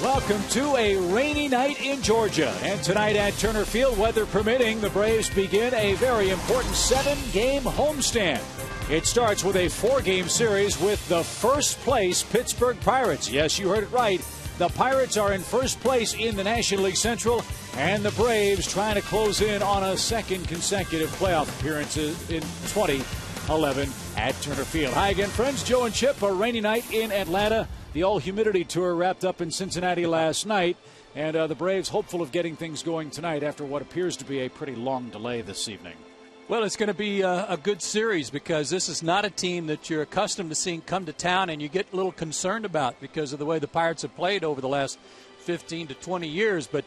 Welcome to a rainy night in Georgia. And tonight at Turner Field, weather permitting, the Braves begin a very important 7-game homestand. It starts with a 4-game series with the first-place Pittsburgh Pirates. Yes, you heard it right. The Pirates are in first place in the National League Central, and the Braves trying to close in on a second consecutive playoff appearance in 2011 at Turner Field. Hi again, friends. Joe and Chip. A rainy night in Atlanta. The all-humidity tour wrapped up in Cincinnati last night, and the Braves hopeful of getting things going tonight after what appears to be a pretty long delay this evening. Well, it's going to be a good series because this is not a team that you're accustomed to seeing come to town and you get a little concerned about because of the way the Pirates have played over the last 15 to 20 years. But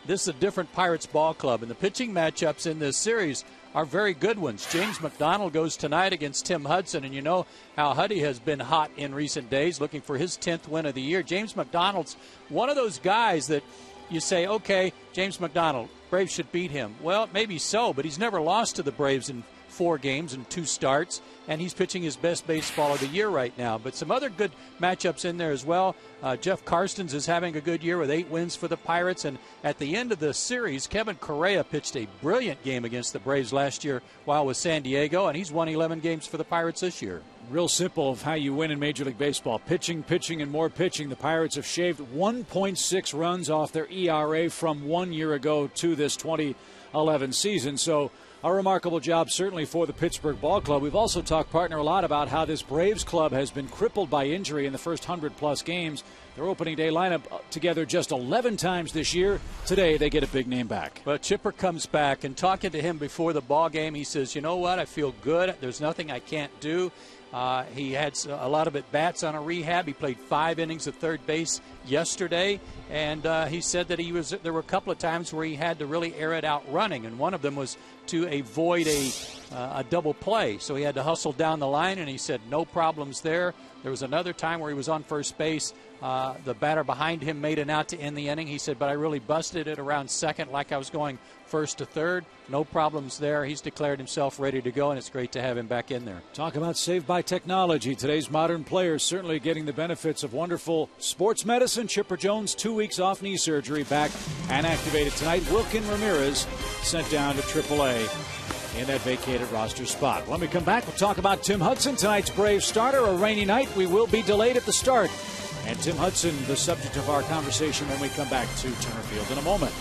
this is a different Pirates ball club, and the pitching matchups in this series are very good ones. James McDonald goes tonight against Tim Hudson, and you know how Huddy has been hot in recent days, looking for his 10th win of the year. James McDonald's one of those guys that you say, okay, James McDonald, Braves should beat him. Well, maybe so, but he's never lost to the Braves in 4 games and 2 starts, and he's pitching his best baseball of the year right now. But some other good matchups in there as well. Jeff Karstens is having a good year with 8 wins for the Pirates, and at the end of the series, Kevin Correa pitched a brilliant game against the Braves last year while with San Diego, and he's won 11 games for the Pirates this year. Real simple of how you win in Major League Baseball. Pitching, pitching, and more pitching. The Pirates have shaved 1.6 runs off their ERA from 1 year ago to this 2011 season. So a remarkable job certainly for the Pittsburgh ball club. We've also talked, partner, a lot about how this Braves club has been crippled by injury in the first 100-plus games. Their opening day lineup together just 11 times this year. Today they get a big name back. But Chipper comes back, and talking to him before the ball game, he says, you know what, I feel good. There's nothing I can't do. He had a lot of at-bats on a rehab. He played 5 innings at third base yesterday, and he said that there were a couple of times where he had to really air it out running, and one of them was to avoid a double play. So he had to hustle down the line, and he said no problems there. There was another time where he was on first base. The batter behind him made an out to end the inning. He said, but I really busted it around second like I was going first to third. No problems there. He's declared himself ready to go, and it's great to have him back in there. Talk about saved by technology. Today's modern players certainly getting the benefits of wonderful sports medicine. Chipper Jones, 2 weeks off knee surgery, back and activated tonight. Wilkin Ramirez sent down to AAA in that vacated roster spot. When we come back, we'll talk about Tim Hudson, tonight's Braves starter. A rainy night. We will be delayed at the start. And Tim Hudson, the subject of our conversation when we come back to Turner Field in a moment.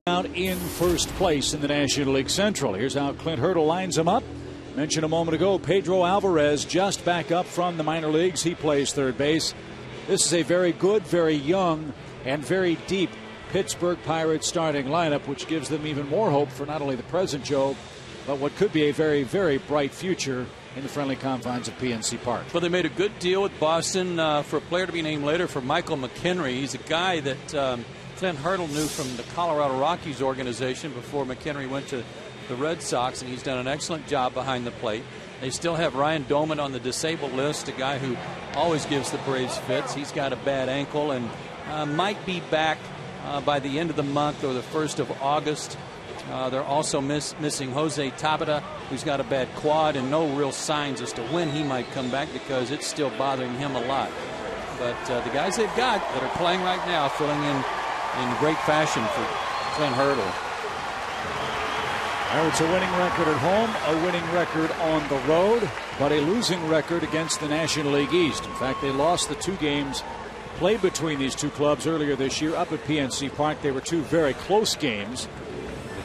out in first place in the National League Central. Here's how Clint Hurdle lines them up. Mentioned a moment ago, Pedro Alvarez just back up from the minor leagues. He plays third base. This is a very good, very young, and very deep Pittsburgh Pirates starting lineup, which gives them even more hope for not only the present, Joe, but what could be a very, very bright future in the friendly confines of PNC Park. Well, they made a good deal with Boston for a player to be named later for Michael McHenry. He's a guy that Clint Hurdle knew from the Colorado Rockies organization before McHenry went to the Red Sox, and he's done an excellent job behind the plate. They still have Ryan Doman on the disabled list, a guy who always gives the Braves fits. He's got a bad ankle and might be back by the end of the month or the 1st of August. They're also missing Jose Tabata, who's got a bad quad, and no real signs as to when he might come back because it's still bothering him a lot. But the guys they've got that are playing right now filling in great fashion for Clint Hurdle. Pirates a winning record at home, a winning record on the road, but a losing record against the National League East. In fact, they lost the 2 games played between these 2 clubs earlier this year up at PNC Park. They were 2 very close games.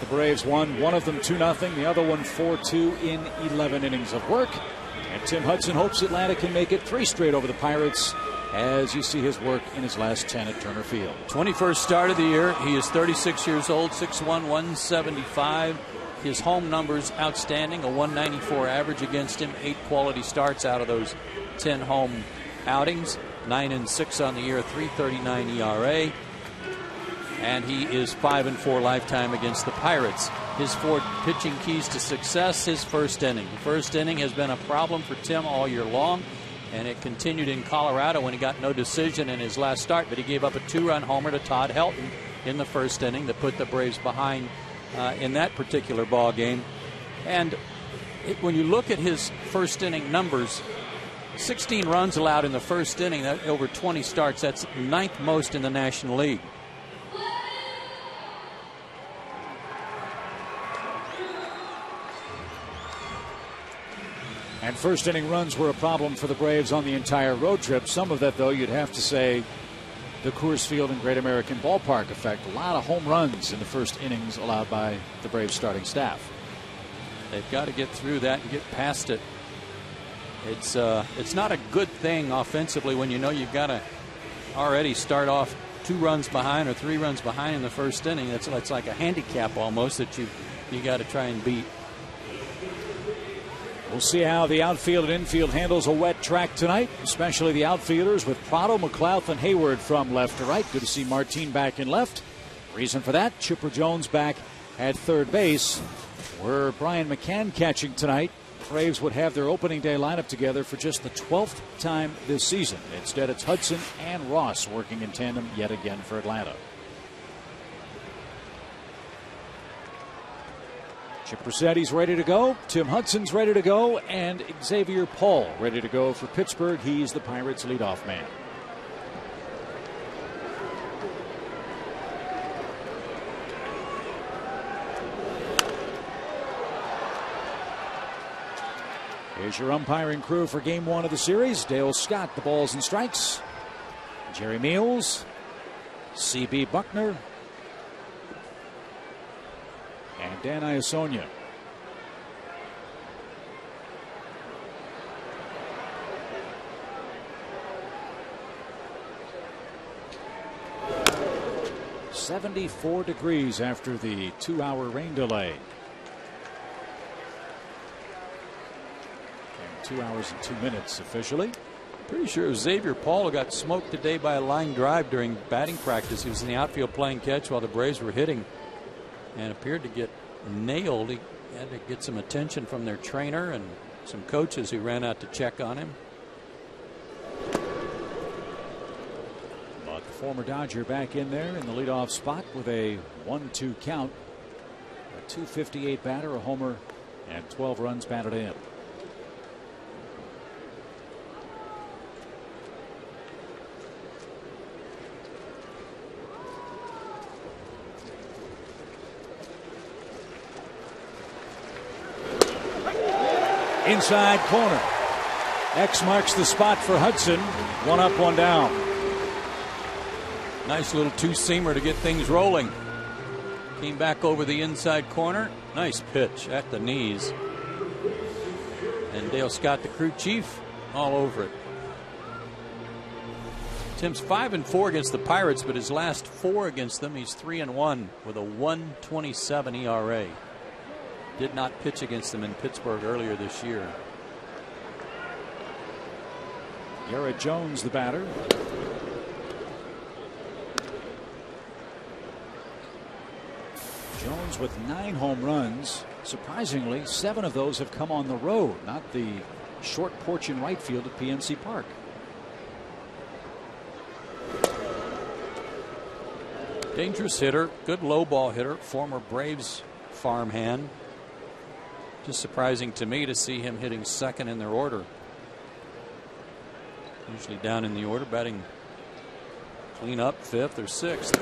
The Braves won one of them 2-0, the other one 4-2 in 11 innings of work. And Tim Hudson hopes Atlanta can make it 3 straight over the Pirates as you see his work in his last 10 at Turner Field. 21st start of the year. He is 36 years old, 6'1", 175. His home numbers outstanding, a 194 average against him, 8 quality starts out of those 10 home outings, 9-6 on the year, 3.39 ERA. And he is 5-4 lifetime against the Pirates. His 4 pitching keys to success, his first inning. The first inning has been a problem for Tim all year long, and it continued in Colorado when he got no decision in his last start, but he gave up a 2-run homer to Todd Helton in the first inning that put the Braves behind in that particular ball game. And when you look at his first inning numbers, 16 runs allowed in the first inning, over 20 starts. That's 9th most in the National League. And first inning runs were a problem for the Braves on the entire road trip. Some of that, though, you'd have to say the Coors Field and Great American Ballpark effect. A lot of home runs in the first innings allowed by the Braves starting staff. They've got to get through that and get past it. It's not a good thing offensively when you know you've got to already start off 2 runs behind or 3 runs behind in the first inning. That's like a handicap almost that you got to try and beat. We'll see how the outfield and infield handles a wet track tonight, especially the outfielders with Prado, McLeod, and Hayward from left to right. Good to see Martin back in left. Reason for that, Chipper Jones back at third base. Were Brian McCann catching tonight, Braves would have their opening day lineup together for just the 12th time this season. Instead, it's Hudson and Ross working in tandem yet again for Atlanta. Chip Rossetti's ready to go. Tim Hudson's ready to go. And Xavier Paul ready to go for Pittsburgh. He's the Pirates' leadoff man. Here's your umpiring crew for Game 1 of the series. Dale Scott, the balls and strikes. Jerry Meals, C.B. Buckner, and Dan Iasonia. "74 degrees after the 2-hour rain delay. And 2 hours and 2 minutes officially. Pretty sure Xavier Paul got smoked today by a line drive during batting practice. He was in the outfield playing catch while the Braves were hitting and appeared to get nailed. He had to get some attention from their trainer and some coaches who ran out to check on him. But the former Dodger back in there in the leadoff spot with a 1-2 count. A .258 batter, a homer, and 12 runs batted in. Inside corner. X marks the spot for Hudson. 1 up, 1 down. Nice little 2-seamer to get things rolling. Came back over the inside corner. Nice pitch at the knees. And Dale Scott, the crew chief, all over it. Tim's 5-4 against the Pirates, but his last 4 against them, he's 3-1 with a 1.27 ERA. Did not pitch against them in Pittsburgh earlier this year. Garrett Jones, the batter. Jones with 9 home runs. Surprisingly, 7 of those have come on the road, not the short porch in right field at PNC Park. Dangerous hitter, good low ball hitter, former Braves farmhand. Just surprising to me to see him hitting second in their order. Usually down in the order, batting clean up 5th or 6th.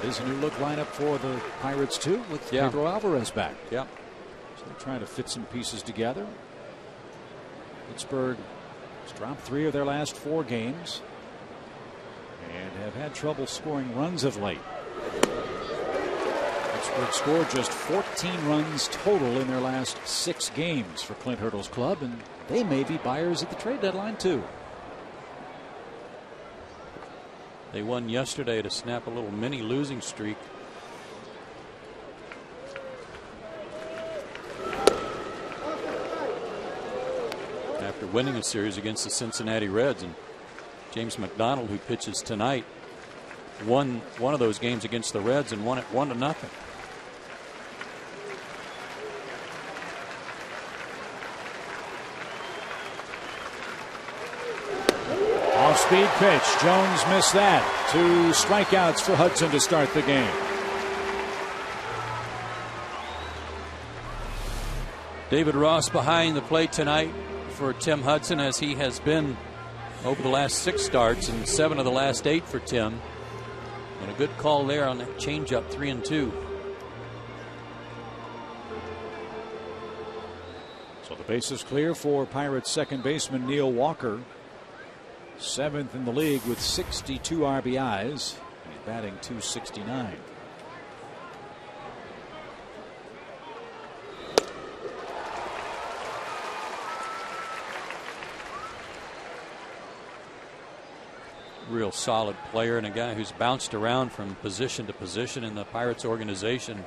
It is a new look lineup for the Pirates too, with Pedro Alvarez back. Yeah. So they're trying to fit some pieces together. Pittsburgh has dropped 3 of their last 4 games and have had trouble scoring runs of late. Pittsburgh scored just 14 runs total in their last 6 games for Clint Hurdle's club, and they may be buyers at the trade deadline too. They won yesterday to snap a little mini losing streak. After winning a series against the Cincinnati Reds, and James McDonald, who pitches tonight, won one of those games against the Reds and won it 1-0. Off-speed pitch. Jones missed that. 2 strikeouts for Hudson to start the game. David Ross behind the plate tonight for Tim Hudson, as he has been over the last 6 starts and 7 of the last 8 for Tim. And a good call there on that changeup, 3-2. So the base is clear for Pirates second baseman Neil Walker. 7th in the league with 62 RBIs. And he's batting .269. Real solid player, and a guy who's bounced around from position to position in the Pirates organization.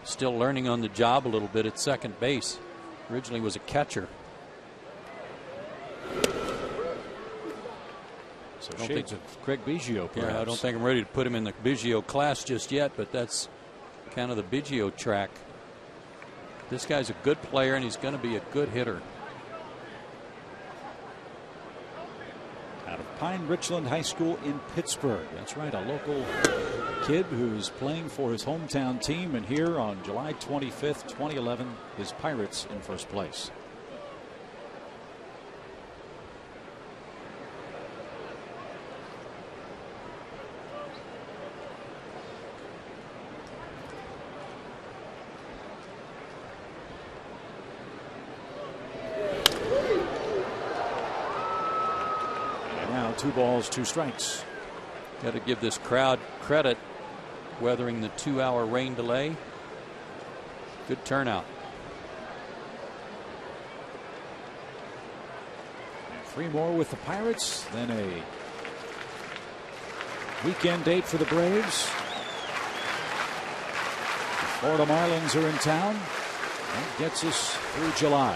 Still learning on the job a little bit at second base. Originally was a catcher. So shades of Craig Biggio, perhaps. Yeah, I don't think I'm ready to put him in the Biggio class just yet, but that's kind of the Biggio track. This guy's a good player, and he's going to be a good hitter. Out of Pine Richland High School in Pittsburgh. That's right, a local kid who's playing for his hometown team, and here on July 25th, 2011, his Pirates in first place. Now 2 balls, 2 strikes. Got to give this crowd credit, weathering the 2-hour rain delay. Good turnout. And 3 more with the Pirates, then a weekend date for the Braves. The Florida Marlins are in town. That gets us through July.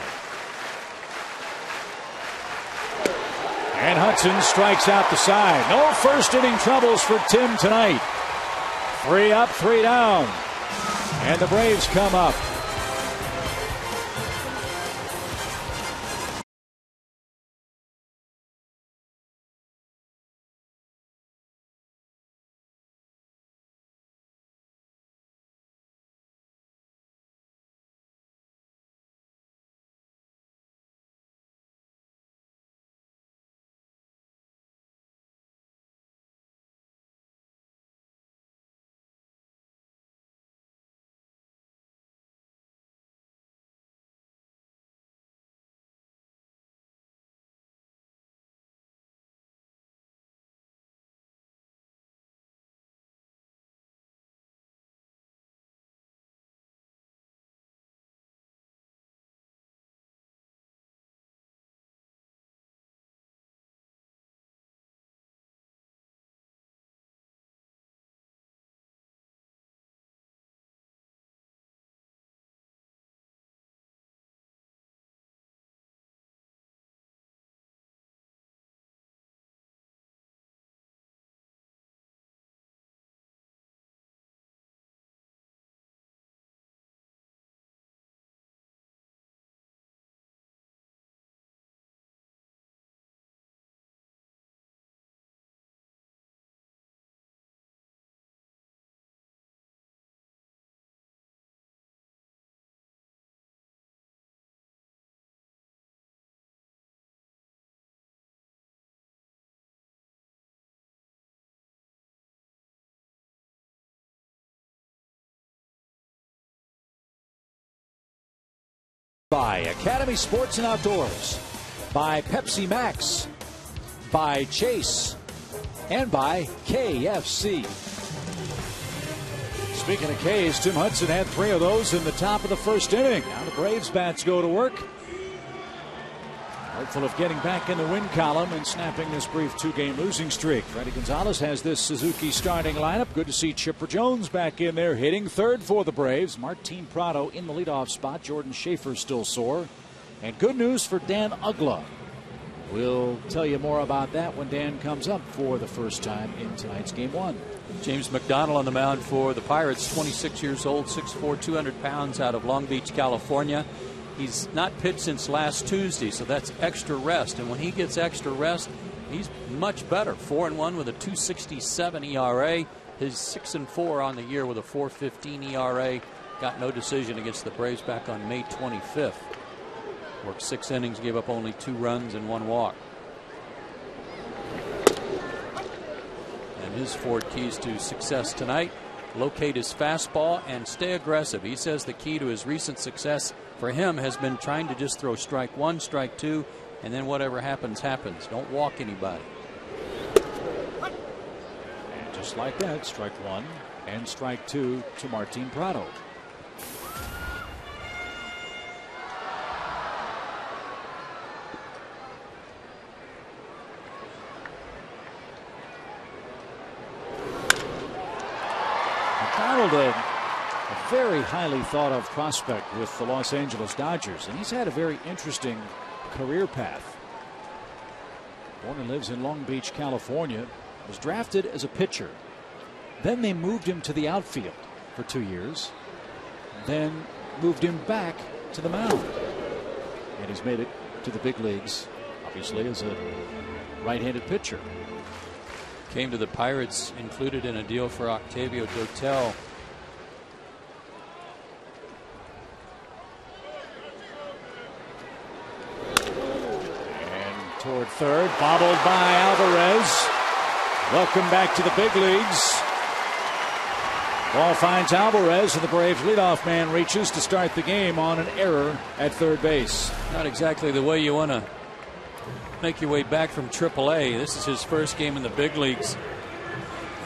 And Hudson strikes out the side. No first inning troubles for Tim tonight. 3 up, 3 down. And the Braves come up. by Academy Sports and Outdoors, by Pepsi Max, by Chase, and by KFC. Speaking of K's, Tim Hudson had 3 of those in the top of the first inning. Now the Braves bats go to work. Hopeful of getting back in the win column and snapping this brief 2-game losing streak. Freddie Gonzalez has this Suzuki starting lineup. Good to see Chipper Jones back in there hitting third for the Braves. Martin Prado in the leadoff spot. Jordan Schaefer still sore. And good news for Dan Ugla. We'll tell you more about that when Dan comes up for the first time in tonight's Game 1. James McDonald on the mound for the Pirates, 26 years old, 6'4", 200 pounds, out of Long Beach, California. He's not pitched since last Tuesday, so that's extra rest. And when he gets extra rest, he's much better. 4-1 with a 2.67 ERA. His 6-4 on the year with a 4.15 ERA. Got no decision against the Braves back on May 25th. Worked 6 innings, gave up only 2 runs and 1 walk. And his 4 keys to success tonight: locate his fastball and stay aggressive. He says the key to his recent success for him has been trying to just throw strike 1, strike 2, and then whatever happens, happens. Don't walk anybody. And just like that, strike 1 and strike 2 to Martin Prado. McDonald, a very highly thought of prospect with the Los Angeles Dodgers, and he's had a very interesting career path. Born and lives in Long Beach, California. Was drafted as a pitcher. Then they moved him to the outfield for 2 years. Then moved him back to the mound. And he's made it to the big leagues, obviously, as a right-handed pitcher. Came to the Pirates included in a deal for Octavio Dotel. Toward third, bobbled by Alvarez. Welcome back to the big leagues. Ball finds Alvarez, and the Braves leadoff man reaches to start the game on an error at third base. Not exactly the way you want to make your way back from AAA. This is his first game in the big leagues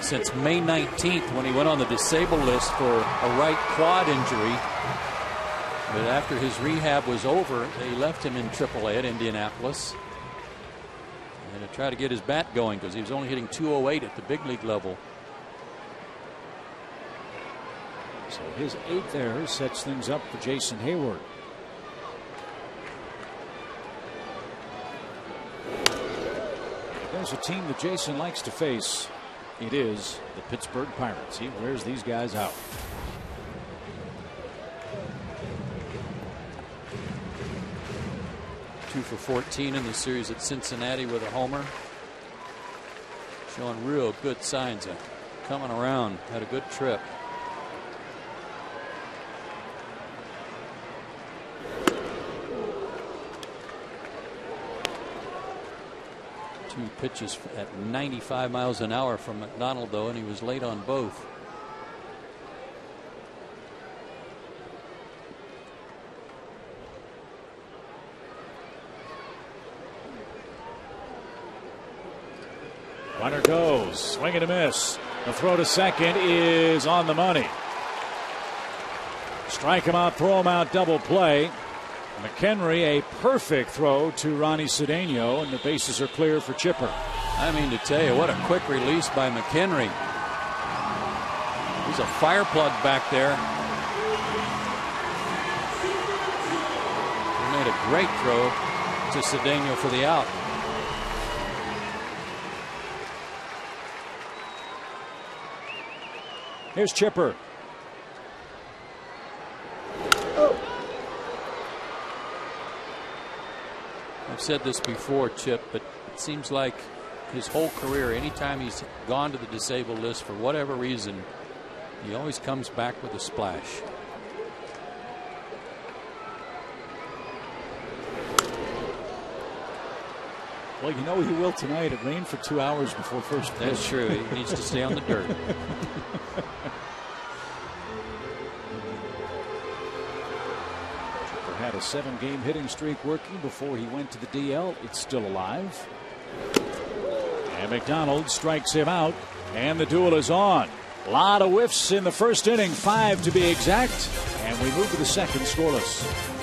since May 19th, when he went on the disabled list for a right quad injury. But after his rehab was over, they left him in AAA at Indianapolis. And to try to get his bat going, because he was only hitting .208 at the big league level. So his 8th error sets things up for Jason Hayward. If there's a team that Jason likes to face, it is the Pittsburgh Pirates. He wears these guys out. Two for 14 in the series at Cincinnati with a homer. Showing real good signs of coming around. Had a good trip. Two pitches at 95 miles an hour from McDonald, though, and he was late on both. Runner goes, swing and a miss. The throw to second is on the money. Strike him out, throw him out, double play. McHenry, a perfect throw to Ronnie Cedeno, and the bases are clear for Chipper. I mean to tell you, what a quick release by McHenry. He's a fire plug back there. He made a great throw to Cedeno for the out. Here's Chipper. I've said this before, Chip, but it seems like his whole career, anytime he's gone to the disabled list for whatever reason, he always comes back with a splash. Well, you know he will tonight. It rained for 2 hours before first pitch. That's true. He needs to stay on the dirt. Chipper had a 7-game hitting streak working before he went to the DL. It's still alive. And McDonald strikes him out, and the duel is on. A lot of whiffs in the first inning, 5 to be exact, and we move to the second scoreless.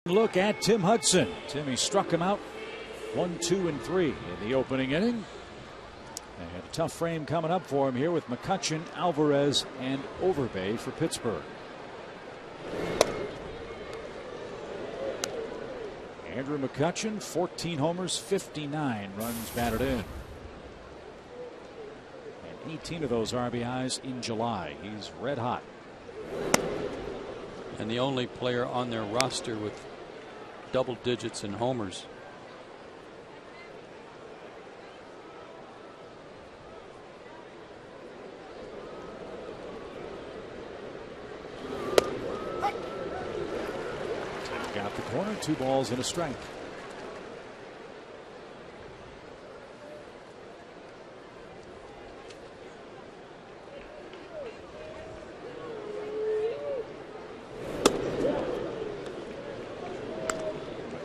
Look at Tim Hudson. Timmy struck him out 1, 2, and 3 in the opening inning. And a tough frame coming up for him here with McCutchen, Alvarez, and Overbay for Pittsburgh. Andrew McCutchen, 14 homers, 59 runs batted in. And 18 of those RBIs in July. He's red hot. And the only player on their roster with double digits in homers. Got the corner, 2 balls and a strike.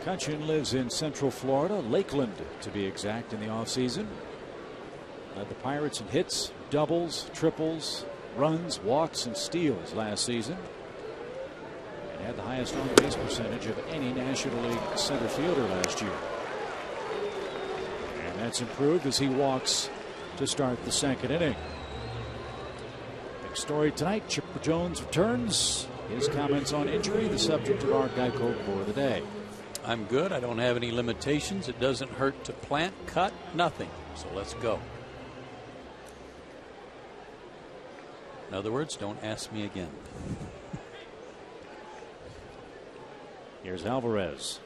McCutchen lives in Central Florida, Lakeland to be exact, in the offseason. Led the Pirates in hits, doubles, triples, runs, walks, and steals last season. And had the highest on base percentage of any National League center fielder last year. And that's improved as he walks to start the second inning. Big story tonight, Chipper Jones returns. His comments on injury, the subject of our Geico for the day. I'm good. I don't have any limitations. It doesn't hurt to plant, cut, nothing. So let's go. In other words, don't ask me again. Here's Alvarez.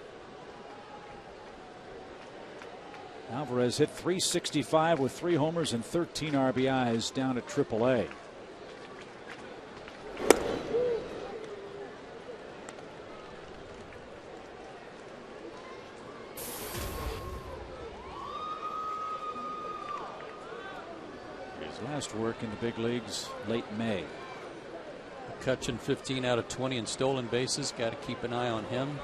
Alvarez hit .365 with 3 homers and 13 RBIs down at AAA. His last work in the big leagues late May. McCutchen 15 out of 20 in stolen bases. Got to keep an eye on him.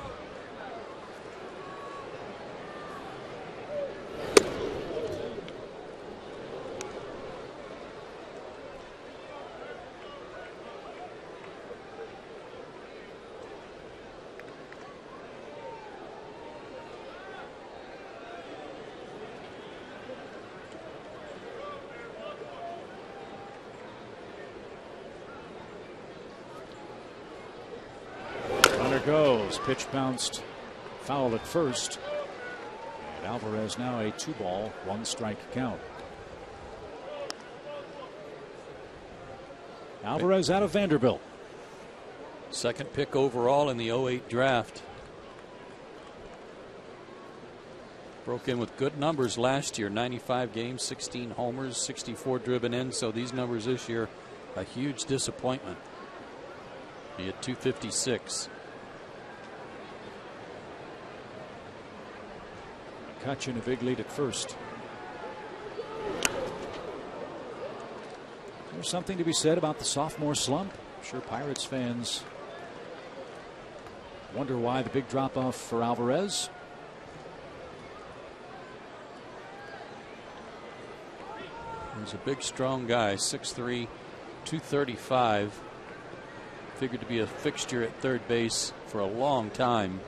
Alvarez. Pitch bounced, foul at first. And Alvarez now a 2-ball, 1-strike count. Alvarez out of Vanderbilt. Second pick overall in the 08 draft. Broke in with good numbers last year. 95 games, 16 homers, 64 driven in. So these numbers this year, a huge disappointment. He had 256. McCutchen a big lead at first. There's something to be said about the sophomore slump. I'm sure Pirates fans wonder why the big drop off for Alvarez. He's a big, strong guy, 6'3", 235. Figured to be a fixture at third base for a long time.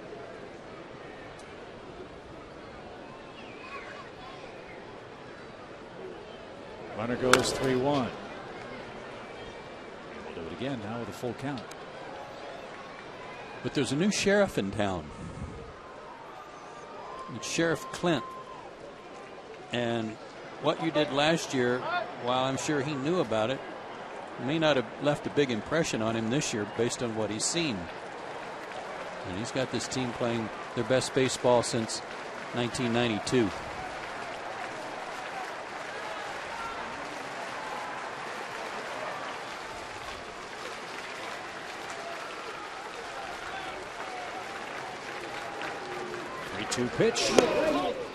Runner goes 3-1. We'll do it again now with a full count. But there's a new sheriff in town. It's Sheriff Clint. And what you did last year, while I'm sure he knew about it, may not have left a big impression on him this year based on what he's seen. And he's got this team playing their best baseball since 1992. Pitch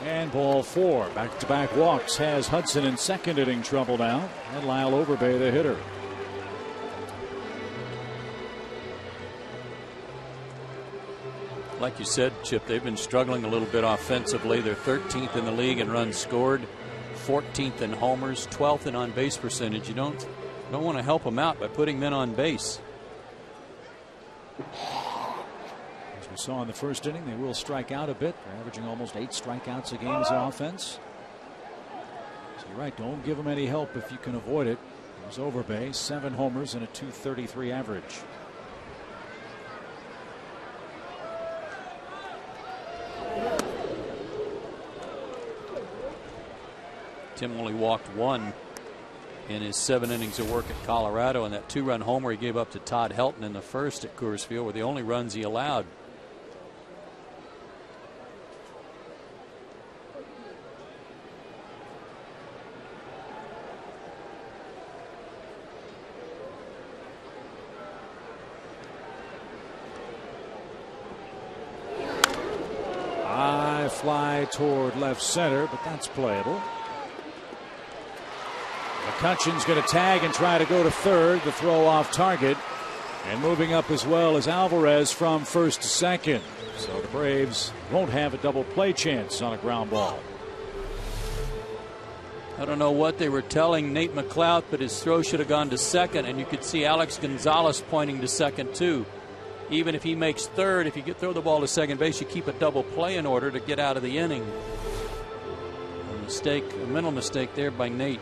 and ball 4. Back-to-back walks has Hudson in second inning trouble now, and Lyle Overbay the hitter. Like you said, Chip, they've been struggling a little bit offensively. They're 13th in the league in runs scored, 14th in homers, 12th in on-base percentage. You don't want to help them out by putting men on base. As we saw in the first inning, they will strike out a bit. They're averaging almost 8 strikeouts a game as an offense. So you're right, don't give them any help if you can avoid it. There's Overbay, 7 homers and a .233 average. Tim only walked 1 in his 7 innings of work at Colorado, and that 2-run homer he gave up to Todd Helton in the first at Coors Field were the only runs he allowed. High fly toward left center, but that's playable. McCutchen's going to tag and try to go to third. The throw off target. And moving up as well as Alvarez from first to second. So the Braves won't have a double play chance on a ground ball. I don't know what they were telling Nate McLeod, but his throw should have gone to second, and you could see Alex Gonzalez pointing to second too. Even if he makes third, if you throw the ball to second base, you keep a double play in order to get out of the inning. A mental mistake there by Nate.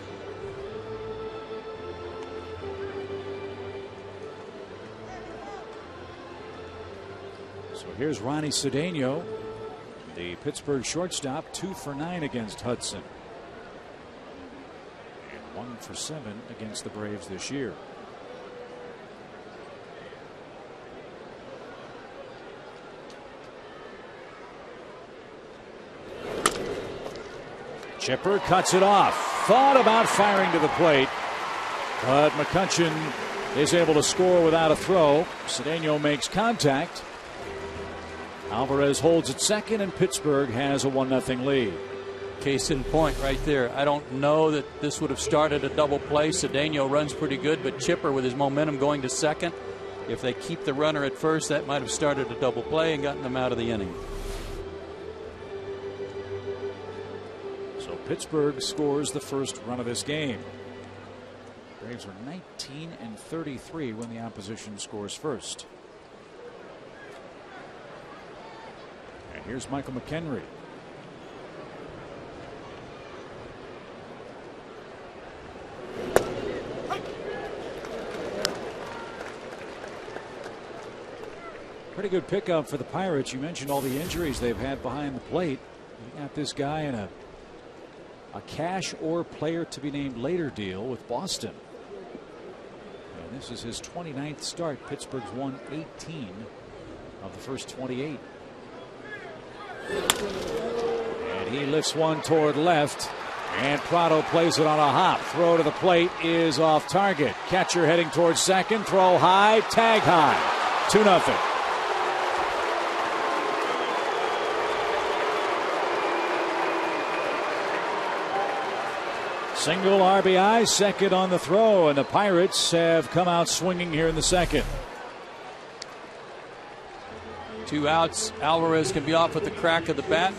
So here's Ronnie Cedeno, the Pittsburgh shortstop, 2 for 9 against Hudson. And 1 for 7 against the Braves this year. Chipper cuts it off. Thought about firing to the plate, but McCutchen is able to score without a throw. Cedeno makes contact. Alvarez holds at second, and Pittsburgh has a 1-0 lead. Case in point right there. I don't know that this would have started a double play. Cedeno runs pretty good, but Chipper with his momentum going to second, if they keep the runner at first, that might have started a double play and gotten them out of the inning. So Pittsburgh scores the first run of this game. Braves are 19-33 when the opposition scores first. And here's Michael McHenry. Pretty good pickup for the Pirates. You mentioned all the injuries they've had behind the plate. You got this guy in a cash or player to be named later deal with Boston. And this is his 29th start. Pittsburgh's won 18 of the first 28. And he lifts one toward left. And Prado plays it on a hop. Throw to the plate is off target. Catcher heading towards second. Throw high. Tag high. 2-0. Single RBI, second on the throw, and the Pirates have come out swinging here in the second. 2 outs. Alvarez can be off with the crack of the bat.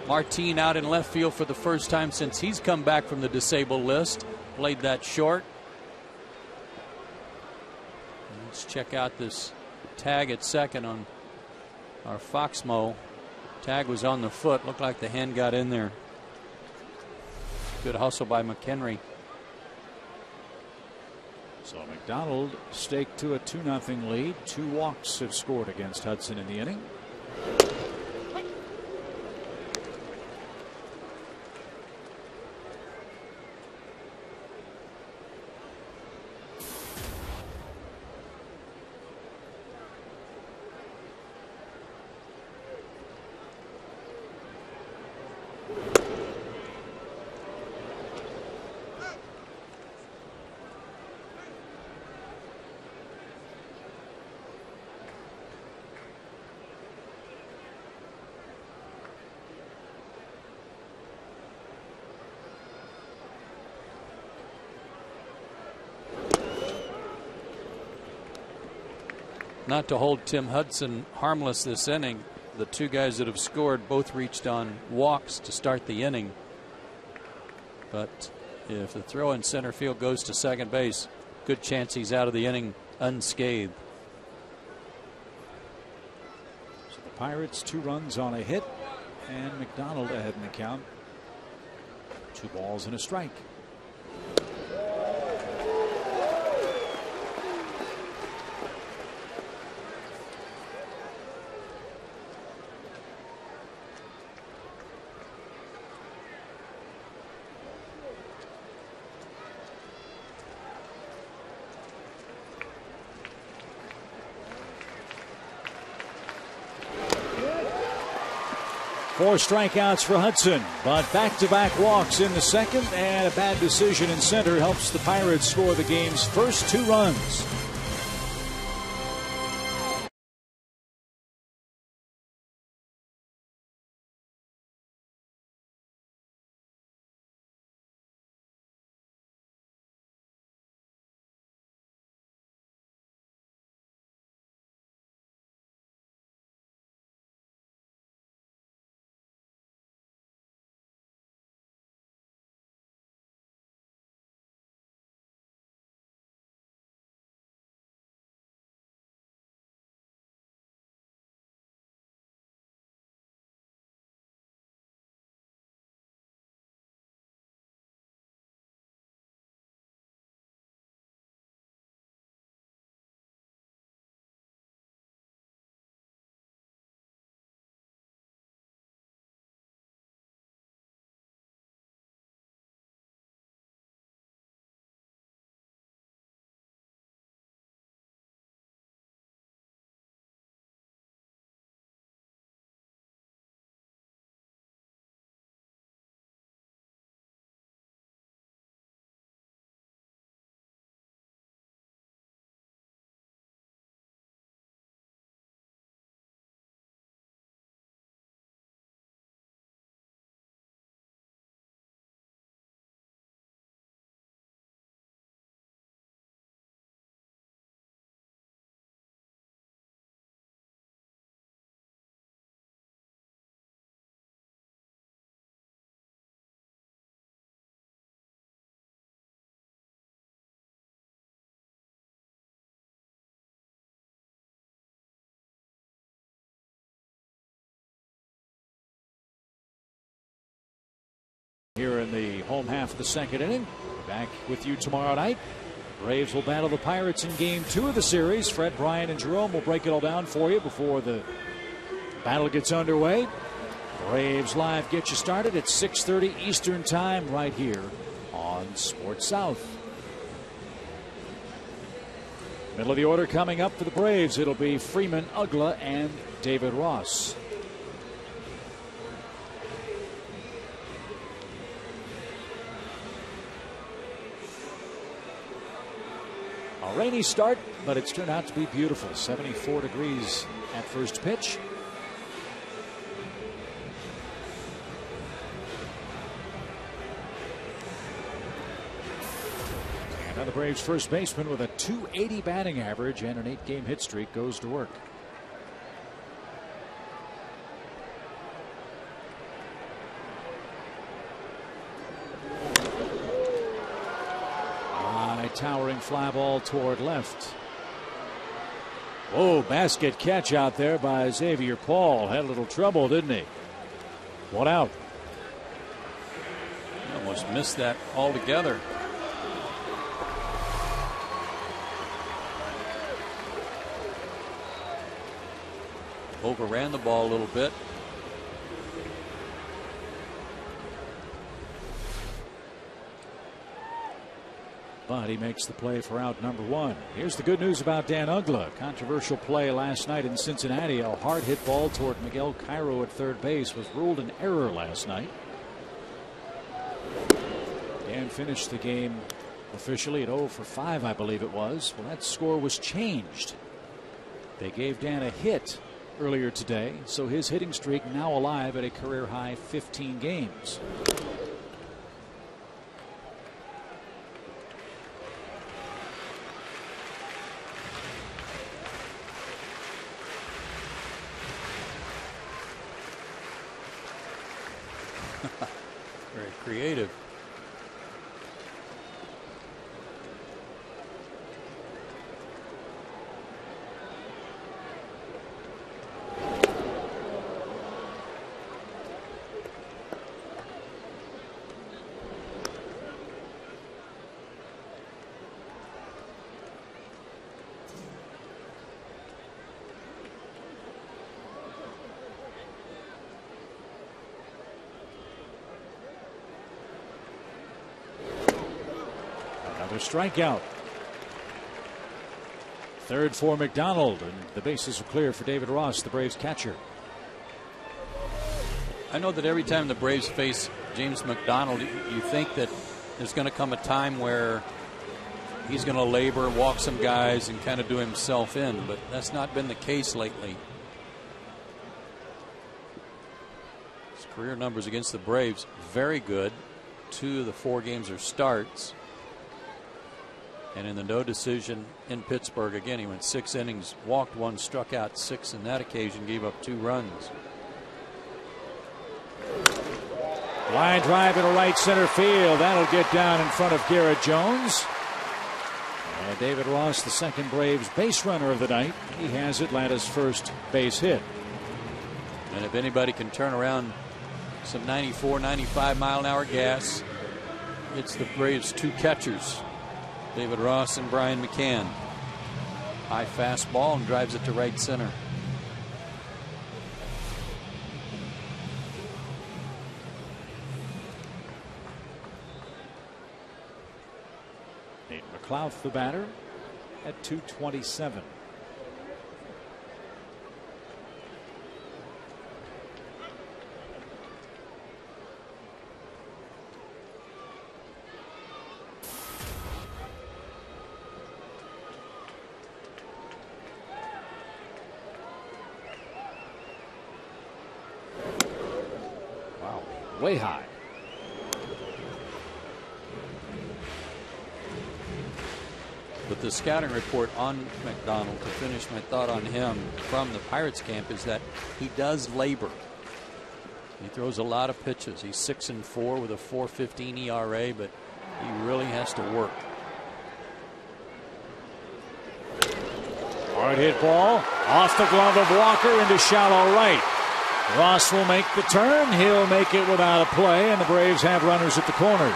Martin out in left field for the first time since he's come back from the disabled list. Played that short. Let's check out this tag at second on our Foxmo. Tag was on the foot. Looked like the hand got in there. Good hustle by McHenry. So McDonald staked to a 2-0 lead. 2 walks have scored against Hudson in the inning. Not to hold Tim Hudson harmless this inning, the 2 guys that have scored both reached on walks to start the inning. But if the throw in center field goes to second base, good chance he's out of the inning unscathed. So the Pirates 2 runs on a hit, and McDonald ahead in the count. 2 balls and a strike. Four strikeouts for Hudson, but back-to-back walks in the second, and a bad decision in center helps the Pirates score the game's first 2 runs. Here in the home half of the second inning. Back with you tomorrow night Braves will battle the Pirates in Game 2 of the series. Fred, Brian, and Jerome will break it all down for you before the battle gets underway. Braves Live gets you started at 6:30 Eastern Time right here on Sports South. Middle of the order coming up for the Braves. It'll be Freeman, Ugla, and David Ross. A rainy start, but it's turned out to be beautiful. 74 degrees at first pitch. And now the Braves first baseman with a .280 batting average and an 8-game hit streak goes to work. Towering fly ball toward left. Whoa, basket catch out there by Xavier Paul. Had a little trouble, didn't he? One out. Almost missed that altogether. Overran the ball a little bit. But he makes the play for out number one. Here's the good news about Dan Ugla. Controversial play last night in Cincinnati. A hard hit ball toward Miguel Cairo at third base was ruled an error last night. Dan finished the game officially at 0 for 5, I believe it was. Well, that score was changed. They gave Dan a hit earlier today, so his hitting streak now alive at a career high 15 games. Very creative. Another strikeout. Third for McDonald, and the bases are clear for David Ross, the Braves catcher. I know that every time the Braves face James McDonald, you think that there's going to come a time where he's going to labor, walk some guys, and kind of do himself in, but that's not been the case lately. His career numbers against the Braves, very good. 2 of the 4 games are starts. And in the no decision in Pittsburgh, again, he went 6 innings, walked 1, struck out 6 in that occasion, gave up 2 runs. Line drive into right center field. That'll get down in front of Garrett Jones. And David Ross, the second Braves base runner of the night. He has Atlanta's first base hit. And if anybody can turn around some 94, 95 mile an hour gas, it's the Braves' 2 catchers. David Ross and Brian McCann. High fastball and drives it to right center. Nate McLouth, the batter, at 227. Way high. But the scouting report on McDonald, to finish my thought on him from the Pirates camp, is that he does labor. He throws a lot of pitches. He's 6-4 with a 4.15 ERA, but he really has to work. Hard hit ball off the glove of Walker into shallow right. Ross will make the turn. He'll make it without a play, and the Braves have runners at the corners.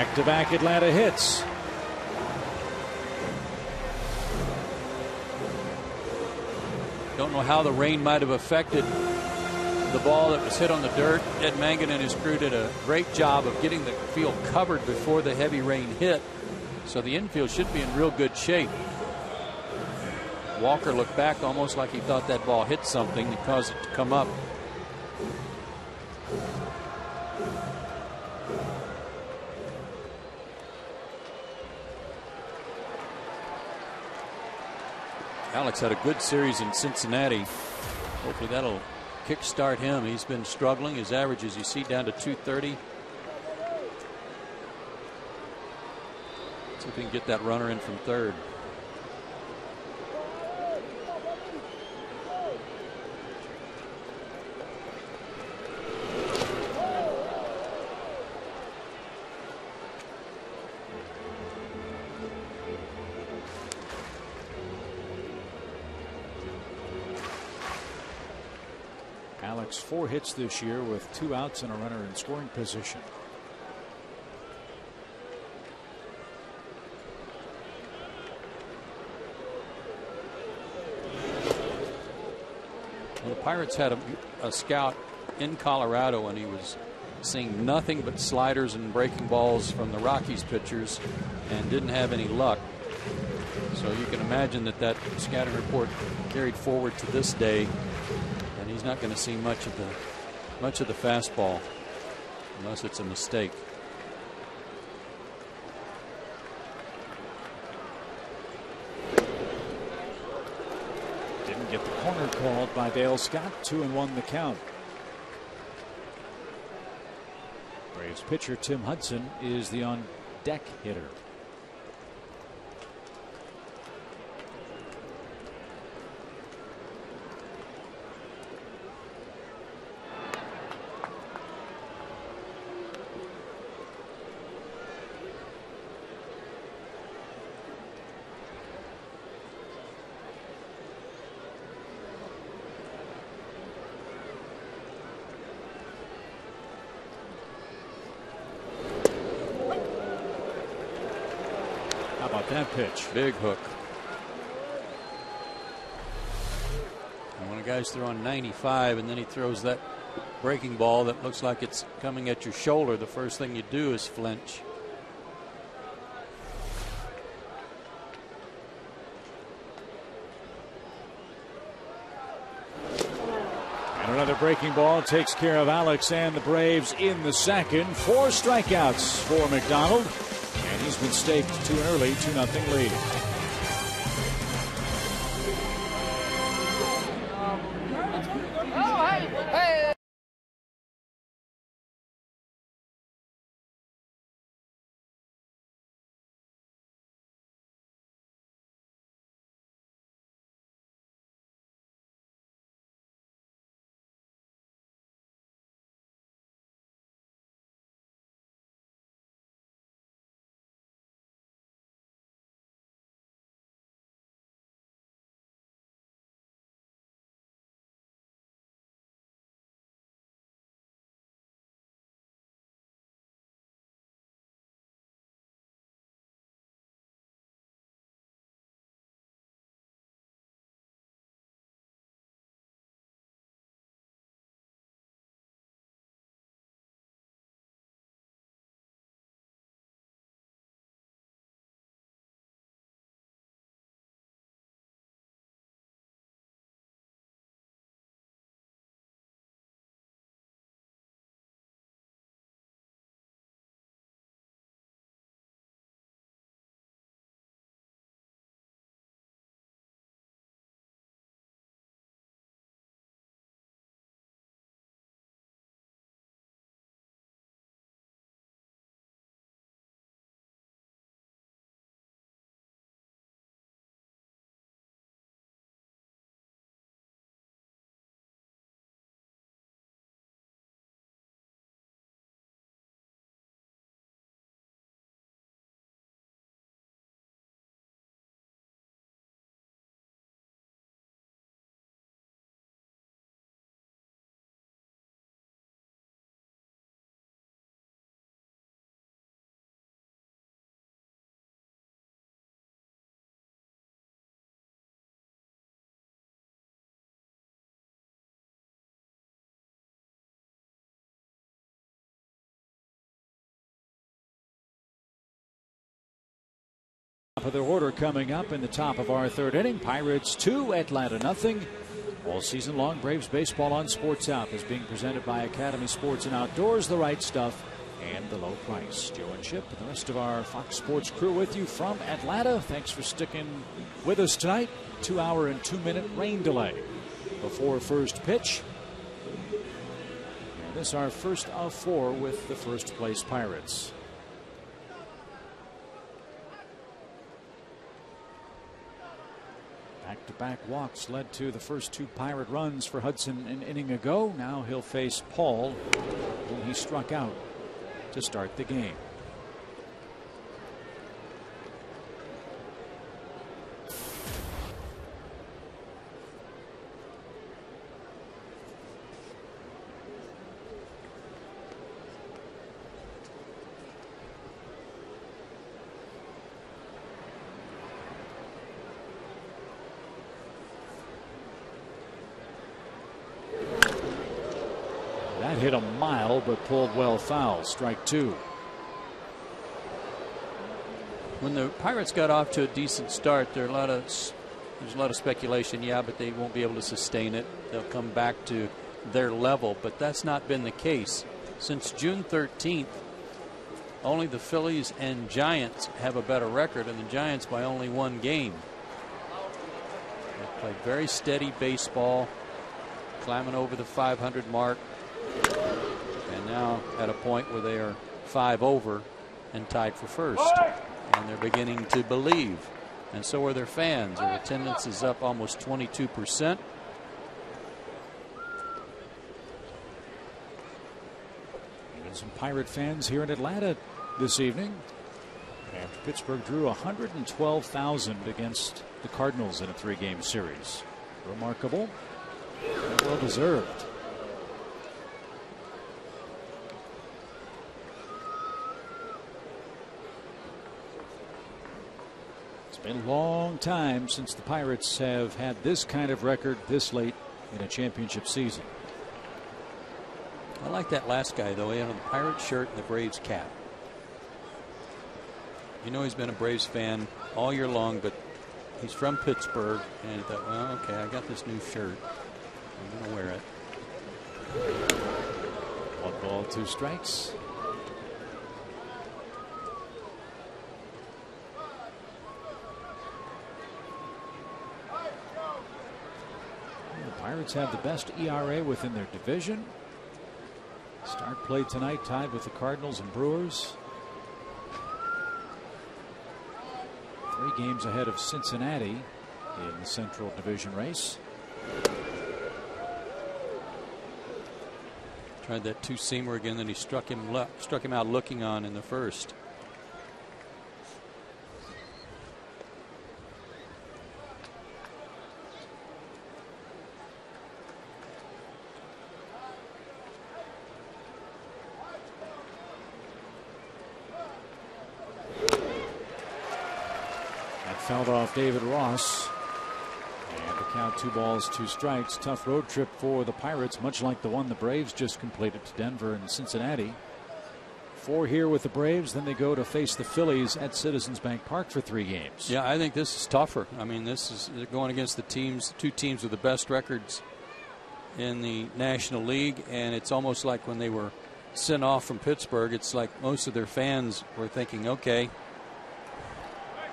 Back-to-back Atlanta hits. Don't know how the rain might have affected the ball that was hit on the dirt. Ed Mangan and his crew did a great job of getting the field covered before the heavy rain hit. So the infield should be in real good shape. Walker looked back almost like he thought that ball hit something that caused it to come up. Alex had a good series in Cincinnati. Hopefully that'll kickstart him. He's been struggling. His average, as you see, down to 230. See if he can get that runner in from third. Alex 4 hits this year with 2 outs and a runner in scoring position. Well, the Pirates had a scout in Colorado, and he was seeing nothing but sliders and breaking balls from the Rockies pitchers and didn't have any luck. So you can imagine that scouting report carried forward to this day. And he's not going to see much of the fastball unless it's a mistake. Didn't get the corner called by Dale Scott. 2-1 the count. Braves pitcher Tim Hudson is the on deck hitter. How about that pitch? Big hook. And when a guy's throwing 95 and then he throws that breaking ball that looks like it's coming at your shoulder, the first thing you do is flinch. And another breaking ball takes care of Alex and the Braves in the second. 4 strikeouts for McDonald. And he's been staked to an early 2-0 lead. Top of the order coming up in the top of our third inning. Pirates 2, Atlanta nothing. All season long, Braves baseball on Sports South is being presented by Academy Sports and Outdoors, the right stuff and the low price. Joe and Chip and the rest of our Fox Sports crew with you from Atlanta. Thanks for sticking with us tonight. 2 hour and 2 minute rain delay before first pitch. And this is our first of 4 with the first place Pirates. Back-to-back walks led to the first 2 Pirate runs for Hudson an inning ago. Now he'll face Paul, whom he struck out to start the game. That hit a mile, but pulled well foul. Strike 2. When the Pirates got off to a decent start, there's a lot of speculation. Yeah, but they won't be able to sustain it. They'll come back to their level, but that's not been the case. Since June 13th, only the Phillies and Giants have a better record, and the Giants by only 1 game. They've played very steady baseball, climbing over the 500 mark. And now at a point where they are 5 over and tied for first. And they're beginning to believe. And so are their fans. Their attendance is up almost 22%. Even some Pirate fans here in Atlanta this evening. After Pittsburgh drew 112,000 against the Cardinals in a 3-game series. Remarkable and well deserved. Been a long time since the Pirates have had this kind of record this late in a championship season. I like that last guy, though. He had a Pirates shirt and the Braves cap. You know he's been a Braves fan all year long, but he's from Pittsburgh, and he thought, well, okay, I got this new shirt. I'm going to wear it. 1 ball, 2 strikes. Pirates have the best ERA within their division. Start play tonight tied with the Cardinals and Brewers. 3 games ahead of Cincinnati in the Central Division race. Tried that 2-seamer again, then he struck him out looking on in the first. Fouled off David Ross. And the count 2 balls, 2 strikes. Tough road trip for the Pirates, much like the one the Braves just completed to Denver and Cincinnati. 4 here with the Braves, then they go to face the Phillies at Citizens Bank Park for 3 games. Yeah, I think this is tougher. I mean, they're going against the 2 teams with the best records in the National League, and it's almost like when they were sent off from Pittsburgh, it's like most of their fans were thinking, okay,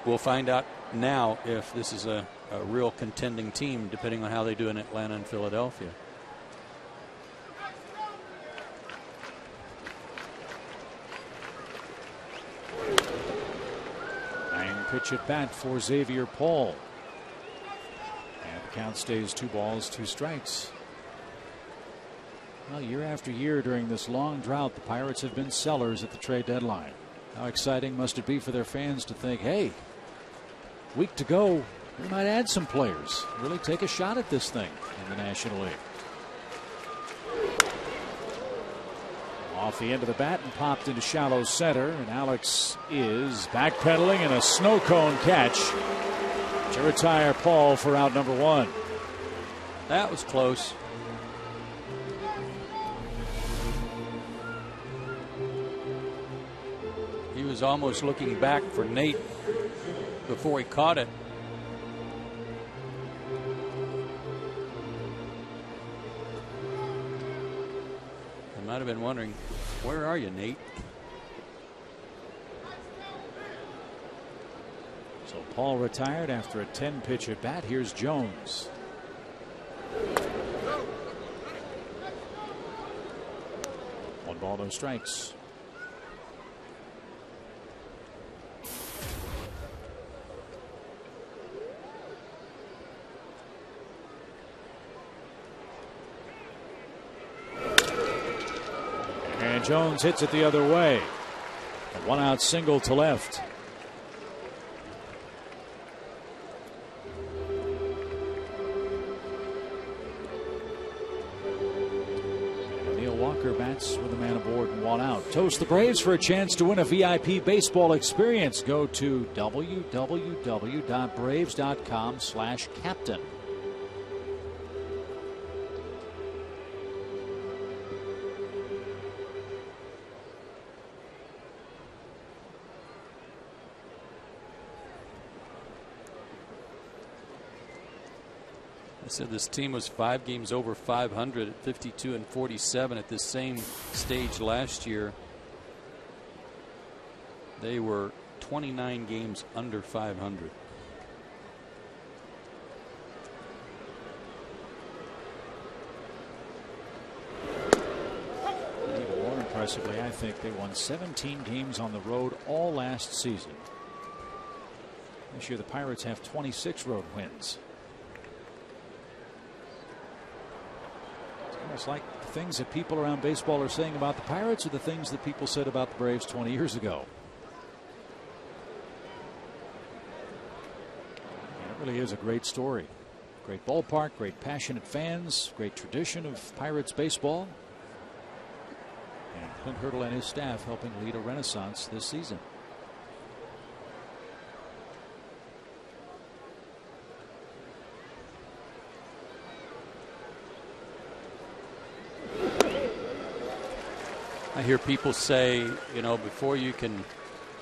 we'll find out now if this is a real contending team, depending on how they do in Atlanta and Philadelphia. Pitch at bat for Xavier Paul. And the count stays 2 balls, 2 strikes. Well, year after year during this long drought, the Pirates have been sellers at the trade deadline. How exciting must it be for their fans to think, hey, week to go, we might add some players, really take a shot at this thing in the National League. Off the end of the bat and popped into shallow center, and Alex is backpedaling and a snow cone catch to retire Paul for out number 1. That was close. He was almost looking back for Nate before he caught it. I might have been wondering, where are you, Nate? So Paul retired after a 10-pitch at bat. Here's Jones. One ball, no strikes. And Jones hits it the other way. A one-out single to left. Bats with a man aboard and one out. Toast the Braves for a chance to win a VIP baseball experience. Go to www.braves.com/captain. I said this team was 5 games over 500 at 52-47 at this same stage last year. They were 29 games under 500. Even more impressively, I think they won 17 games on the road all last season. This year the Pirates have 26 road wins. It's like the things that people around baseball are saying about the Pirates are the things that people said about the Braves 20 years ago. And it really is a great story. Great ballpark, great passionate fans, great tradition of Pirates baseball. And Clint Hurdle and his staff helping lead a renaissance this season. I hear people say, you know, before you can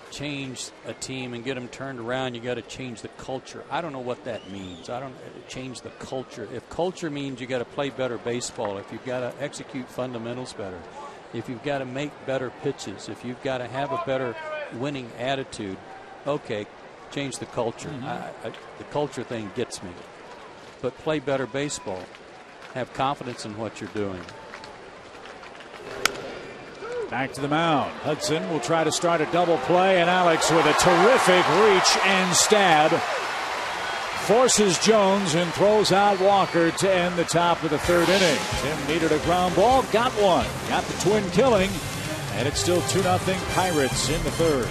change a team and get them turned around, you got to change the culture. I don't know what that means. I don't change the culture. If culture means you got to play better baseball, if you've got to execute fundamentals better, if you've got to make better pitches, if you've got to have a better winning attitude, okay, change the culture. The culture thing gets me. But play better baseball. Have confidence in what you're doing. Back to the mound. Hudson will try to start a double play, and Alex with a terrific reach and stab forces Jones and throws out Walker to end the top of the third inning. Tim needed a ground ball, got one, got the twin killing, and it's still 2-0 Pirates in the third.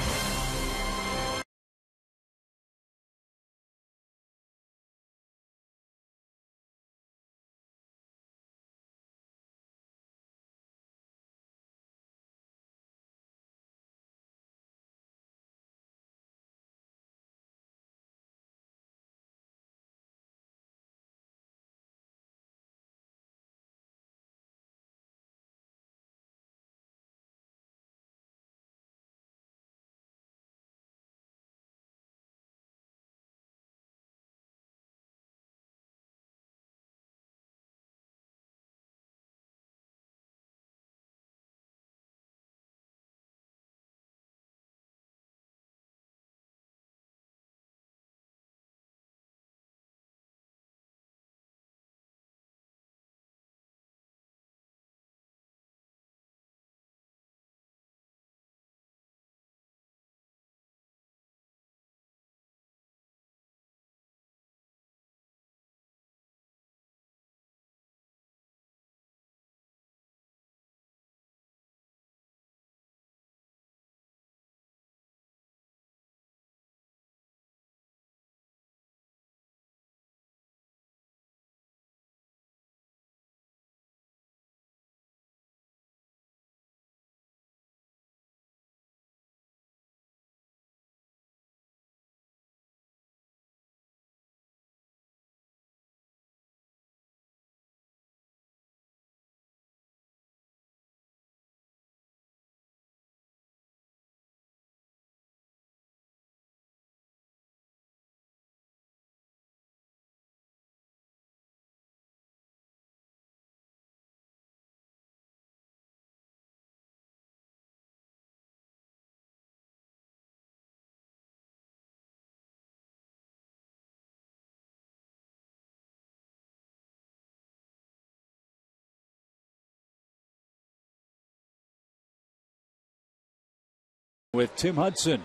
with Tim Hudson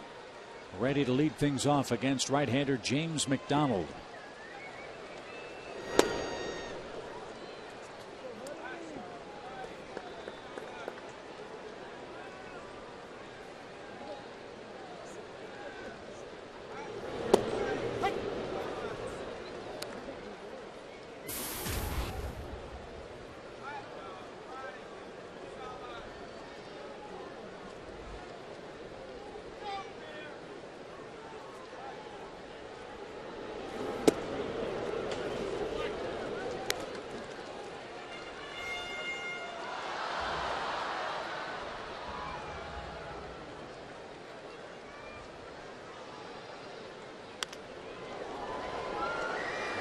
ready to lead things off against right-hander James McDonald.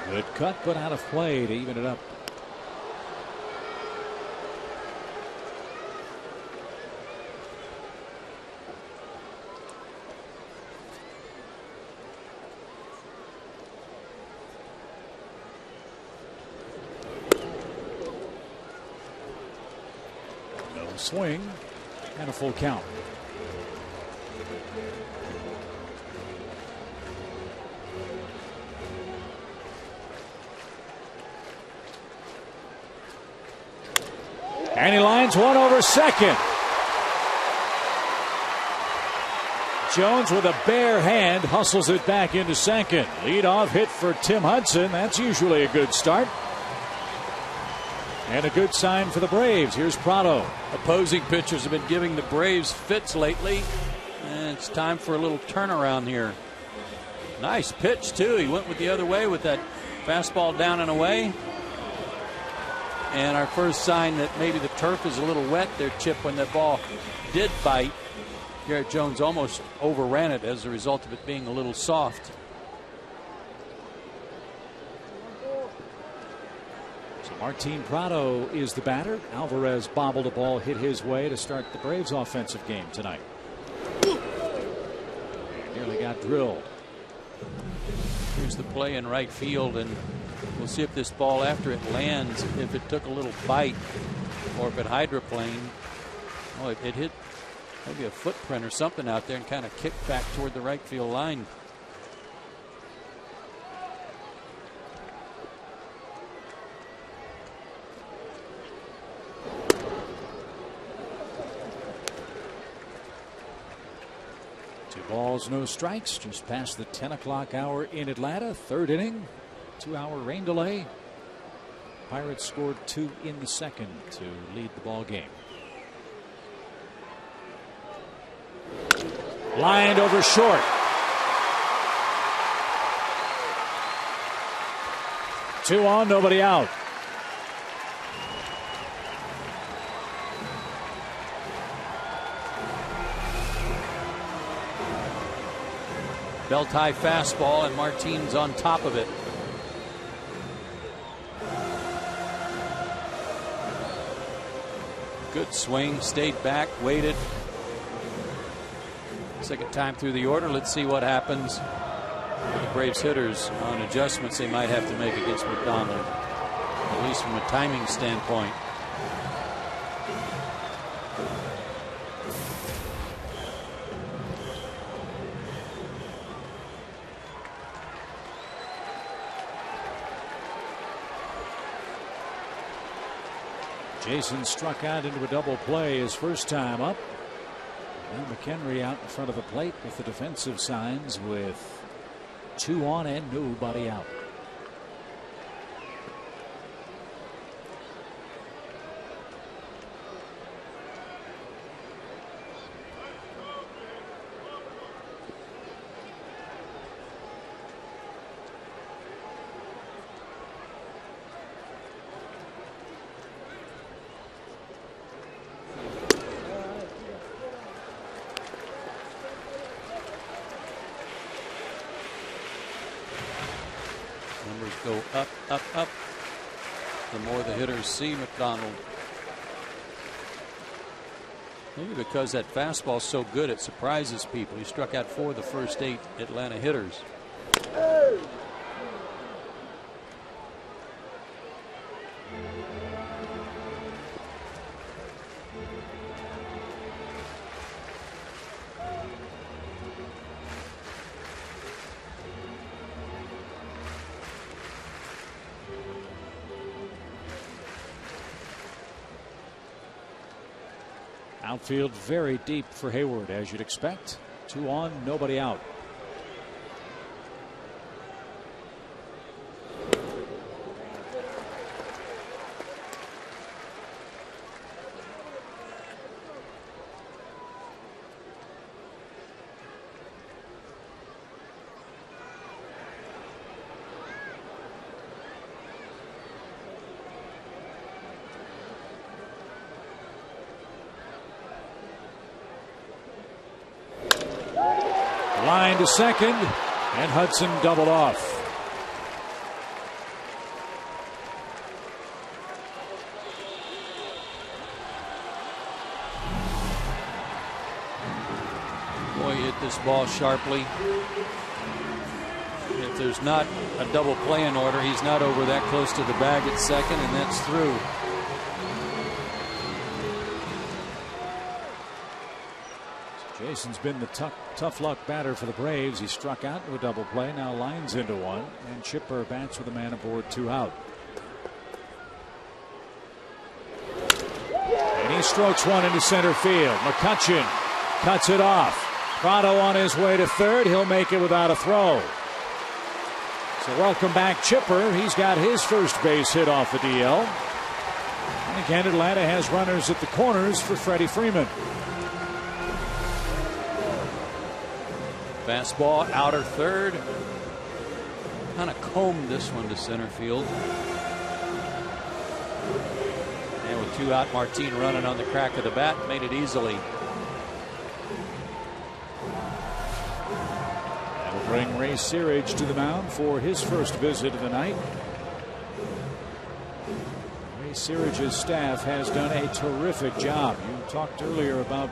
Good cut, but out of play to even it up. No swing and a full count. And he lines one over second. Jones with a bare hand hustles it back into second. Leadoff hit for Tim Hudson. That's usually a good start. And a good sign for the Braves. Here's Prado. Opposing pitchers have been giving the Braves fits lately. And it's time for a little turnaround here. Nice pitch, too. He went with the other way with that fastball down and away. And our first sign that maybe the turf is a little wet there, Chip, when that ball did bite. Garrett Jones almost overran it as a result of it being a little soft. So Martin Prado is the batter. Alvarez bobbled a ball, hit his way to start the Braves' offensive game tonight. Nearly got drilled. Here's the play in right field, and we'll see if this ball, after it lands, if it took a little bite or if it hydroplaned. Oh, it hit maybe a footprint or something out there and kind of kicked back toward the right field line. Two balls, no strikes, just past the 10 o'clock hour in Atlanta. Third inning. 2-hour rain delay. Pirates scored 2 in the second to lead the ball game. Lined over short. 2 on, nobody out. Belt high fastball, and Martin's on top of it. Good swing, stayed back, waited. Second time through the order. Let's see what happens. The Braves hitters on adjustments they might have to make against McDonald, at least from a timing standpoint. Jason struck out into a double play his first time up. Now McHenry out in front of the plate with the defensive signs with 2 on and nobody out. Numbers go up, up, up. The more the hitters see McDonald. Maybe because that fastball's so good, it surprises people. He struck out 4 of the first 8 Atlanta hitters. Outfield very deep for Hayward, as you'd expect. 2 on, nobody out. Line to second, and Hudson doubled off. Boy, hit this ball sharply. If there's not a double play in order, he's not over that close to the bag at second, and that's through. Jason's been the tough luck batter for the Braves. He struck out into a double play, now lines into one, and Chipper bats with a man aboard, 2 out. And he strokes one into center field. McCutchen cuts it off. Prado on his way to third. He'll make it without a throw. So welcome back, Chipper. He's got his first base hit off the DL. And again, Atlanta has runners at the corners for Freddie Freeman. Fastball, outer third. Kind of combed this one to center field. And with 2 out, Martin running on the crack of the bat, made it easily. That'll bring Ray Searage to the mound for his first visit of the night. Ray Searage's staff has done a terrific job. You talked earlier about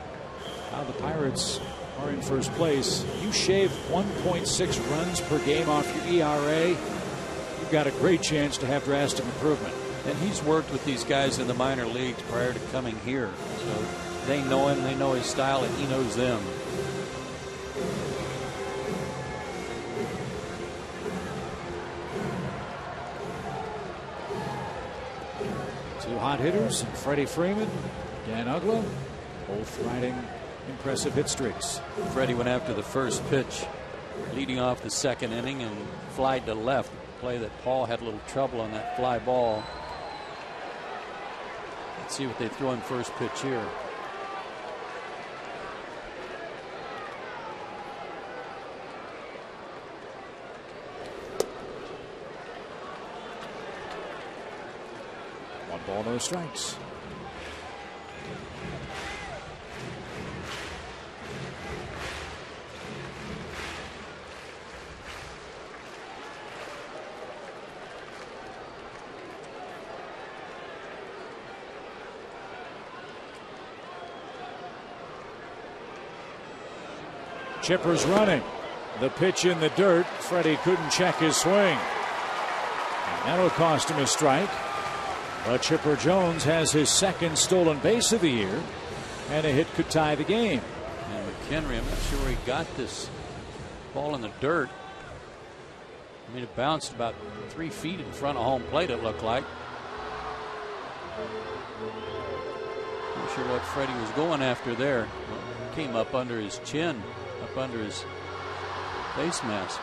how the Pirates are in first place. You shave 1.6 runs per game off your ERA, you've got a great chance to have drastic improvement. And he's worked with these guys in the minor leagues prior to coming here, so they know him, they know his style, and he knows them. Two hot hitters, Freddie Freeman, Dan Uggla, both riding impressive hit streaks. Freddie went after the first pitch, leading off the second inning, and flied to left. Play that Paul had a little trouble on that fly ball. Let's see what they throw in first pitch here. One ball, no strikes. Chipper's running. The pitch in the dirt. Freddie couldn't check his swing. And that'll cost him a strike. But Chipper Jones has his second stolen base of the year, and a hit could tie the game. And McHenry, I'm not sure where he got this ball in the dirt. I mean, it bounced about 3 feet in front of home plate, it looked like. Not sure what Freddie was going after there. It came up under his chin, up under his face mask.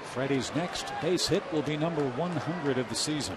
Freddie's next base hit will be number 100 of the season.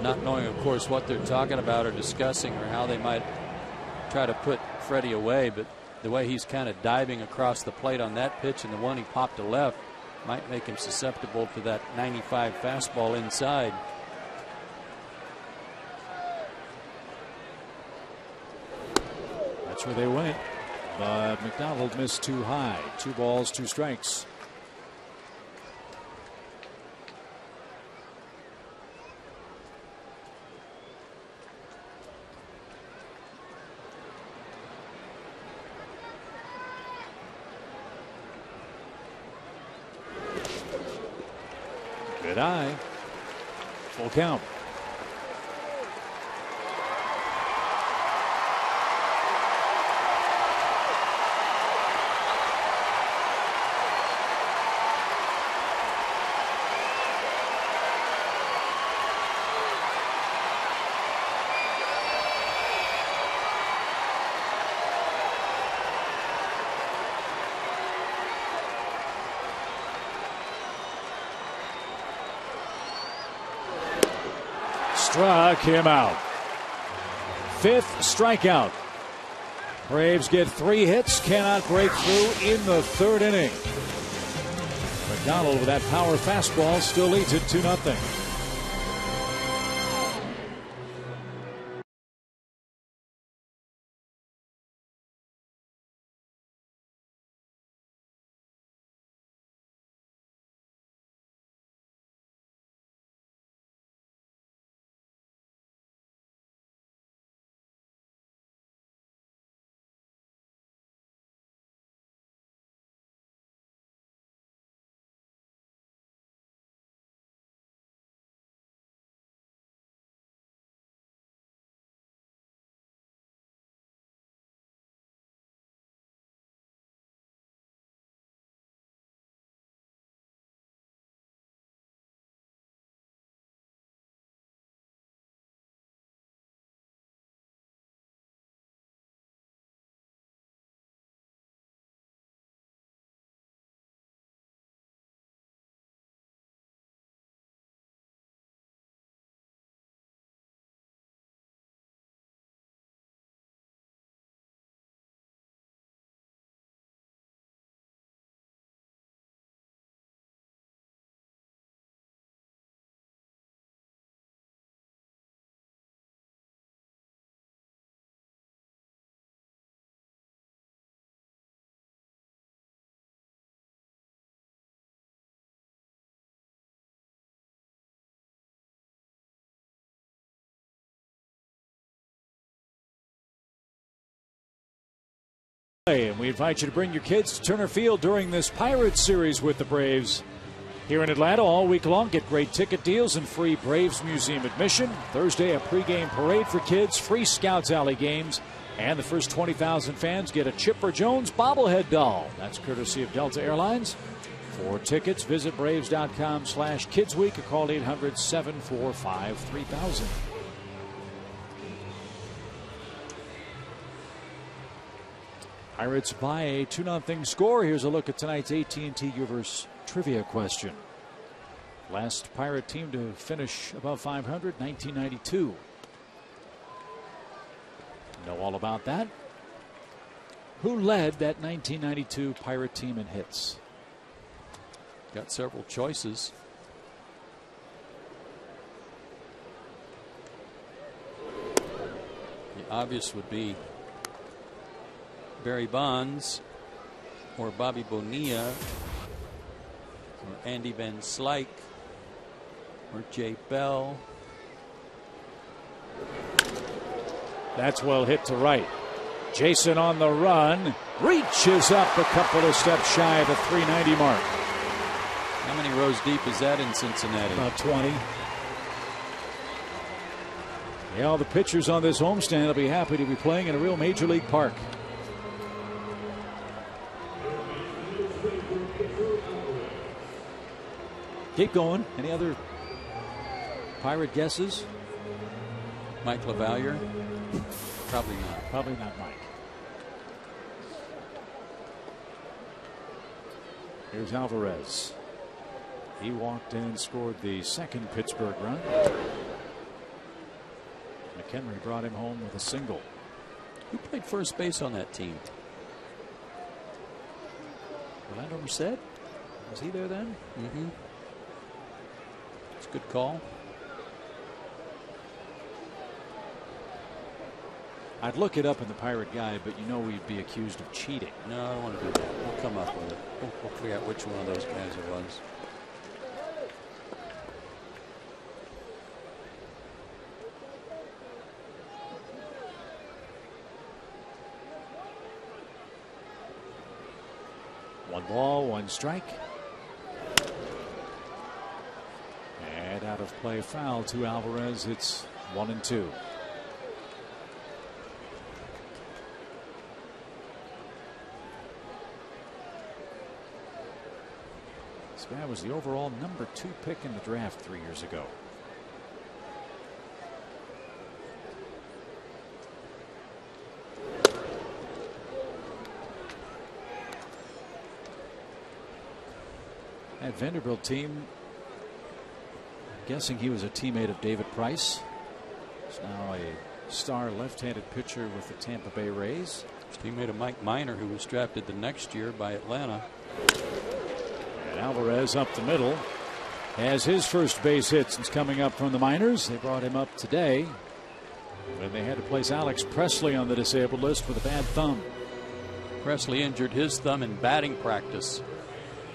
Not knowing, of course, what they're talking about or discussing or how they might try to put Freddie away, but the way he's kind of diving across the plate on that pitch and the one he popped to left might make him susceptible to that 95 fastball inside. That's where they went. but McDonald missed too high. 2 balls, 2 strikes. Good eye. Full count. Struck him out. 5th strikeout. Braves get 3 hits, cannot break through in the 3rd inning. McDonald with that power fastball still leads it 2-0. And we invite you to bring your kids to Turner Field during this Pirates series with the Braves. Here in Atlanta all week long, get great ticket deals and free Braves Museum admission. Thursday, a pregame parade for kids, free Scouts Alley games, and the first 20,000 fans get a Chipper Jones bobblehead doll. That's courtesy of Delta Airlines. For tickets, visit braves.com/kidsweek or call 800-745-3000. Pirates by a 2-0 score. Here's a look at tonight's AT Universe trivia question. Last Pirate team to finish above 500, 1992. Know all about that. Who led that 1992 Pirate team in hits? Got several choices. The obvious would be Barry Bonds or Bobby Bonilla or Andy Van Slyke or Jay Bell. That's well hit to right. Jason on the run, reaches up a couple of steps shy of the 390 mark. How many rows deep is that in Cincinnati? About 20. Yeah, all the pitchers on this homestand will be happy to be playing in a real major league park. Keep going. Any other Pirate guesses? Mike LaValliere? Probably not. Probably not Mike. Here's Alvarez. He walked in and scored the second Pittsburgh run. McHenry brought him home with a single. Who played first base on that team? Orlando Merced? Was he there then? Mm-hmm. It's a good call. I'd look it up in the Pirate Guide, but you know we'd be accused of cheating. No, I don't want to do that. We'll come up with it. We'll figure out which one of those guys it was. One ball, one strike. And out of play, foul to Alvarez. It's 1-2. This guy was the overall #2 pick in the draft 3 years ago. That Vanderbilt team, I'm guessing he was a teammate of David Price. He's now a star left-handed pitcher with the Tampa Bay Rays. His teammate of Mike Minor, who was drafted the next year by Atlanta. And Alvarez up the middle has his first base hit since coming up from the minors. They brought him up today when they had to place Alex Presley on the disabled list with a bad thumb. Presley injured his thumb in batting practice,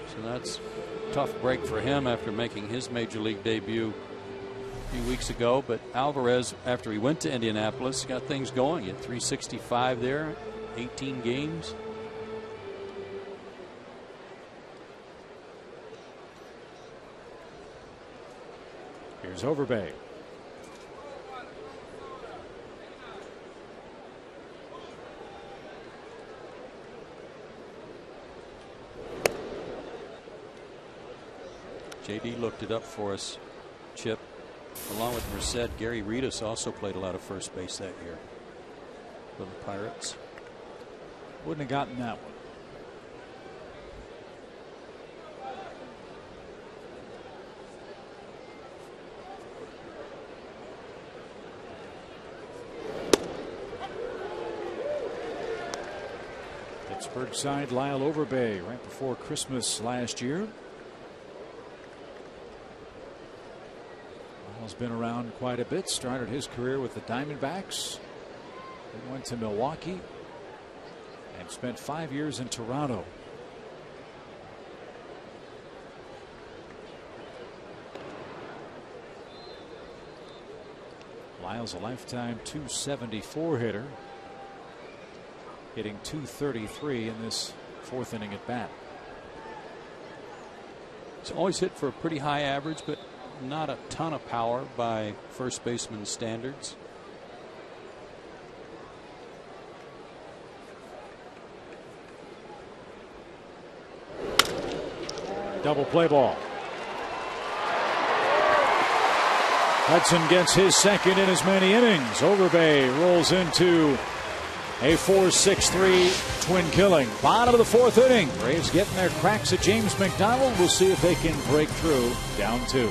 so that's a tough break for him after making his major league debut a few weeks ago. But Alvarez, after he went to Indianapolis, got things going at 365 there, 18 games. Here's Overbay. JD looked it up for us, Chip. Along with Merced, Gary Reedus also played a lot of first base that year for the Pirates. Wouldn't have gotten that one. Pittsburgh side Lyle Overbay right before Christmas last year. Lyle's been around quite a bit. Started his career with the Diamondbacks. Then went to Milwaukee and spent 5 years in Toronto. Lyle's a lifetime .274 hitter, hitting .233 in this fourth inning at bat. He's always hit for a pretty high average, but not a ton of power by first baseman standards. Double play ball. Hudson gets his second in as many innings. Overbay rolls into a 4-6-3 twin killing. Bottom of the fourth inning. Braves getting their cracks at James McDonald. We'll see if they can break through. Down 2.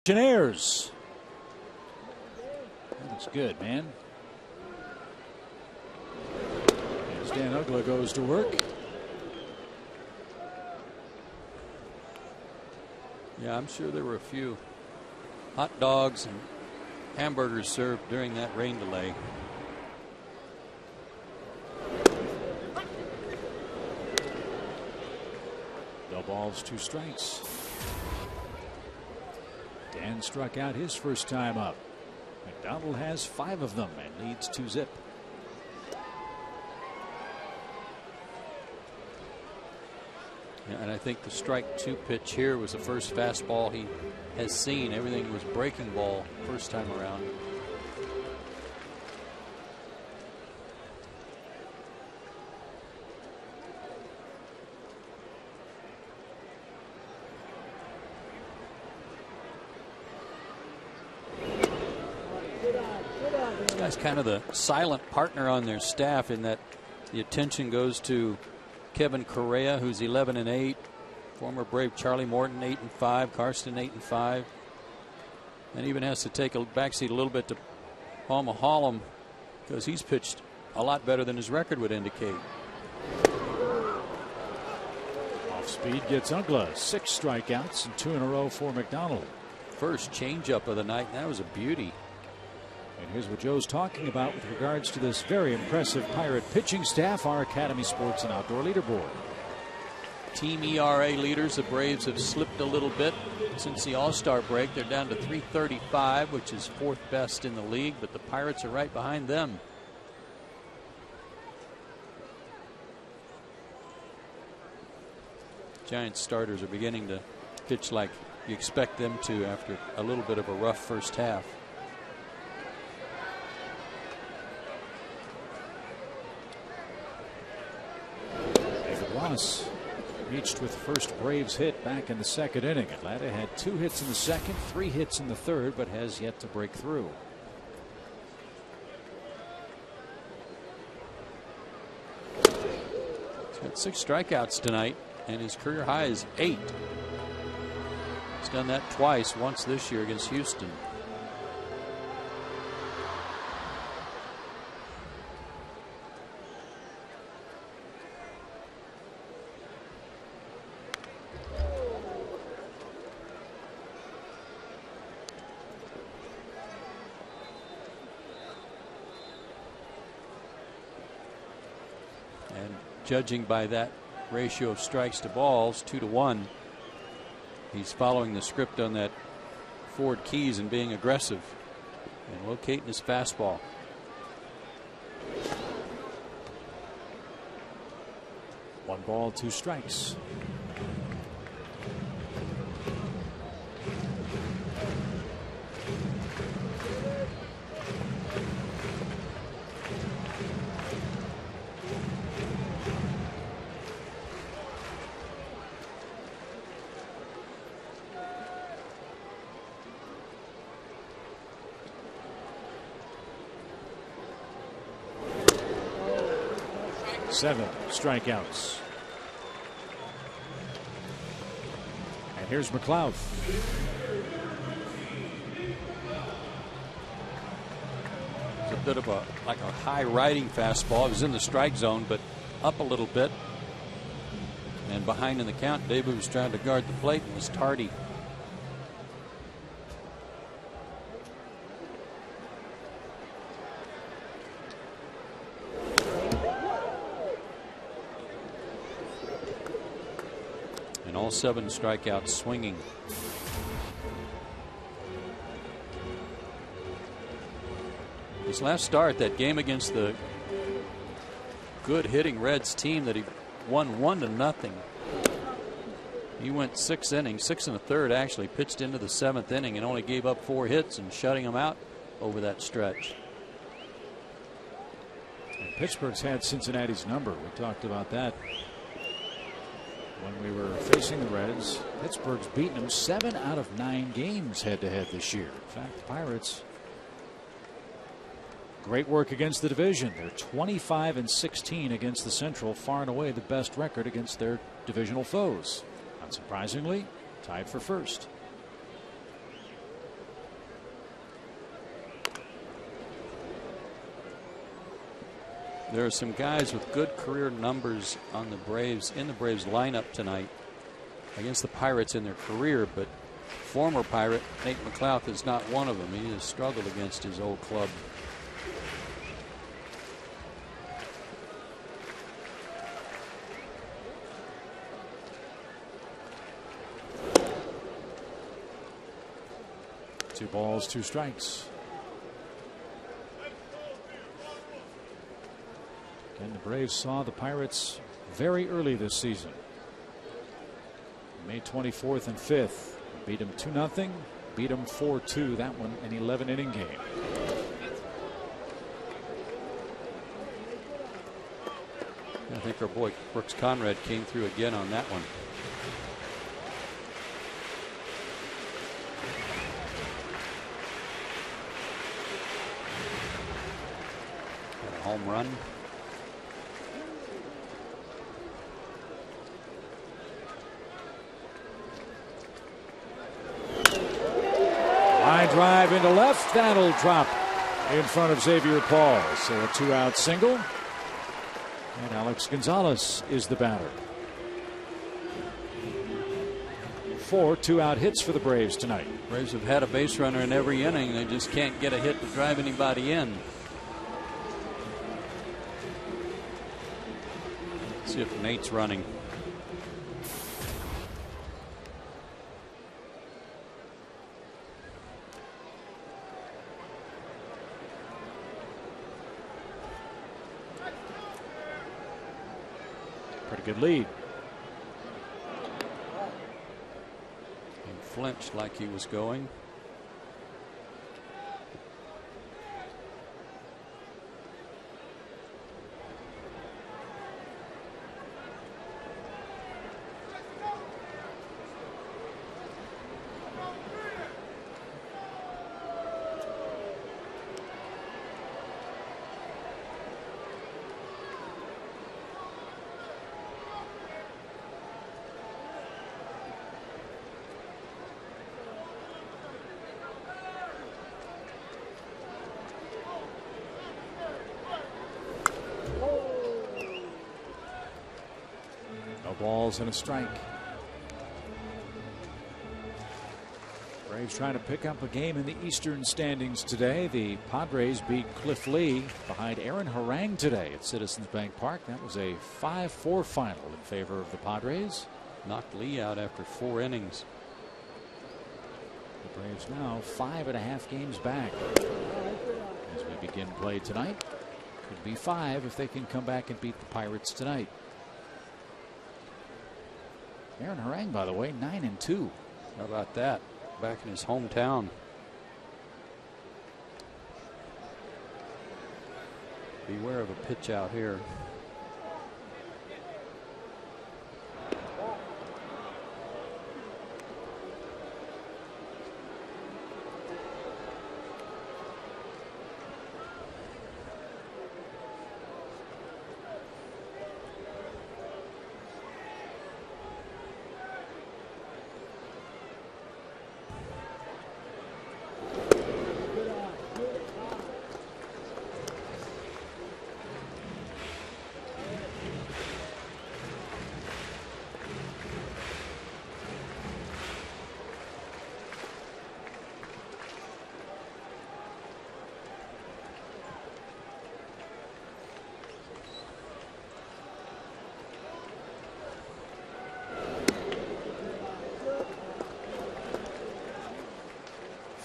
That looks good, man. As Dan Ugla goes to work. Yeah, I'm sure there were a few hot dogs and hamburgers served during that rain delay. No balls, 2 strikes. Dan struck out his first time up. McDonald has 5 of them and leads 2-0. Yeah, and I think the strike 2 pitch here was the first fastball he has seen. Everything was breaking ball first time around. This guy's kind of the silent partner on their staff in that the attention goes to Kevin Correa, who's 11-8. Former Brave Charlie Morton, 8-5. Karsten, 8-5. And even has to take a backseat a little bit to Paul Maholm because he's pitched a lot better than his record would indicate. Off speed gets Ugla. 6 strikeouts and 2 in a row for McDonald. First changeup of the night. That was a beauty. And here's what Joe's talking about with regards to this very impressive Pirate pitching staff, our Academy Sports and Outdoor leaderboard. Team ERA leaders, the Braves have slipped a little bit since the All-Star break. They're down to 335, which is 4th best in the league, but the Pirates are right behind them. Giants starters are beginning to pitch like you expect them to after a little bit of a rough first half. Reached with first Braves hit back in the 2nd inning. Atlanta had 2 hits in the 2nd, 3 hits in the 3rd, but has yet to break through. He's got 6 strikeouts tonight, and his career high is 8. He's done that twice, once this year against Houston. Judging by that ratio of strikes to balls, 2-1, he's following the script on that Ford Keys and being aggressive and locating his fastball. One ball, 2 strikes. Seven strikeouts. And here's McLeod. It's a bit of a high riding fastball. It was in the strike zone, but up a little bit. And behind in the count, David was trying to guard the plate and was tardy. All 7 strikeouts swinging. His last start, that game against the good hitting Reds team that he won 1-0. He went 6 innings, 6 1/3 actually, pitched into the 7th inning and only gave up 4 hits and shutting them out over that stretch. And Pittsburgh's had Cincinnati's number. We talked about that when we were facing the Reds. Pittsburgh's beaten them 7 out of 9 games head-to-head this year. In fact, the Pirates, great work against the division. They're 25-16 against the Central, far and away the best record against their divisional foes. Unsurprisingly, tied for first. There are some guys with good career numbers on the Braves, in the Braves lineup tonight against the Pirates in their career, but former Pirate Nate McCloud is not one of them. He has struggled against his old club. Two balls, two strikes. Again, the Braves saw the Pirates very early this season. May 24th and 5th. Beat them 2-0. Beat them 4-2. That one an 11-inning game. I think our boy Brooks Conrad came through again on that one. Got a home run. Line drive into left. That'll drop in front of Xavier Paul. So a 2-out single. And Alex Gonzalez is the batter. 4 2-out hits for the Braves tonight. Braves have had a base runner in every inning. They just can't get a hit to drive anybody in. Let's see if Nate's running. Pretty good lead. And flinched like he was going. Balls and a strike. Braves trying to pick up a game in the Eastern standings today. The Padres beat Cliff Lee behind Aaron Harang today at Citizens Bank Park. That was a 5-4 final in favor of the Padres. Knocked Lee out after 4 innings. The Braves now 5.5 games back as we begin play tonight. Could be 5 if they can come back and beat the Pirates tonight. Aaron Harang, by the way, 9-2. How about that? Back in his hometown. Beware of a pitch out here.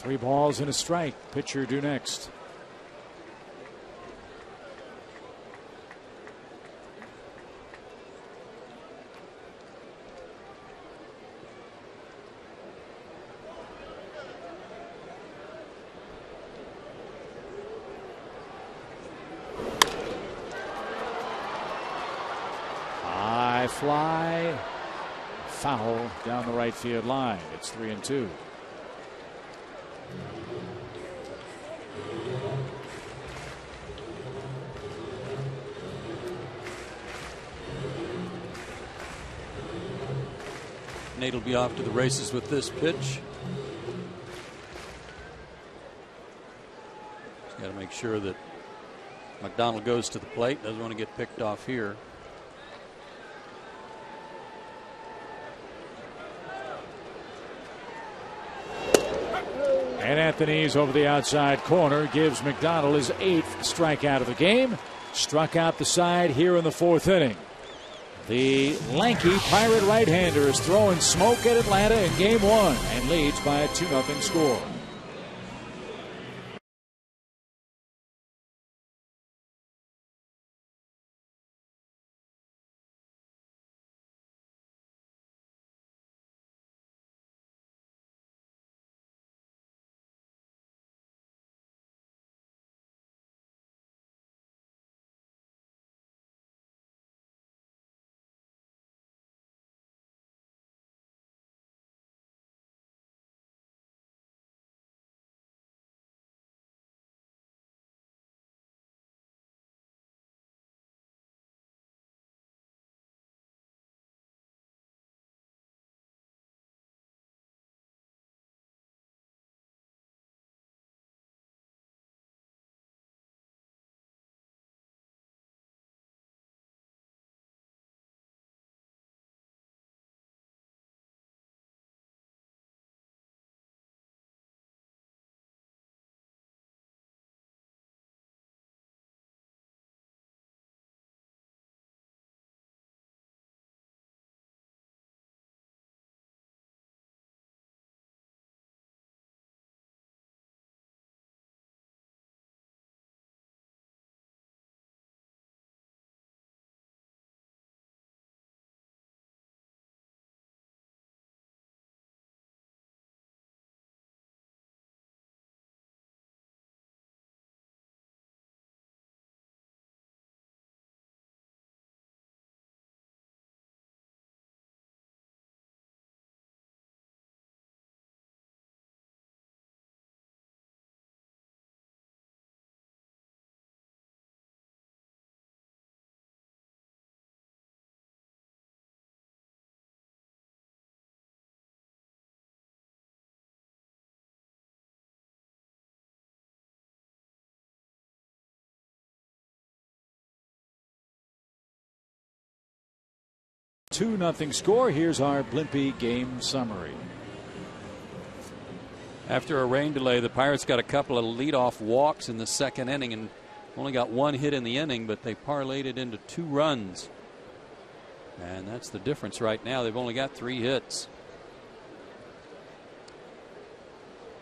Three balls and a strike. Pitcher due next. High fly. Foul down the right field line. It's 3-2. Nate will be off to the races with this pitch. He's got to make sure that McDonald goes to the plate. Doesn't want to get picked off here. And Anthony's over the outside corner gives McDonald his 8th strikeout of the game. Struck out the side here in the 4th inning. The lanky Pirate right-hander is throwing smoke at Atlanta in Game 1 and leads by a 2-0 score. Two-0 score. Here's our Blimpie game summary. After a rain delay, the Pirates got a couple of leadoff walks in the 2nd inning and only got 1 hit in the inning, but they parlayed it into 2 runs. And that's the difference right now. They've only got 3 hits.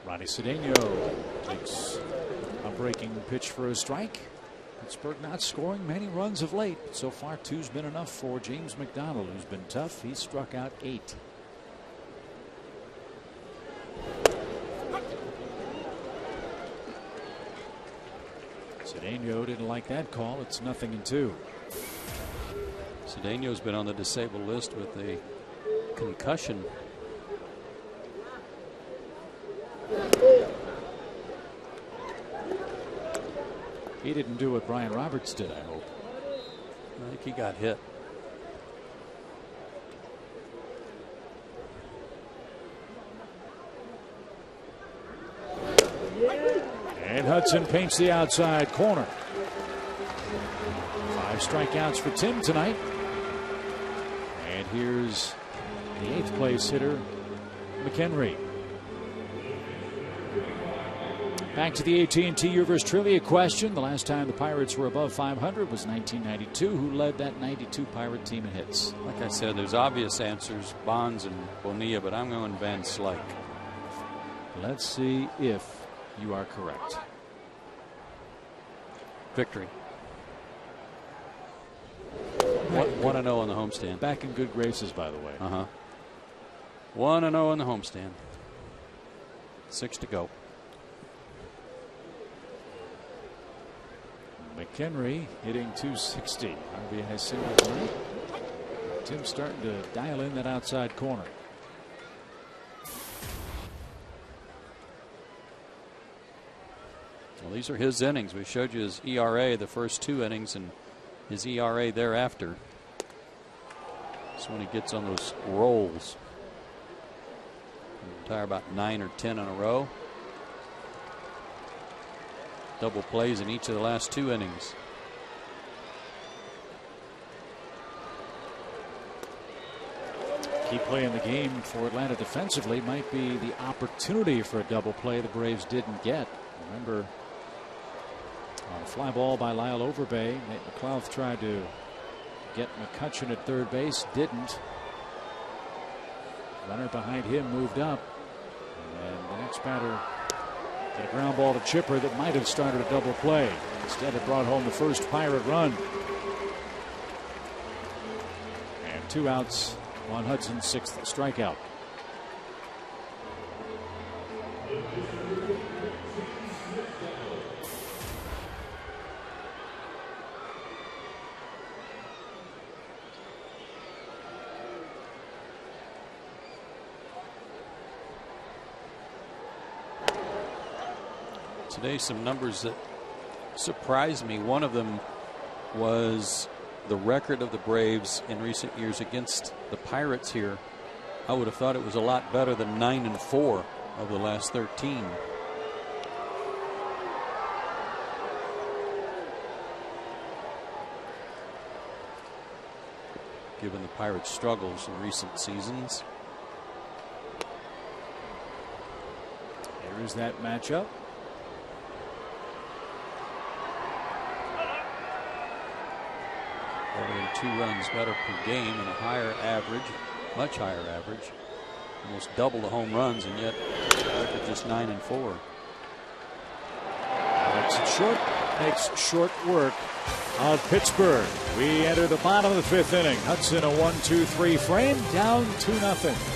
Ronnie Cedeno takes a breaking pitch for a strike. Pittsburgh not scoring many runs of late, but so far 2's been enough for James McDonald, who's been tough. He's struck out 8. Cedeno didn't like that call. It's 0-2. Cedeno's been on the disabled list with a concussion. He didn't do what Brian Roberts did, I hope. I think he got hit. And Hudson paints the outside corner. 5 strikeouts for Tim tonight. And here's the 8th place hitter, McHenry. Back to the AT Universe trivia question. The last time the Pirates were above 500 was 1992. Who led that 92 Pirate team in hits? Like I said, there's obvious answers, Bonds and Bonilla, but I'm going Van Slyke. Let's see if you are correct. Victory. 1-0 on the homestand. Back in good graces, by the way. 1-0 on the homestand. 6 to go. McHenry hitting .260. RBI single tonight. Tim's starting to dial in that outside corner. Well, these are his innings. We showed you his ERA the first 2 innings and his ERA thereafter. That's when he gets on those rolls. He'll retire about 9 or 10 in a row. Double plays in each of the last 2 innings. key play in the game for Atlanta defensively might be the opportunity for a double play the Braves didn't get. Remember, on a fly ball by Lyle Overbay, Nate McLouth tried to get McCutchen at third base, didn't. Runner behind him moved up, and the next batter did a ground ball to Chipper that might have started a double play. Instead, it brought home the first Pirate run. And 2 outs on Hudson's 6th strikeout. Today, some numbers that surprised me. One of them was the record of the Braves in recent years against the Pirates here. I would have thought it was a lot better than 9-4 of the last 13. Given the Pirates' struggles in recent seasons. Here's that matchup. Better than 2 runs better per game and a higher average, much higher average, almost double the home runs, and yet record just 9-4. Makes it short, makes short work of Pittsburgh. We enter the bottom of the 5th inning. Hudson a 1-2-3 frame, down 2-0.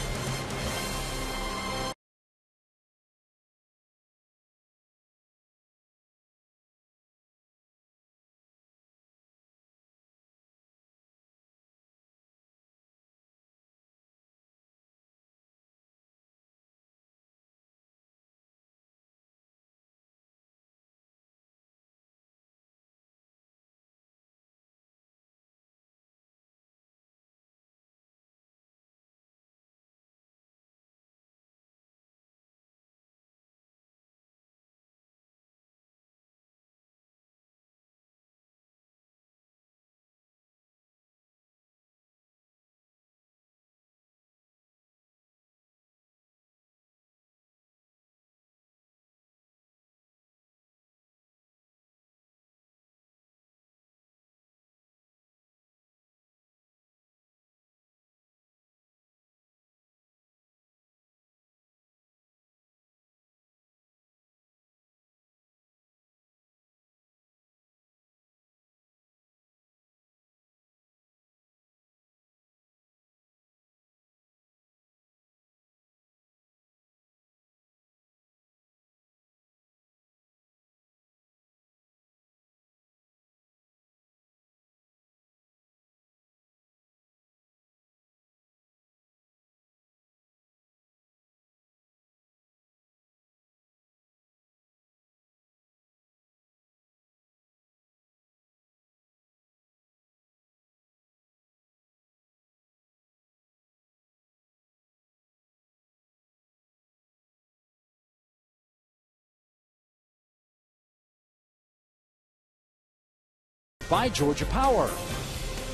By Georgia Power,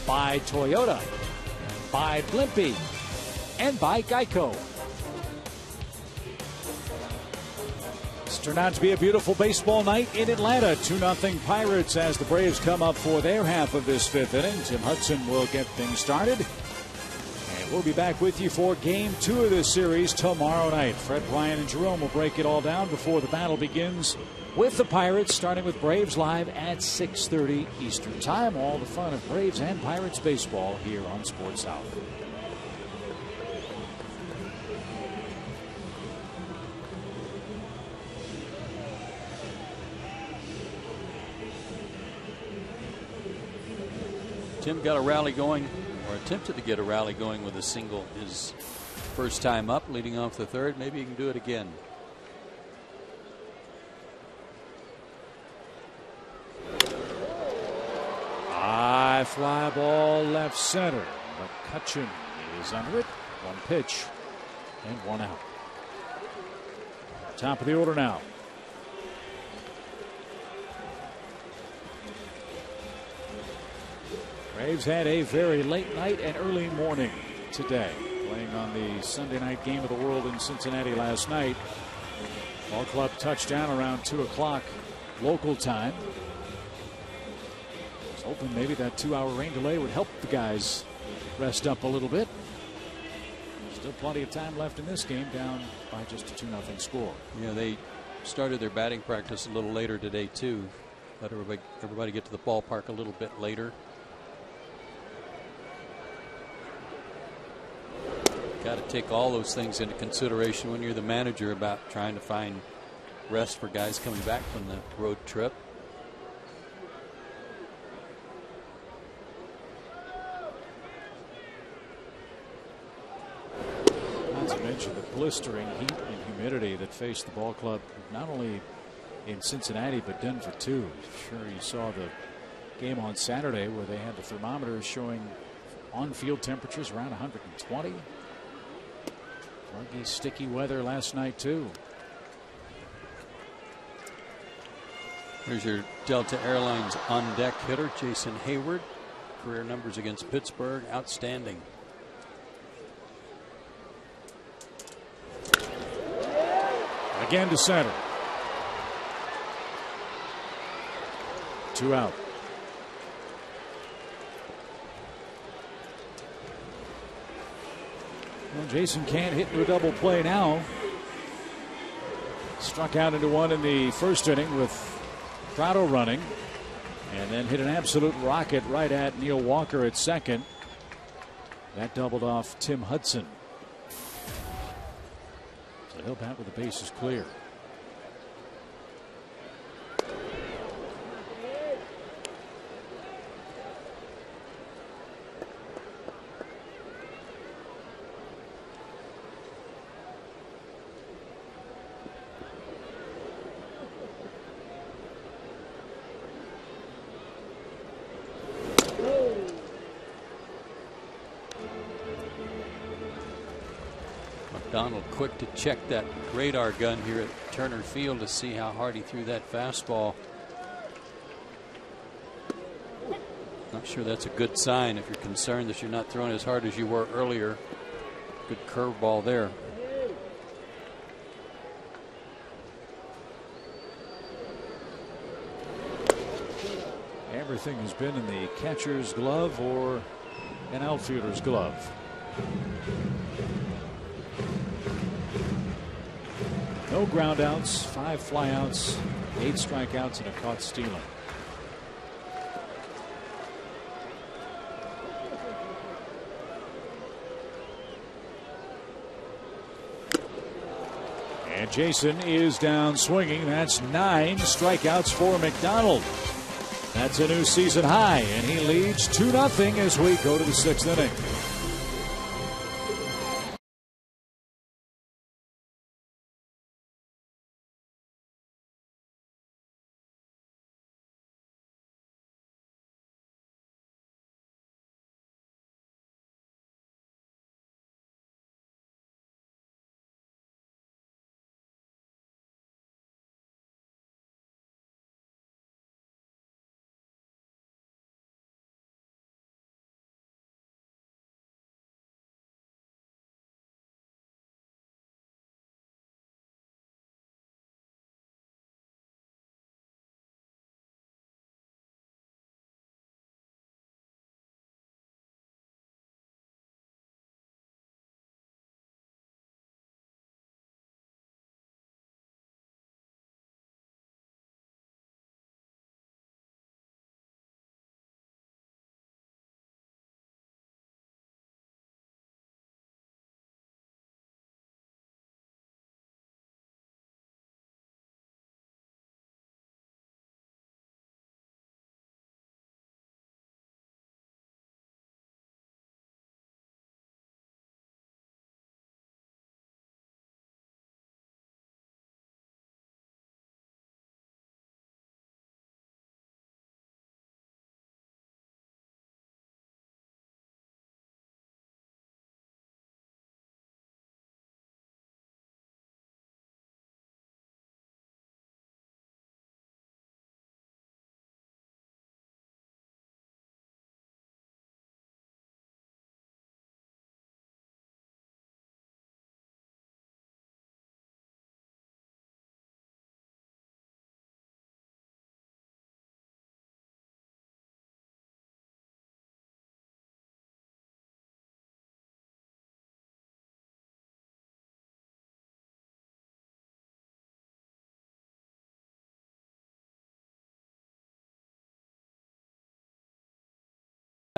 by Toyota, by Blimpie, and by Geico. It's turned out to be a beautiful baseball night in Atlanta. 2-0 Pirates as the Braves come up for their half of this 5th inning. Tim Hudson will get things started. And we'll be back with you for Game 2 of this series tomorrow night. Fred, Brian, and Jerome will break it all down before the battle begins with the Pirates, starting with Braves Live at 6:30 Eastern Time. All the fun of Braves and Pirates baseball here on Sports South. Tim got a rally going, or attempted to get a rally going with a single his first time up, leading off the 3rd. Maybe he can do it again. High fly ball left center. McCutchen is under it. 1 pitch and 1 out. Top of the order now. Braves had a very late night and early morning today. playing on the Sunday night game of the world in Cincinnati last night. Ball club touchdown around 2 o'clock local time. I was hoping maybe that 2-hour rain delay would help the guys rest up a little bit. Still plenty of time left in this game, down by just a 2-0 score. Yeah, they started their batting practice a little later today too. Let everybody get to the ballpark a little bit later. Got to take all those things into consideration when you're the manager about trying to find rest for guys coming back from the road trip. Not to mention the blistering heat and humidity that faced the ball club not only in Cincinnati but Denver too. Sure, you saw the game on Saturday where they had the thermometers showing on-field temperatures around 120. Muggy, sticky weather last night too. Here's your Delta Airlines on-deck hitter, Jason Hayward. Career numbers against Pittsburgh, outstanding. Again to center. 2 out. Well, Jason can't hit into a double play now. Struck out into one in the first inning with Prado running, and then hit an absolute rocket right at Neil Walker at second. That doubled off Tim Hudson. So he'll bat with the bases clear. Donald quick to check that radar gun here at Turner Field to see how hard he threw that fastball. Not sure that's a good sign if you're concerned that you're not throwing as hard as you were earlier. Good curveball there. Everything has been in the catcher's glove or an outfielder's glove. No ground outs, 5 flyouts, 8 strikeouts, and a caught stealing. And Jason is down swinging. That's 9 strikeouts for McDonald. That's a new season high, and he leads 2-0 as we go to the 6th inning.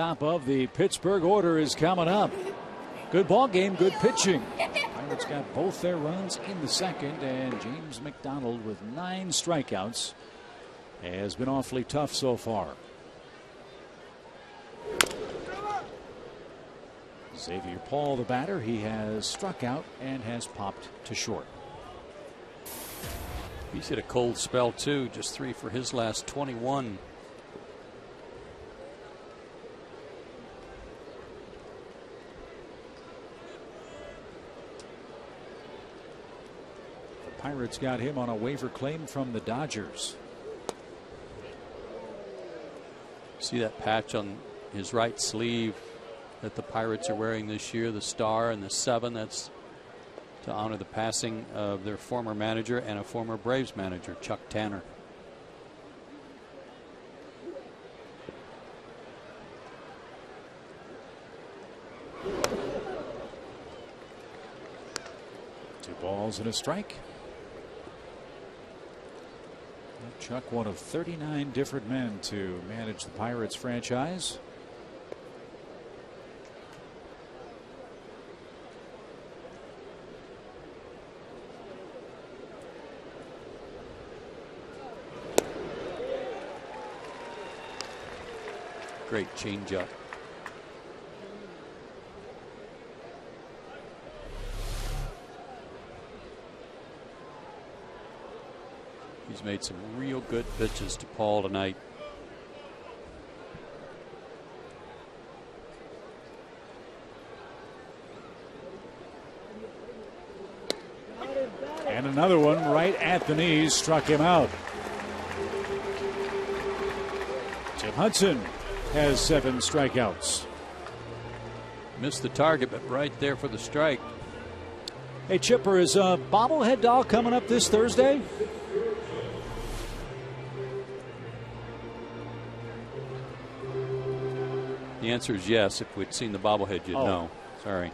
Top of the Pittsburgh order is coming up. Good ball game, good pitching. Pirates got both their runs in the second, and James McDonald with 9 strikeouts has been awfully tough so far. Xavier Paul, the batter, he has struck out and has popped to short. He's hit a cold spell too, just 3 for his last 21. The Pirates got him on a waiver claim from the Dodgers. See that patch on his right sleeve that the Pirates are wearing this year, the star and the 7. That's to honor the passing of their former manager and a former Braves manager, Chuck Tanner. Two balls and a strike. Chuck, one of 39 different men to manage the Pirates franchise. Great changeup. He's made some real good pitches to Paul tonight. And another one right at the knees struck him out. Jim Hudson has 7 strikeouts. Missed the target, but right there for the strike. Hey, Chipper, is a bobblehead doll coming up this Thursday? The answer is yes. If we'd seen the bobblehead, you'd know. Sorry.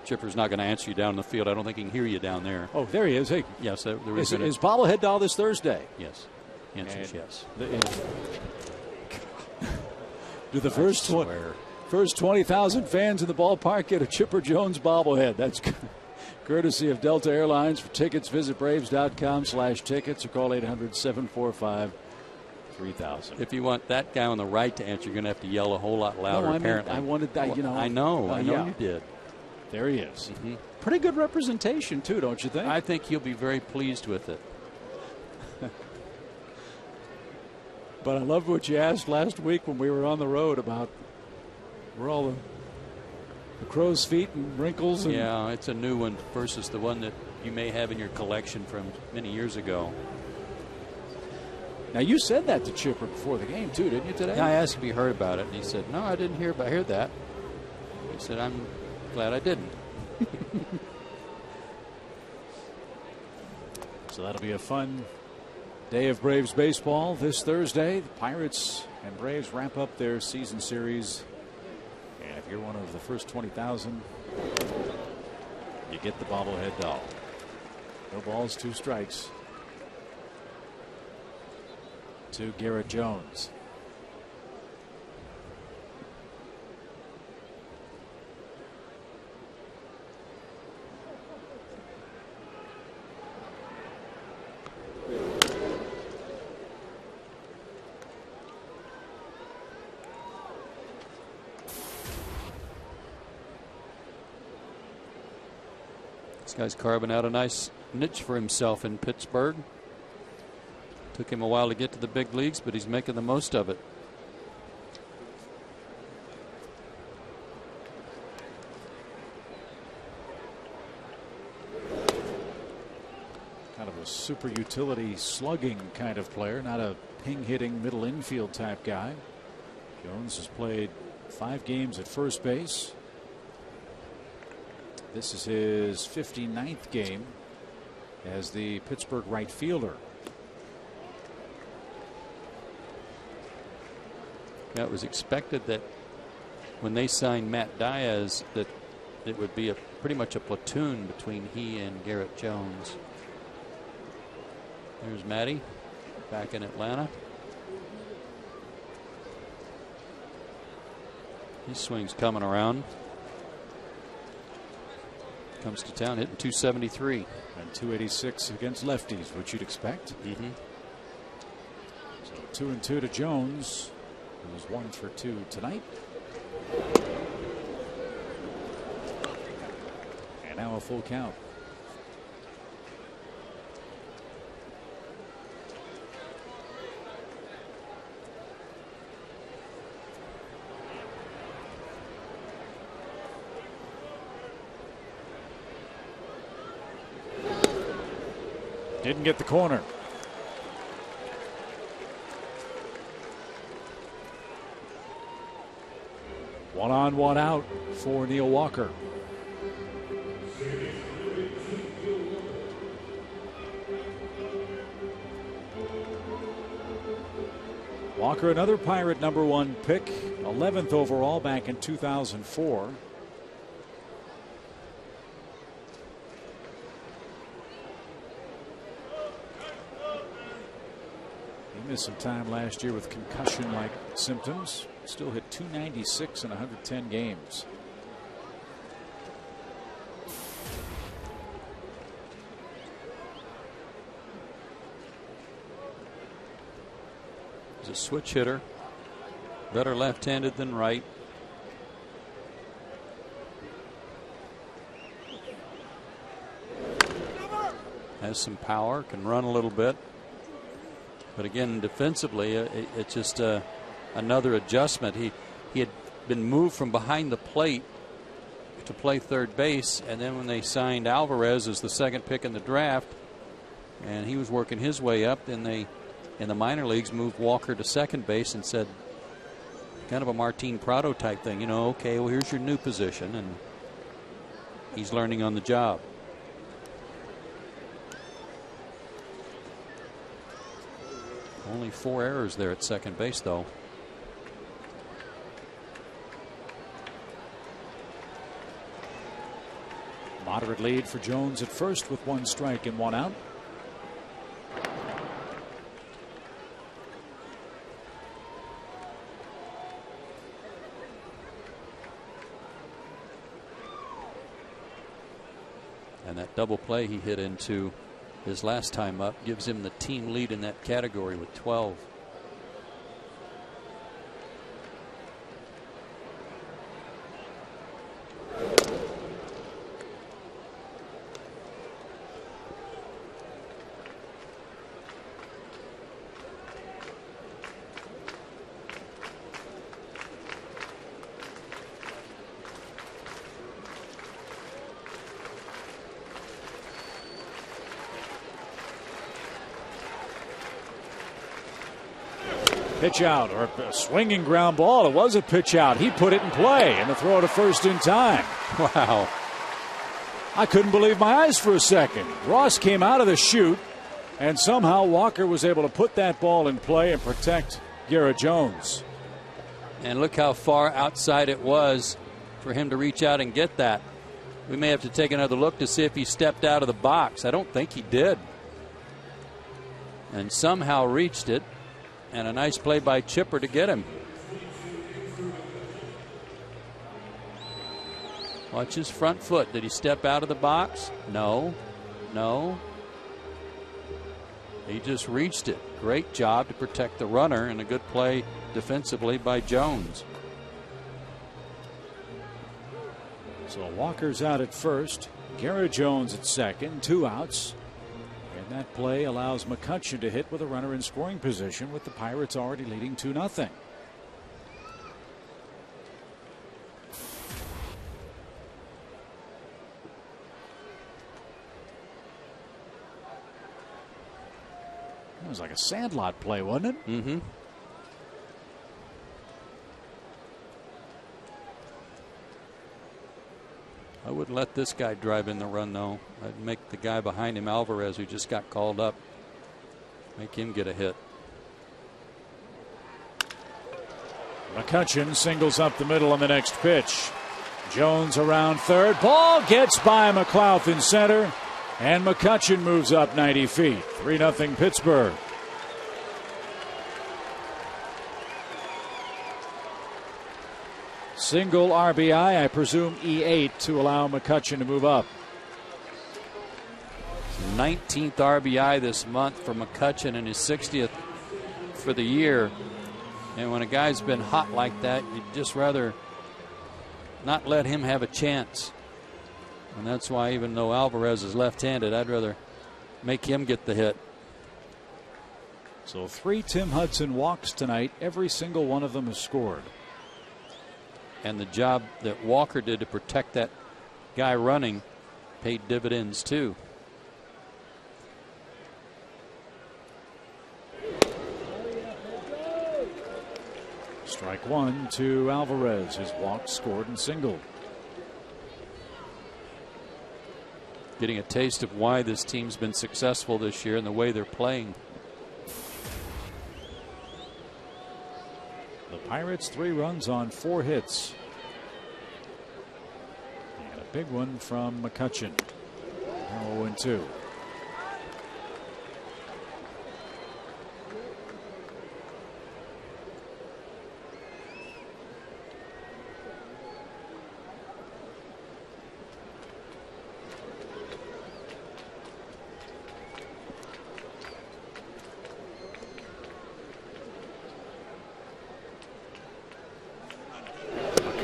Chipper's not going to answer you down in the field. I don't think he can hear you down there. Oh, there he is. Hey, yes, there is bobblehead doll this Thursday? Yes. The answer is yes. Do the first 20,000 fans in the ballpark get a Chipper Jones bobblehead? That's courtesy of Delta Airlines. For tickets, visit Braves.com/tickets or call 800-745-3000. If you want that guy on the right to answer, you're going to have to yell a whole lot louder. No, apparently, I wanted that. I know yeah. you did. There he is. Pretty good representation too, don't you think? I think he'll be very pleased with it. But I loved what you asked last week when we were on the road about where all the crow's feet and wrinkles. And yeah, it's a new one versus the one that you may have in your collection from many years ago. Now, you said that to Chipper before the game too, didn't you, today? Yeah, I asked if he heard about it, and he said, no, I didn't hear that. He said, I'm glad I didn't. So that'll be a fun day of Braves baseball this Thursday. The Pirates and Braves wrap up their season series. And if you're one of the first 20,000, you get the bobblehead doll. No balls, 2 strikes to Garrett Jones. This guy's carving out a nice niche for himself in Pittsburgh. Took him a while to get to the big leagues, but he's making the most of it. Kind of a super utility slugging kind of player, not a ping hitting middle infield type guy. Jones has played 5 games at first base. This is his 59th game as the Pittsburgh right fielder. Yeah, it was expected that when they signed Matt Diaz that it would be pretty much a platoon between he and Garrett Jones. There's Matty back in Atlanta. His swing's coming around. Comes to town hitting 273. And 286 against lefties, which you'd expect. So 2-2 to Jones, who was 1 for 2 tonight. And now a full count. Didn't get the corner. One on, one out for Neil Walker. Walker, another Pirate #1 pick, 11th overall back in 2004. He missed some time last year with concussion-like symptoms. Still hit 296 in 110 games. He's a switch hitter. Better left-handed than right. Has some power, can run a little bit. But again, defensively, it's just another adjustment. He had been moved from behind the plate to play third base, and then when they signed Alvarez as the second pick in the draft, and he was working his way up, then they, in the minor leagues, moved Walker to second base and said, kind of a Martin Prado type thing, you know, okay, well, here's your new position, and he's learning on the job. Only 4 errors there at second base, though. Moderate lead for Jones at first with 1 strike and 1 out. And that double play he hit into his last time up gives him the team lead in that category with 12. Pitch out, or a swinging ground ball. It was a pitch out. He put it in play, and the throw to first in time. Wow. I couldn't believe my eyes for a second. Ross came out of the chute, and somehow Walker was able to put that ball in play and protect Garrett Jones. And look how far outside it was for him to reach out and get that. We may have to take another look to see if he stepped out of the box. I don't think he did. And somehow reached it. And a nice play by Chipper to get him. Watch his front foot. Did he step out of the box? No. No. He just reached it. Great job to protect the runner, and a good play defensively by Jones. So Walker's out at first. Garrett Jones at second. 2 outs. And that play allows McCutchen to hit with a runner in scoring position, with the Pirates already leading 2-0. It was like a Sandlot play, wasn't it? Mm-hmm. I wouldn't let this guy drive in the run, though. I'd make the guy behind him, Alvarez, who just got called up, make him get a hit. McCutchen singles up the middle on the next pitch. Jones around third. Ball gets by McLouth in center, and McCutchen moves up 90 feet. 3-0 Pittsburgh. Single RBI, I presume E8 to allow McCutchen to move up. 19th RBI this month for McCutchen and his 60th for the year. And when a guy's been hot like that, you'd just rather not let him have a chance. And that's why, even though Alvarez is left-handed, I'd rather make him get the hit. So 3 Tim Hudson walks tonight. Every single one of them has scored. And the job that Walker did to protect that guy running paid dividends too. Strike 1 to Alvarez. His walk, scored, and singled. Getting a taste of why this team's been successful this year and the way they're playing. The Pirates 3 runs on 4 hits. And a big one from McCutchen. Now 0-2.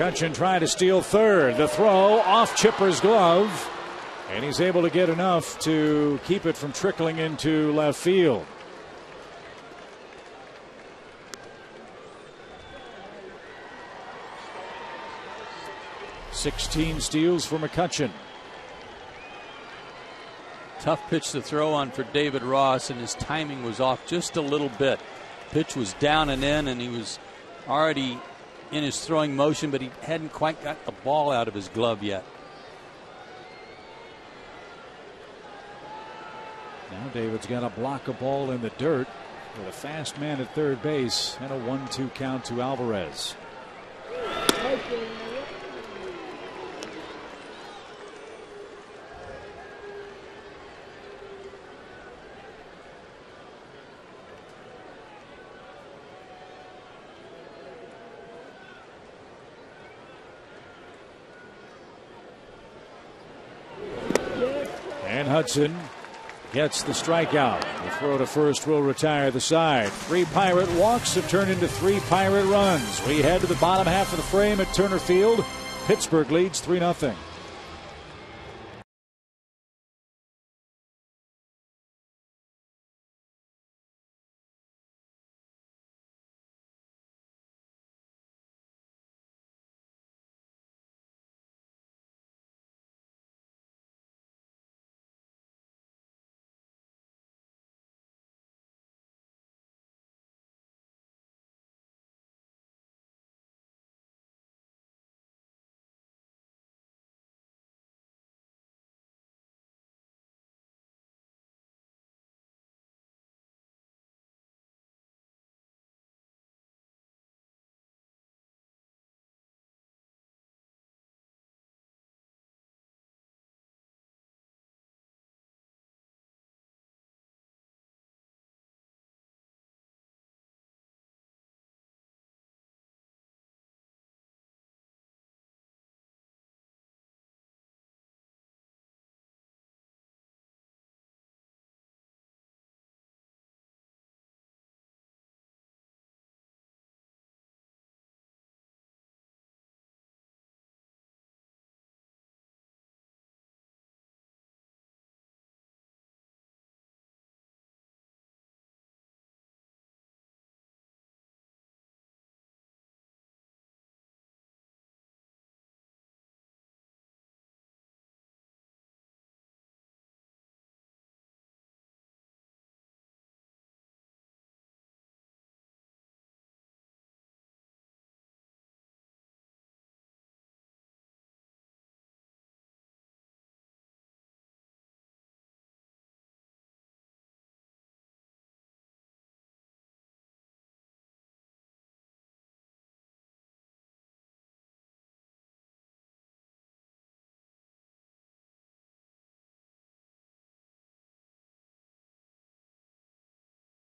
McCutchen trying to steal third. The throw off Chipper's glove. And he's able to get enough to keep it from trickling into left field. "16 steals for McCutchen." Tough pitch to throw on for David Ross, and his timing was off just a little bit. Pitch was down and in, and he was already in his throwing motion, but he hadn't quite got the ball out of his glove yet. Now David's got to block a ball in the dirt with a fast man at third base and a 1-2 count to Alvarez. And Hudson gets the strikeout. The throw to first will retire the side. 3 Pirate walks have turned into 3 Pirate runs. We head to the bottom half of the frame at Turner Field. Pittsburgh leads 3-0.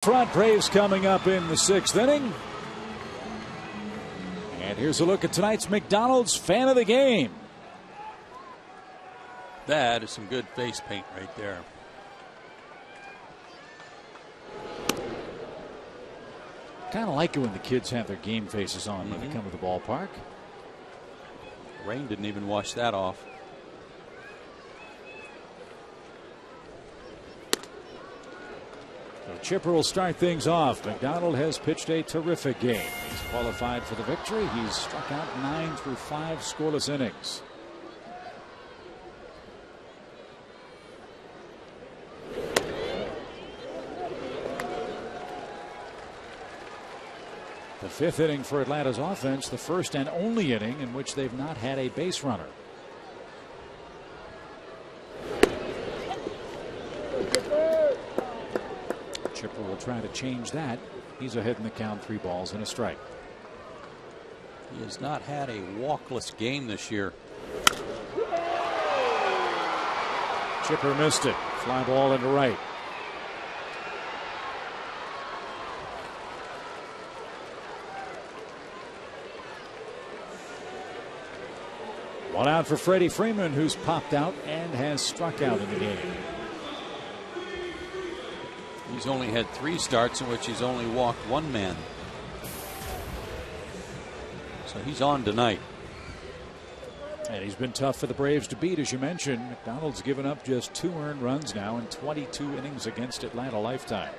Front, Braves coming up in the 6th inning. And here's a look at tonight's McDonald's fan of the game. That is some good face paint right there. Kind of like it when the kids have their game faces on when they come to the ballpark. Rain didn't even wash that off. So Chipper will start things off. McDonald has pitched a terrific game. He's qualified for the victory. He's struck out 9 through 5 scoreless innings. The 5th inning for Atlanta's offense, the first and only inning in which they've not had a base runner. Chipper will try to change that. He's ahead in the count, 3 balls and a strike. He has not had a walkless game this year. Chipper missed it. Fly ball into right. One out for Freddie Freeman, who's popped out and has struck out in the game. He's only had 3 starts in which he's only walked 1 man. So he's on tonight. And he's been tough for the Braves to beat, as you mentioned. McDonald's given up just 2 earned runs now in 22 innings against Atlanta lifetime.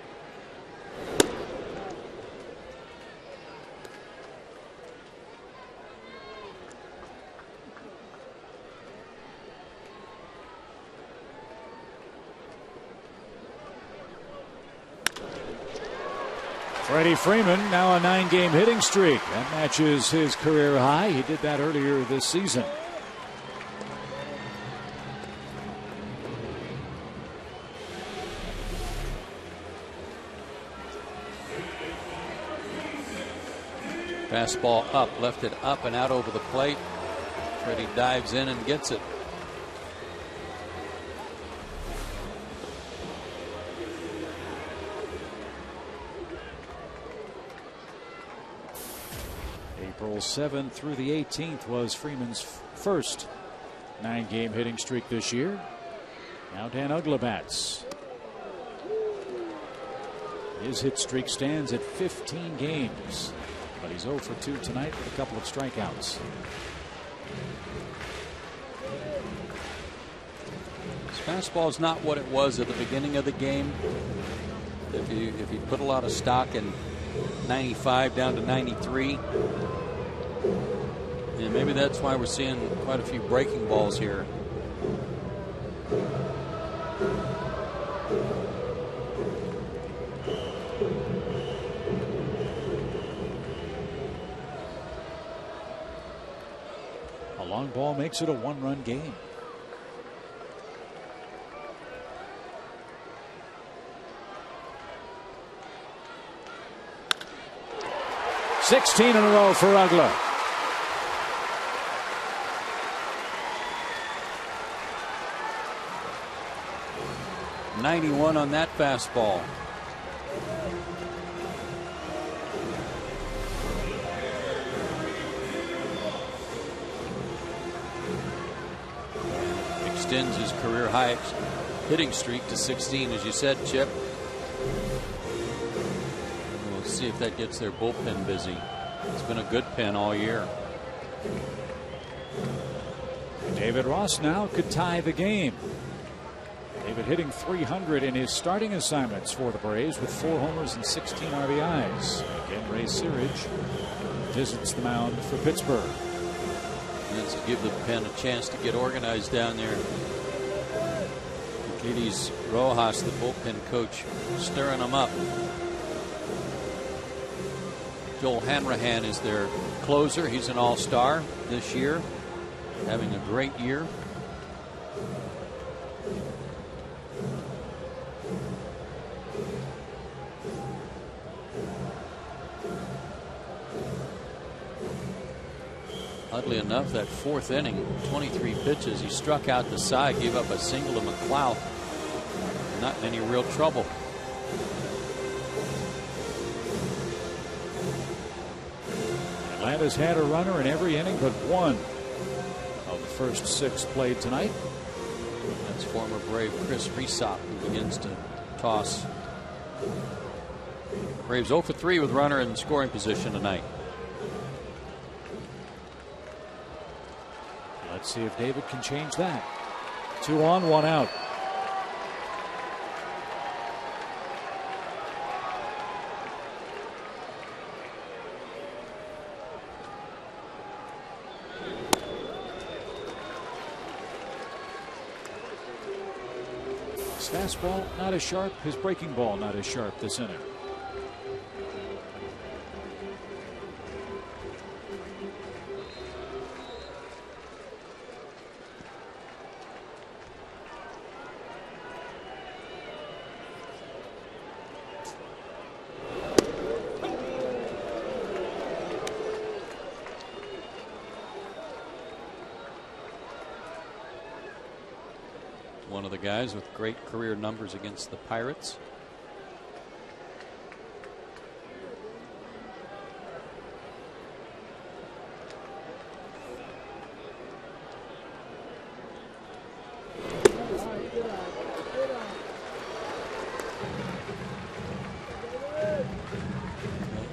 Freddie Freeman now a 9-game hitting streak. That matches his career high. He did that earlier this season. Fastball up, left it up and out over the plate. Freddie dives in and gets it. April 7th through the 18th was Freeman's first 9-game hitting streak this year. Now Dan Uggla bats. His hit streak stands at 15 games, but he's 0 for 2 tonight with a couple of strikeouts. His fastball is not what it was at the beginning of the game. If you put a lot of stock in 95 down to 93. And maybe that's why we're seeing quite a few breaking balls here. A long ball makes it a 1-run game. $16 in a row for Uggla. .91 on that fastball. Extends his career high hitting streak to 16, as you said, Chip. We'll see if that gets their bullpen busy. It's been a good pen all year. David Ross now could tie the game. David hitting .300 in his starting assignments for the Braves with 4 homers and 16 RBIs. Again, Ray Searage visits the mound for Pittsburgh. Let's give the pen a chance to get organized down there. Euclides Rojas, the bullpen coach, stirring them up. Joel Hanrahan is their closer. He's an all-star this year, having a great year. Oddly enough, that 4th inning, 23 pitches, he struck out the side, gave up a single to McLeod. Not in any real trouble. Atlanta's had a runner in every inning but one of the first 6 played tonight. That's former Brave Chris Resop who begins to toss. Braves 0 for 3 with runner in scoring position tonight. Let's see if David can change that. 2 on, 1 out. His fastball not as sharp, his breaking ball not as sharp this inning. One of the guys with great career numbers against the Pirates.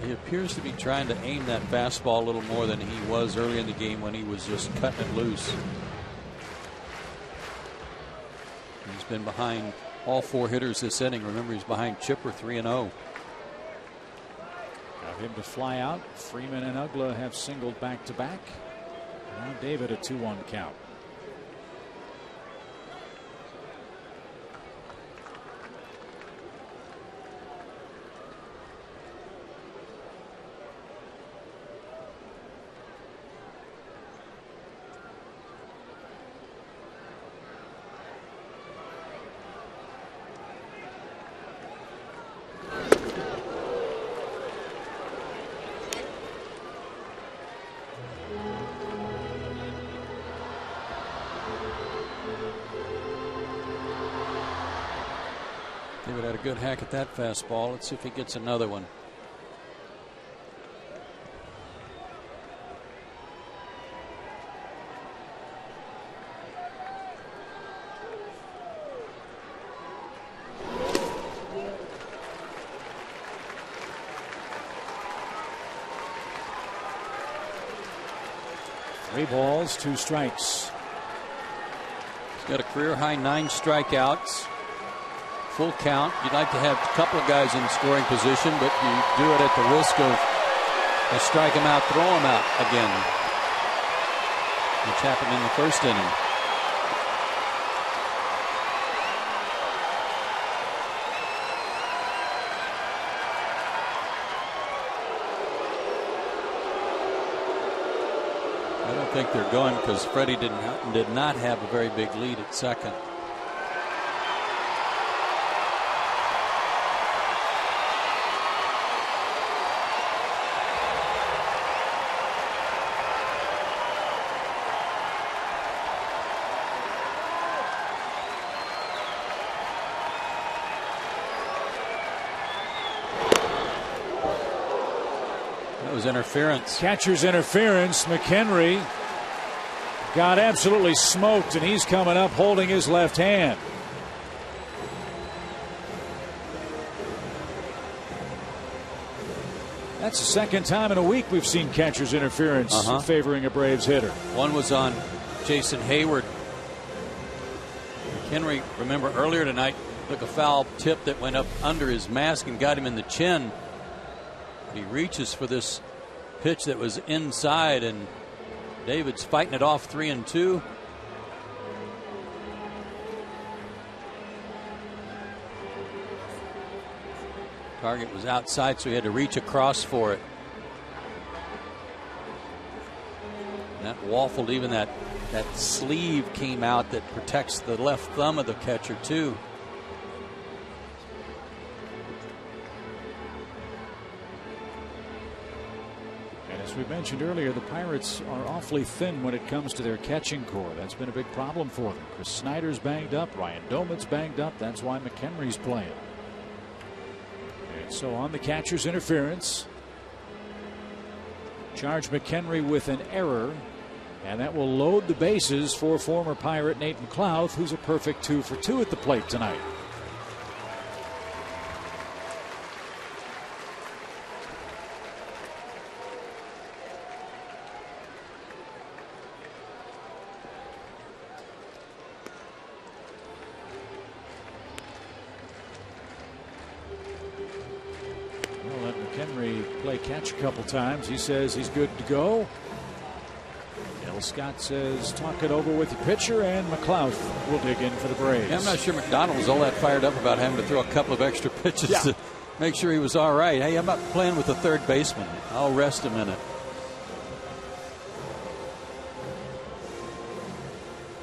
He appears to be trying to aim that fastball a little more than he was early in the game when he was just cutting it loose. He's been behind all 4 hitters this inning. Remember, he's behind Chipper 3-0. Got him to fly out. Freeman and Ugla have singled back to back. Now David a 2-1 count. David had a good hack at that fastball. Let's see if he gets another one. Three balls, 2 strikes. He's got a career high 9 strikeouts. Full count. You'd like to have a couple of guys in scoring position, but you do it at the risk of strike him out, throw him out again, which happened in the first inning. I don't think they're going because Freddie did not have a very big lead at second. Interference. Catcher's interference. McHenry got absolutely smoked, and he's coming up holding his left hand. That's the second time in a week we've seen catcher's interference favoring a Braves hitter. One was on Jason Hayward. McHenry, remember earlier tonight, took a foul tip that went up under his mask and got him in the chin. He reaches for this pitch that was inside, and David's fighting it off 3-2. Target was outside, so he had to reach across for it. And that waffled, even that sleeve came out that protects the left thumb of the catcher too. As we mentioned earlier, the Pirates are awfully thin when it comes to their catching core. That's been a big problem for them. Chris Snyder's banged up. Ryan Doman's banged up. That's why McHenry's playing. And so on the catcher's interference, Charge McHenry with an error, and that will load the bases for former Pirate Nate McLouth, who's a perfect 2 for 2 at the plate tonight. McHenry play catch a couple times. He says he's good to go. Bill Scott says talk it over with your pitcher, and McLouth will dig in for the Braves. Yeah, I'm not sure McDonald was all that fired up about having to throw a couple of extra pitches to make sure he was all right. Hey, I'm not playing with the third baseman. I'll rest a minute.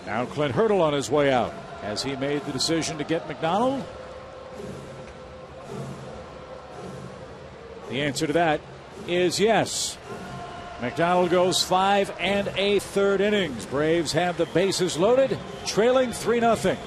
Now Clint Hurdle on his way out. Has he made the decision to get McDonald? The answer to that is yes. McDonald goes 5 1/3 innings. Braves have the bases loaded, trailing 3-0.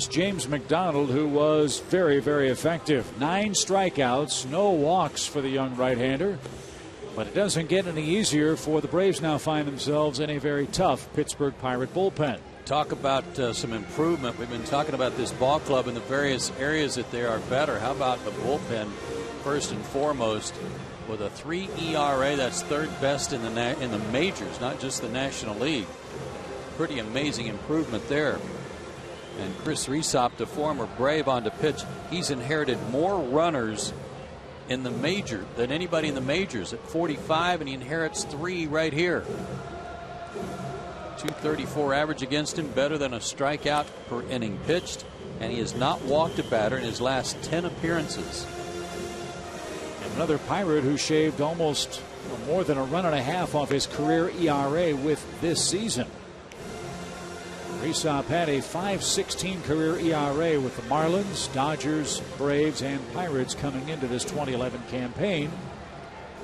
James McDonald, who was very, very effective. 9 strikeouts, no walks for the young right-hander. But it doesn't get any easier, for the Braves now find themselves in a very tough Pittsburgh Pirate bullpen. Talk about some improvement. We've been talking about this ball club in the various areas that they are better. How about the bullpen first and foremost? With a 3 ERA, that's third best in the majors, not just the National League. Pretty amazing improvement there. And Chris Rysop, the former Brave, on to pitch. He's inherited more runners in the major than anybody in the majors at 45, and he inherits 3 right here. 234 average against him, better than a strikeout per inning pitched, and he has not walked a batter in his last 10 appearances. And another Pirate who shaved almost more than a run and a half off his career ERA with this season. Rysop had a 5.16 career ERA with the Marlins, Dodgers, Braves, and Pirates coming into this 2011 campaign.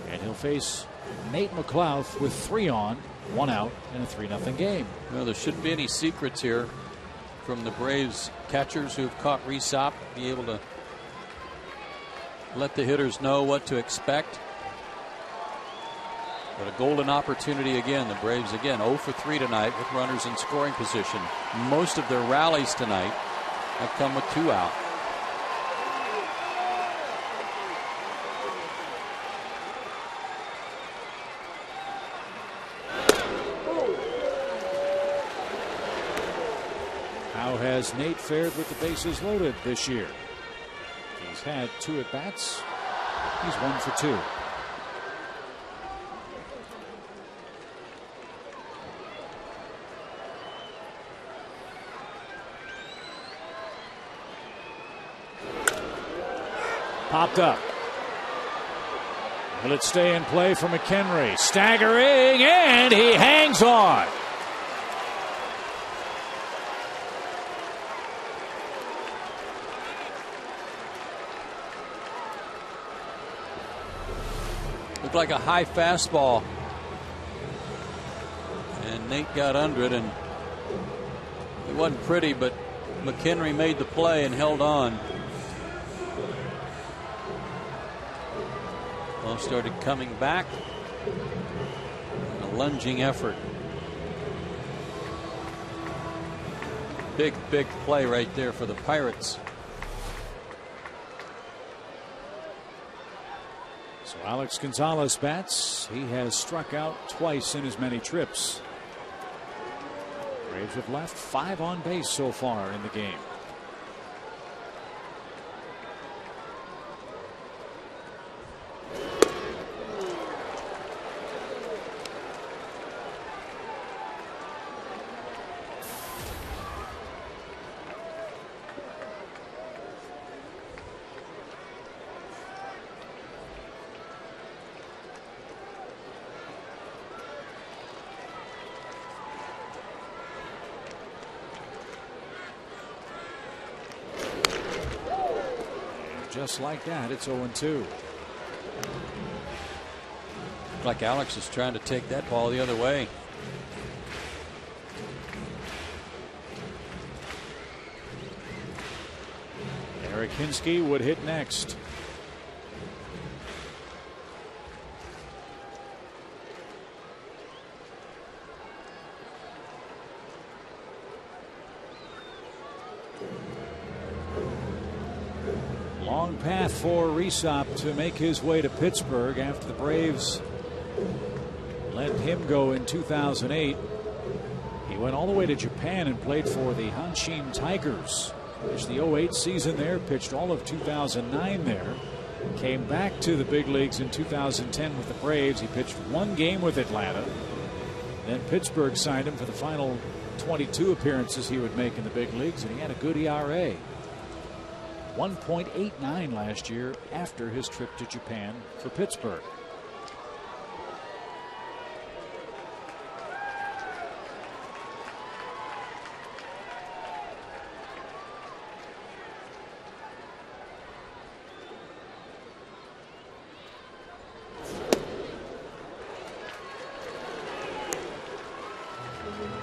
And he'll face Nate McLouth with 3 on, 1 out in a 3-0 game. Well, there shouldn't be any secrets here from the Braves catchers who have caught Rysop. Be able to let the hitters know what to expect. But a golden opportunity again. The Braves again 0 for 3 tonight with runners in scoring position. Most of their rallies tonight have come with 2 out. How has Nate fared with the bases loaded this year? He's had 2 at-bats. He's 1 for 2. Popped up. Will it stay in play for McHenry? Staggering, and he hangs on. Looked like a high fastball. And Nate got under it, and it wasn't pretty, but McHenry made the play and held on. Ball started coming back. A lunging effort. Big play right there for the Pirates. So Alex Gonzalez bats. He has struck out twice in as many trips. Braves have left 5 on base so far in the game. Just like that, it's 0-2. Like Alex is trying to take that ball the other way. Eric Hinsky would hit next. Long path for Rysop to make his way to Pittsburgh after the Braves let him go in 2008. He went all the way to Japan and played for the Hanshin Tigers. Finished the 08 season there, pitched all of 2009 there. Came back to the big leagues in 2010 with the Braves. He pitched 1 game with Atlanta. Then Pittsburgh signed him for the final 22 appearances he would make in the big leagues, and he had a good ERA. 1.89 last year after his trip to Japan for Pittsburgh.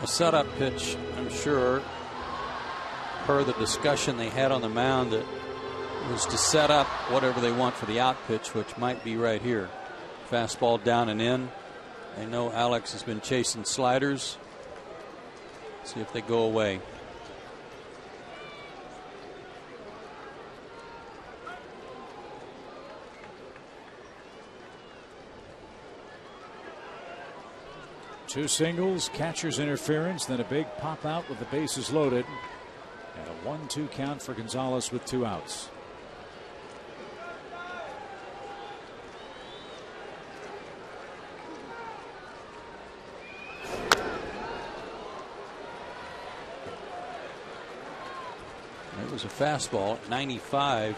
A setup pitch, I'm sure, per the discussion they had on the mound, that was to set up whatever they want for the out pitch, which might be right here. Fastball down and in. They know Alex has been chasing sliders. See if they go away. Two singles, catcher's interference, then a big pop out with the bases loaded. And a 1-2 count for Gonzalez with 2 outs. It was a fastball at 95.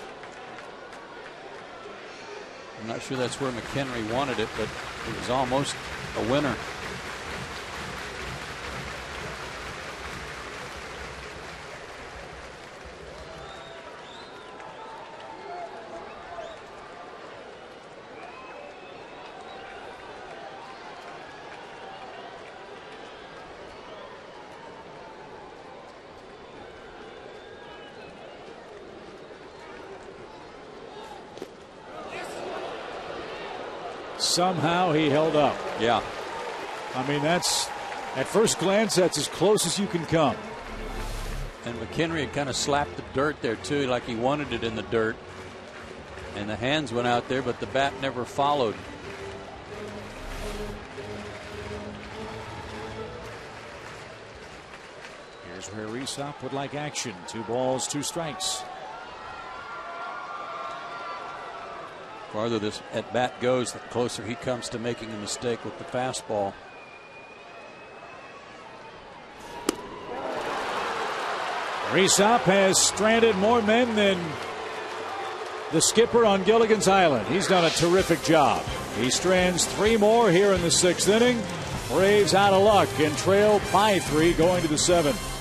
I'm not sure that's where McHenry wanted it, but it was almost a winner. Somehow he held up. Yeah. I mean, that's, at first glance, that's as close as you can come. And McHenry had kind of slapped the dirt there, too, like he wanted it in the dirt. And the hands went out there, but the bat never followed. Here's where Rysop would like action. 2 balls, 2 strikes. Farther this at bat goes, the closer he comes to making a mistake with the fastball. Rysop has stranded more men than the skipper on Gilligan's Island. He's done a terrific job. He strands 3 more here in the 6th inning. Braves out of luck and trail by 3 going to the 7th.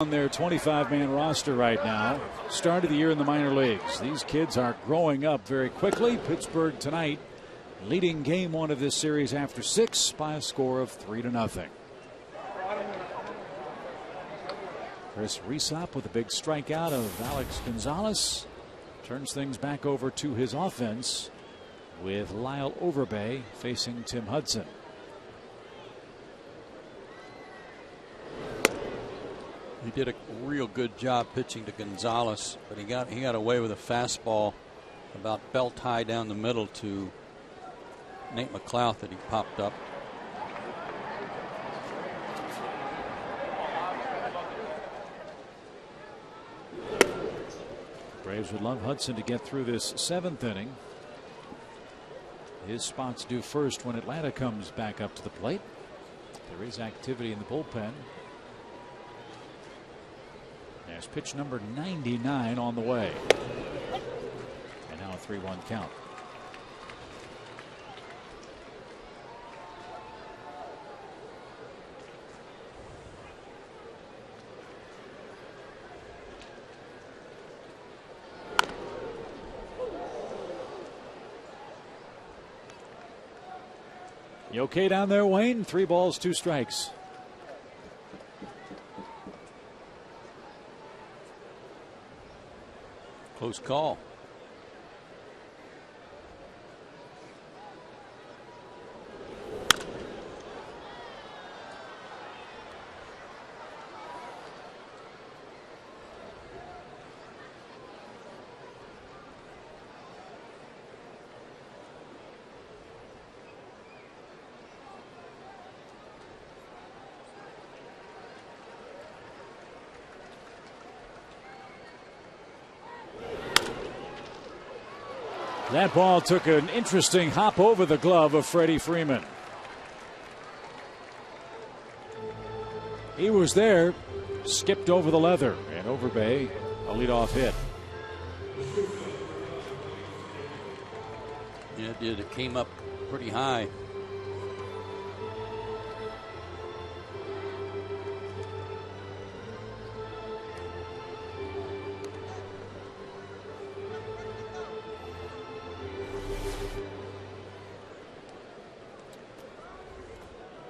on their 25-man roster right now. Started the year in the minor leagues. These kids are growing up very quickly. Pittsburgh tonight leading game one of this series after 6 by a score of 3-0. Chris Rysop with a big strikeout of Alex Gonzalez turns things back over to his offense with Lyle Overbay facing Tim Hudson. He did a real good job pitching to Gonzalez, but he got away with a fastball about belt high down the middle to Nate McLeod that he popped up. Braves would love Hudson to get through this 7th inning. His spot's due first when Atlanta comes back up to the plate. There is activity in the bullpen. There's pitch number 99 on the way. And now a 3-1 count. You okay down there, Wayne? 3 balls, 2 strikes. Close call. That ball took an interesting hop over the glove of Freddie Freeman. He was there, skipped over the leather, and Overbay a leadoff hit. Yeah, it did. It came up pretty high.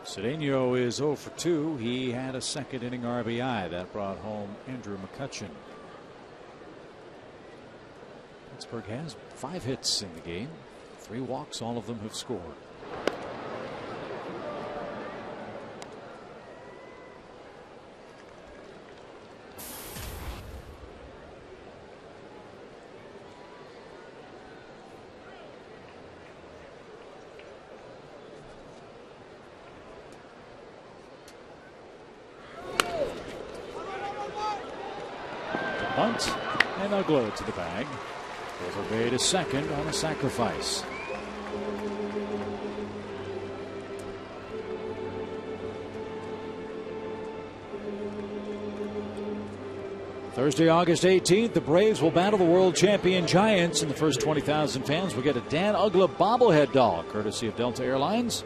Cedeno is 0 for 2. He had a 2nd inning RBI that brought home Andrew McCutchen. Pittsburgh has 5 hits in the game, 3 walks, all of them have scored. Bunt, and they'll glow it to the bag. Overbay to 2nd on a sacrifice. Thursday, August 18th, the Braves will battle the world champion Giants, and the first 20,000 fans will get a Dan Uggla bobblehead doll, courtesy of Delta Airlines.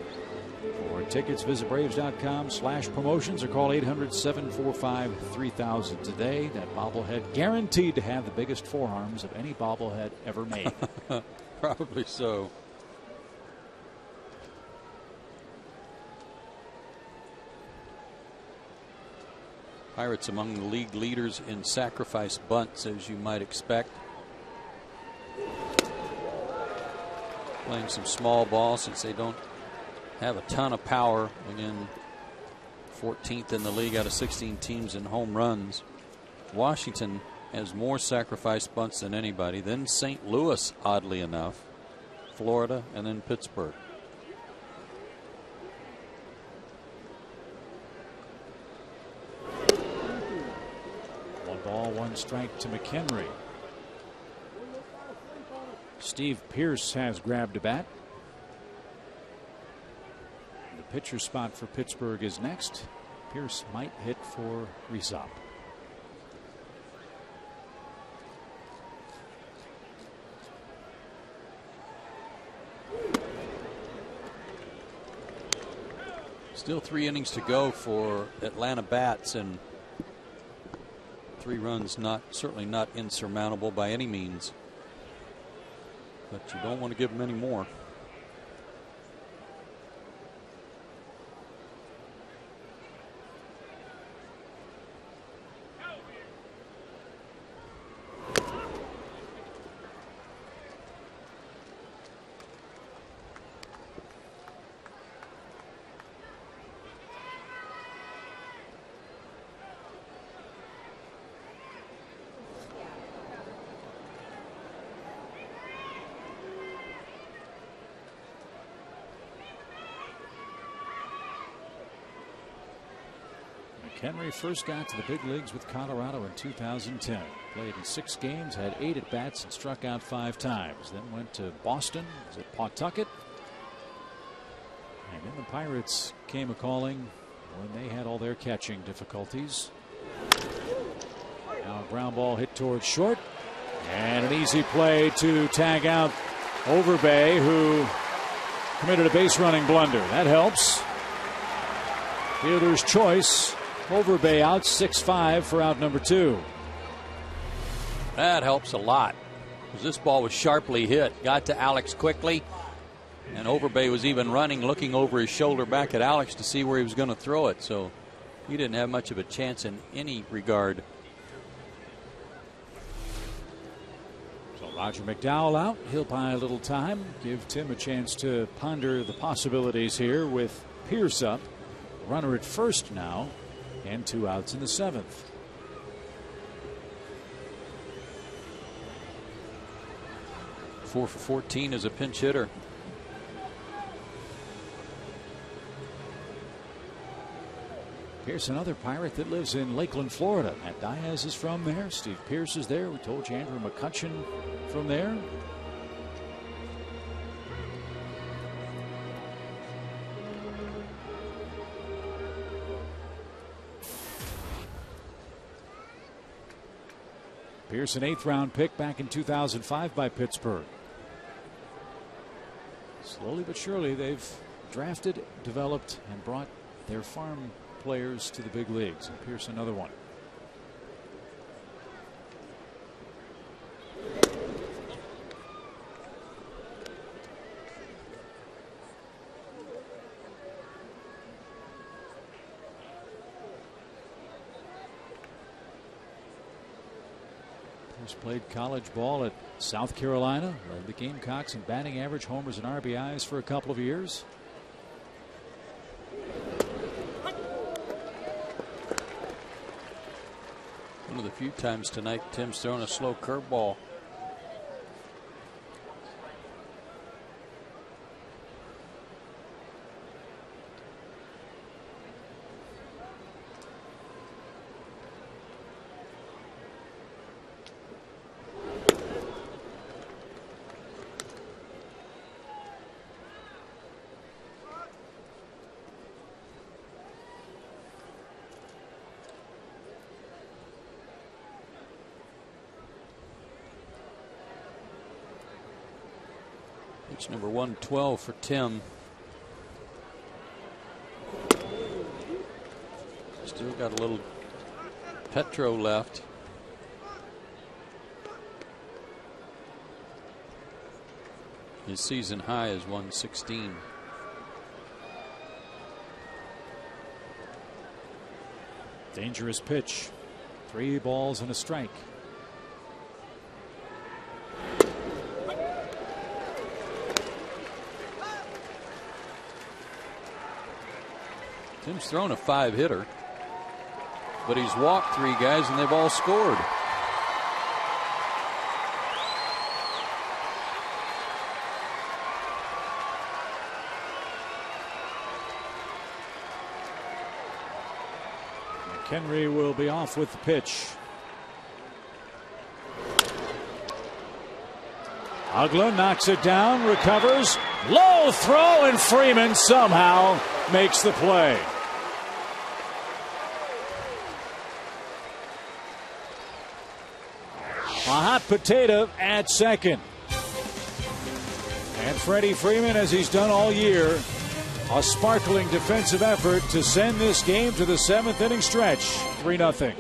For tickets, visit Braves.com/promotions or call 800-745-3000 today. That bobblehead guaranteed to have the biggest forearms of any bobblehead ever made. Probably so. Pirates among the league leaders in sacrifice bunts, as you might expect. Playing some small ball since they don't have a ton of power. Again, 14th in the league out of 16 teams in home runs. Washington has more sacrifice bunts than anybody. Then St. Louis, oddly enough, Florida, and then Pittsburgh. Ball, 1 strike to McHenry. Steve Pearce has grabbed a bat. The pitcher spot for Pittsburgh is next. Pearce might hit for Rysop. Still 3 innings to go for Atlanta bats, and 3 runs certainly not insurmountable by any means, but you don't want to give them any more. Henry first got to the big leagues with Colorado in 2010. Played in 6 games, had 8 at-bats, and struck out 5 times. Then went to Boston, was at Pawtucket. And then the Pirates came a-calling when they had all their catching difficulties. Now a ground ball hit towards short. And an easy play to tag out Overbay, who committed a base-running blunder. That helps. Fielder's choice. Overbay out, 6-5 for out number 2. That helps a lot, because this ball was sharply hit. Got to Alex quickly, and Overbay was even running, looking over his shoulder back at Alex to see where he was going to throw it. So he didn't have much of a chance in any regard. So Roger McDowell out. He'll buy a little time, give Tim a chance to ponder the possibilities here with Pierce up. Runner at first now, and 2 outs in the 7th. Four for 14 as a pinch hitter. Pierce, another Pirate that lives in Lakeland, Florida. Matt Diaz is from there. Steve Pierce is there. We told you Andrew McCutchen from there. Pierce, an 8th-round pick back in 2005 by Pittsburgh. Slowly but surely, they've drafted, developed, and brought their farm players to the big leagues. And Pierce, another one. Played college ball at South Carolina, led the Gamecocks in batting average, homers, and RBIs for a couple of years. One of the few times tonight Tim's thrown a slow curveball. Pitch number 112 for Tim. Still got a little Petro left. His season high is 116. Dangerous pitch. 3 balls and a strike. Tim's thrown a 5-hitter, but he's walked 3 guys and they've all scored. McHenry will be off with the pitch. Ugla knocks it down, recovers, low throw, and Freeman somehow makes the play. A hot potato at second. And Freddie Freeman, as he's done all year, a sparkling defensive effort to send this game to the 7th inning stretch. 3-0.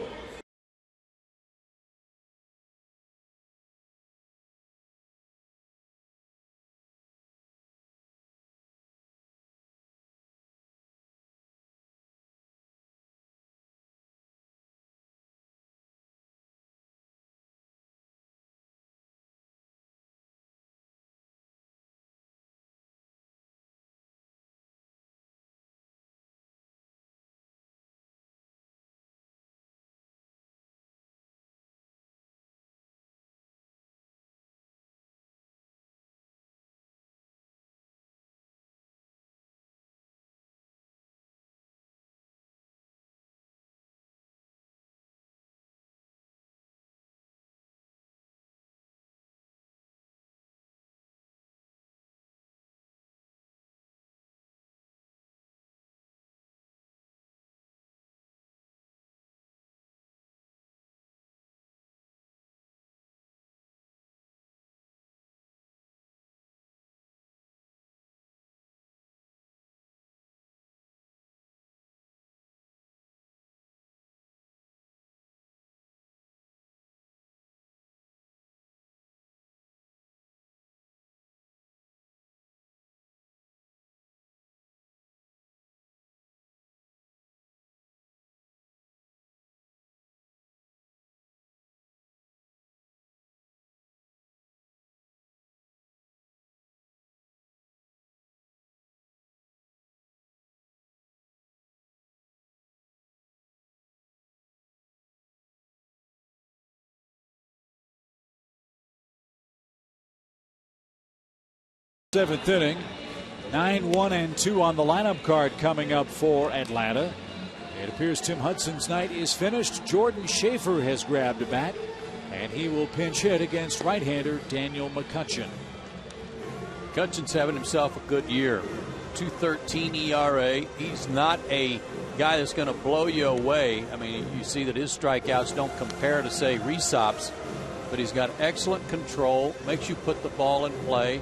Seventh inning. 9-1-2 on the lineup card coming up for Atlanta. It appears Tim Hudson's night is finished. Jordan Schaefer has grabbed a bat, and he will pinch hit against right-hander Daniel McCutchen. McCutchen's having himself a good year. 2.13 ERA. He's not a guy that's going to blow you away. I mean, you see that his strikeouts don't compare to, say, Rhysop's, but he's got excellent control, makes you put the ball in play,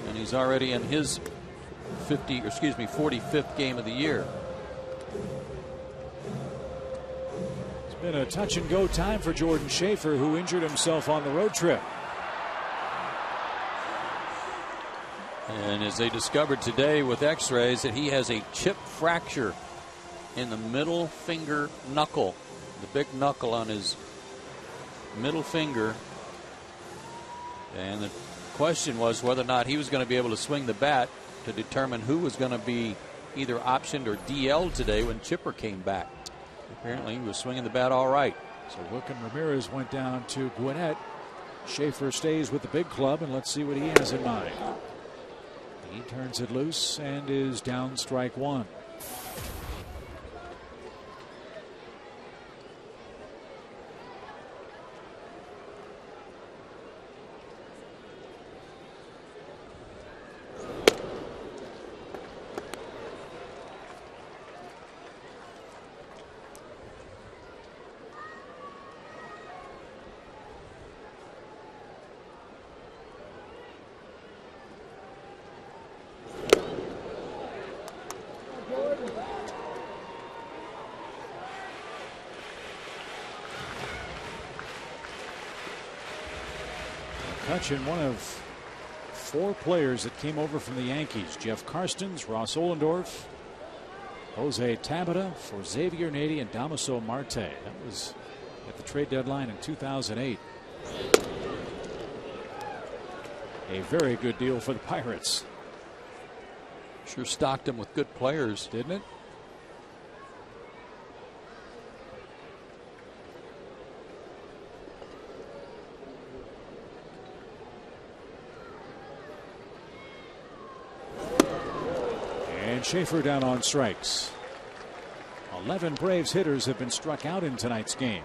and he's already in his 45th game of the year. It's been a touch and go time for Jordan Schaefer, who injured himself on the road trip. And as they discovered today with x-rays, that he has a chip fracture in the middle finger knuckle, the big knuckle on his middle finger. And the question was whether or not he was going to be able to swing the bat to determine who was going to be either optioned or DL'd today when Chipper came back. Apparently he was swinging the bat all right. So Wilkin Ramirez went down to Gwinnett. Schaefer stays with the big club, and let's see what he has in mind. He turns it loose and is down strike one. McCutchen, one of 4 players that came over from the Yankees. Jeff Karstens, Ross Ollendorf, Jose Tabata for Xavier Nady, and Damaso Marte. That was at the trade deadline in 2008. A very good deal for the Pirates. Sure stocked them with good players, didn't it? And Schaefer down on strikes. 11 Braves hitters have been struck out in tonight's game.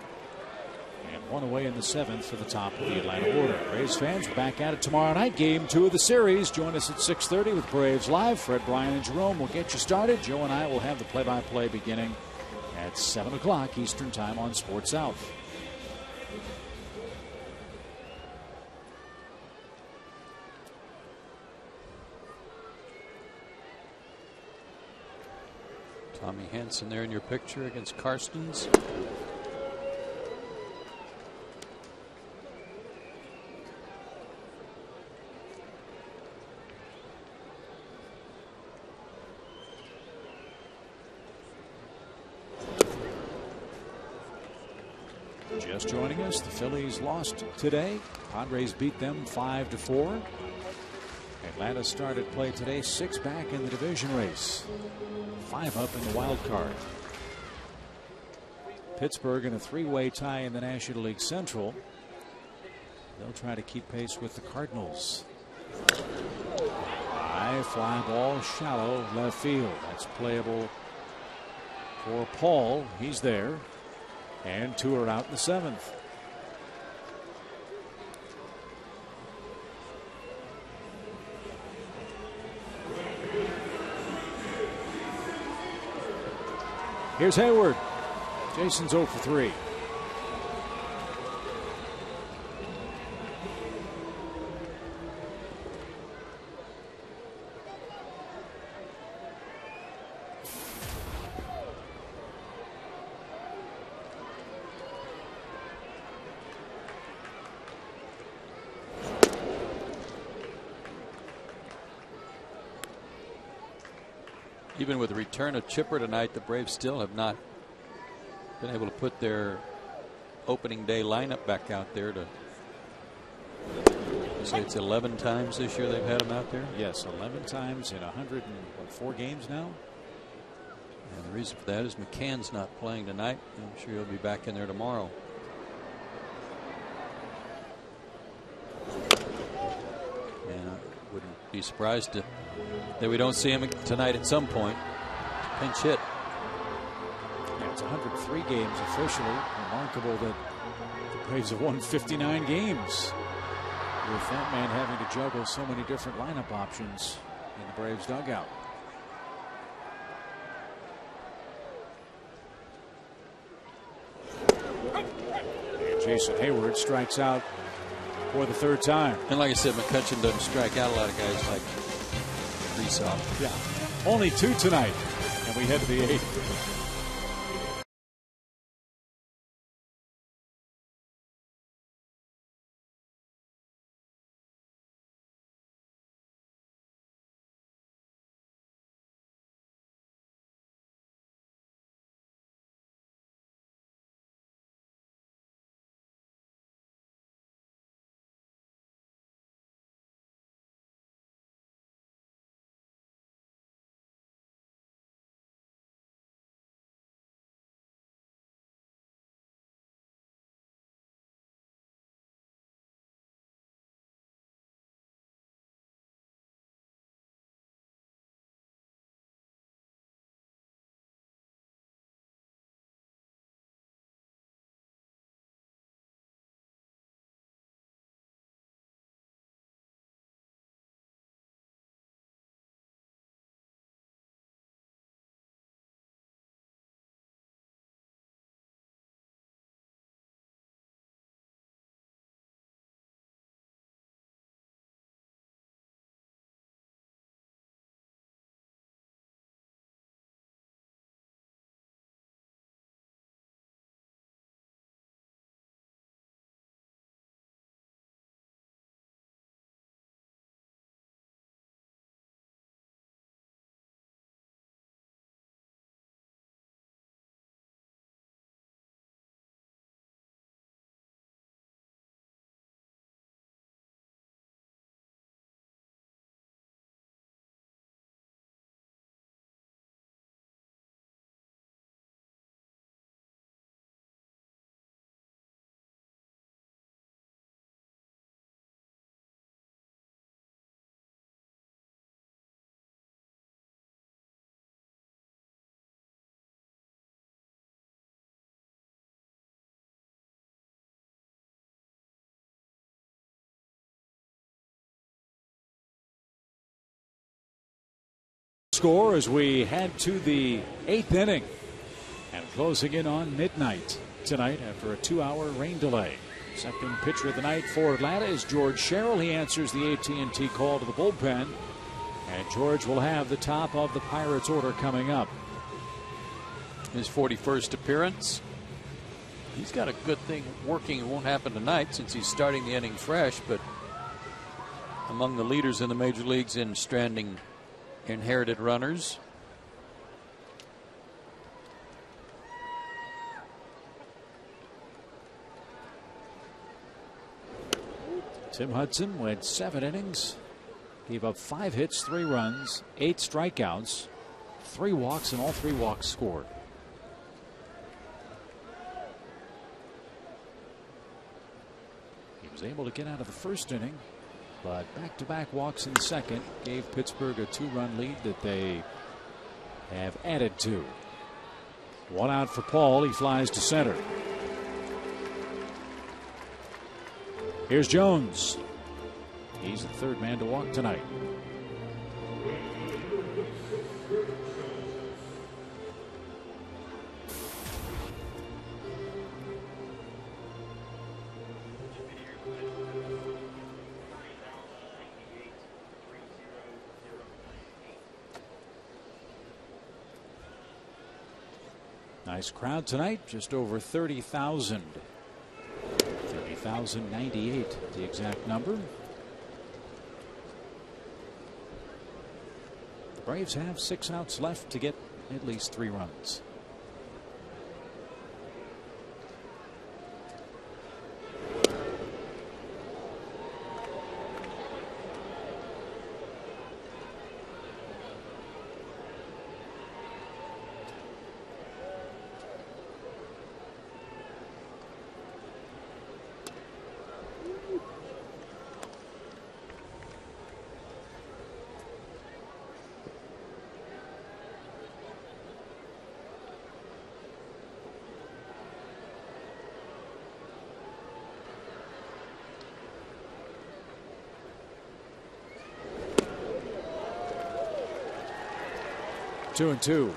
And one away in the 7th for the top of the Atlanta order. Braves fans back at it tomorrow night. Game 2 of the series. Join us at 6:30 with Braves Live. Fred, Brian, and Jerome will get you started. Joe and I will have the play-by-play beginning at 7 o'clock Eastern Time on Sports South. Tommy Hanson there in your picture against Karstens. Just joining us, the Phillies lost today. Padres beat them 5-4. Atlanta started play today 6 back in the division race. 5 up in the wild card. Pittsburgh in a 3-way tie in the National League Central. They'll try to keep pace with the Cardinals. High fly ball, shallow left field. That's playable for Paul. He's there. And 2 are out in the 7th. Here's Hayward. Jason's 0 for 3. Even with the return of Chipper tonight, the Braves still have not been able to put their opening day lineup back out there. To you say it's 11 times this year they've had him out there? Yes, 11 times in 104 games now. And the reason for that is McCann's not playing tonight. I'm sure he'll be back in there tomorrow. And I wouldn't Be surprised that we don't see him tonight at some point. Pinch hit. Yeah, it's 103 games officially. Remarkable that the Braves have won 59 games with that man having to juggle so many different lineup options in the Braves dugout. And Jason Hayward strikes out for the third time. And like I said, McCutchen doesn't strike out a lot of guys like Reesoff. Yeah, only 2 tonight, and we head to the 8th. Score as we head to the 8th inning and closing in on midnight tonight after a 2-hour rain delay. Second pitcher of the night for Atlanta is George Sherrill. He answers the AT&T call to the bullpen, and George will have the top of the Pirates order coming up. His 41st appearance. He's got a good thing working. It won't happen tonight since he's starting the inning fresh, but among the leaders in the major leagues in stranding inherited runners. Tim Hudson went 7 innings, gave up 5 hits, 3 runs, 8 strikeouts, 3 walks, and all 3 walks scored. He was able to get out of the first inning, but back-to-back walks in the second gave Pittsburgh a 2-run lead that they have added to. 1 out for Paul. He flies to center. Here's Jones. He's the 3rd man to walk tonight. Nice crowd tonight, just over 30,000. 30,098, the exact number. The Braves have 6 outs left to get at least 3 runs. 2-2.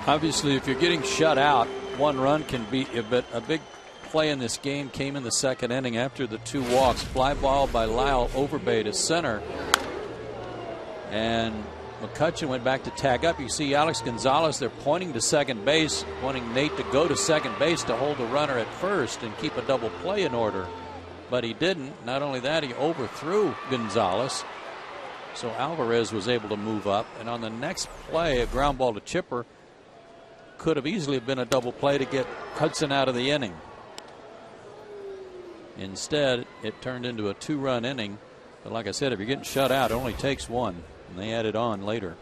Obviously, if you're getting shut out, one run can be a big play in this game came in the second inning after the 2 walks. Fly ball by Lyle Overbay to center. And McCutchen went back to tag up. You see Alex Gonzalez, they're pointing to second base, wanting Nate to go to second base to hold the runner at first and keep a double play in order. But he didn't. Not only that, he overthrew Gonzalez. So Alvarez was able to move up. And on the next play, a ground ball to Chipper could have easily been a double play to get Hudson out of the inning. Instead, it turned into a 2-run inning. But like I said, if you're getting shut out, it only takes one. And they added on later.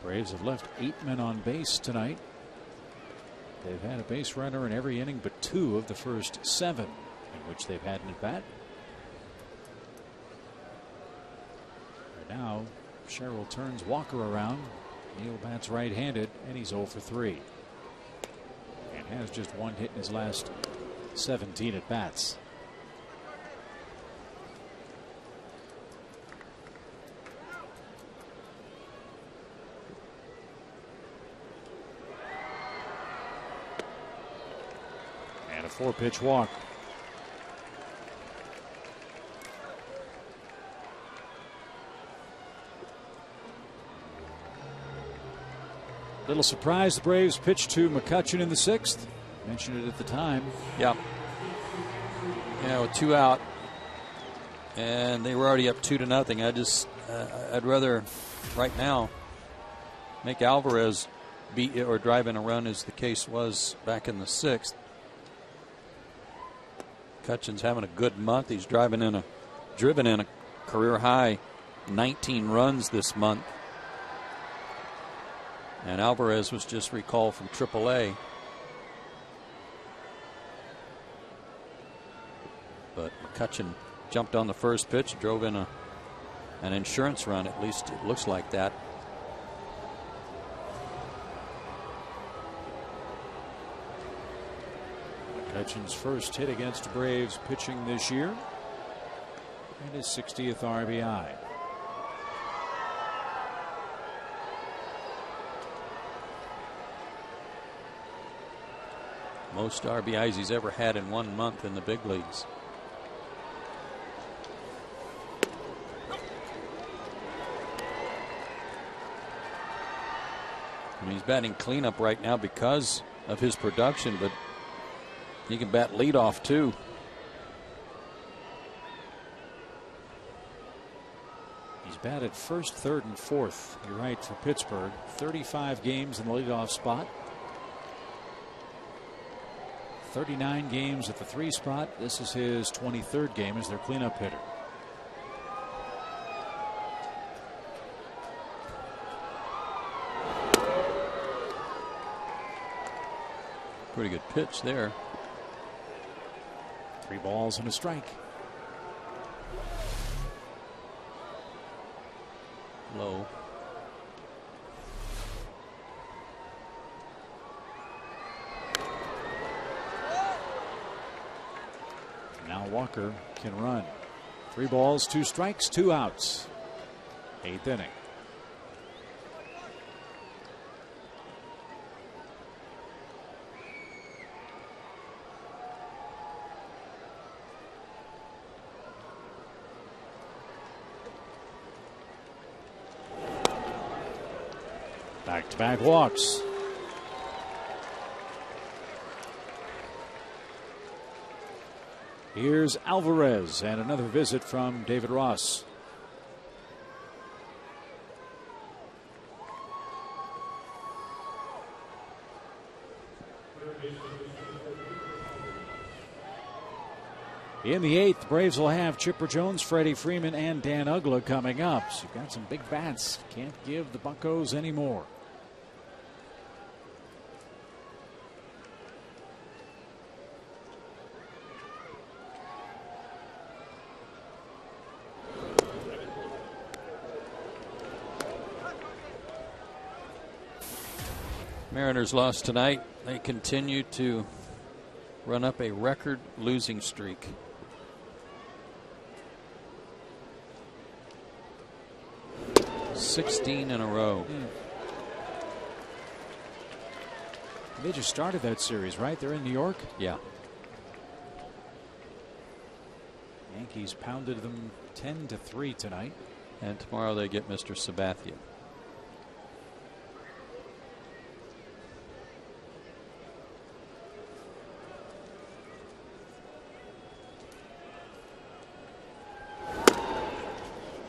Braves have left 8 men on base tonight. They've had a base runner in every inning but 2 of the first 7 in which they've had an at-bat. Now Sherrill turns Walker around. Neal bats right-handed, and he's 0 for 3. And has just 1 hit in his last 17 at bats. And a 4-pitch walk. Little surprise, the Braves pitched to McCutchen in the 6th. Mentioned it at the time. Yeah. Yeah, with 2 out, and they were already up 2-0. I'd rather right now make Alvarez beat or drive in a run, as the case was back in the 6th. McCutchen's having a good month. He's driven in a career high 19 runs this month. And Alvarez was just recalled from AAA. But McCutchen jumped on the first pitch, drove in an insurance run. At least it looks like that. McCutchen's first hit against Braves pitching this year, and his 60th RBI. Most RBIs he's ever had in 1 month in the big leagues. I mean, he's batting cleanup right now because of his production, but he can bat leadoff too. He's batted first, third, and fourth. You're right, for Pittsburgh. 35 games in the leadoff spot. 39 games at the 3 spot. This is his 23rd game as their cleanup hitter. Pretty good pitch there. 3 balls and a strike. Low. Now Walker can run. 3 balls, 2 strikes, 2 outs. 8th inning. Back-to-back walks. Here's Alvarez and another visit from David Ross. In the 8th, Braves will have Chipper Jones, Freddie Freeman, and Dan Uggla coming up. So you've got some big bats. Can't give the Buccos any more. Mariners lost tonight. They continue to run up a record losing streak. $16 in a row. They just started that series, right? They're in New York. Yeah. Yankees pounded them 10-3 tonight. And tomorrow they get Mr. Sabathia.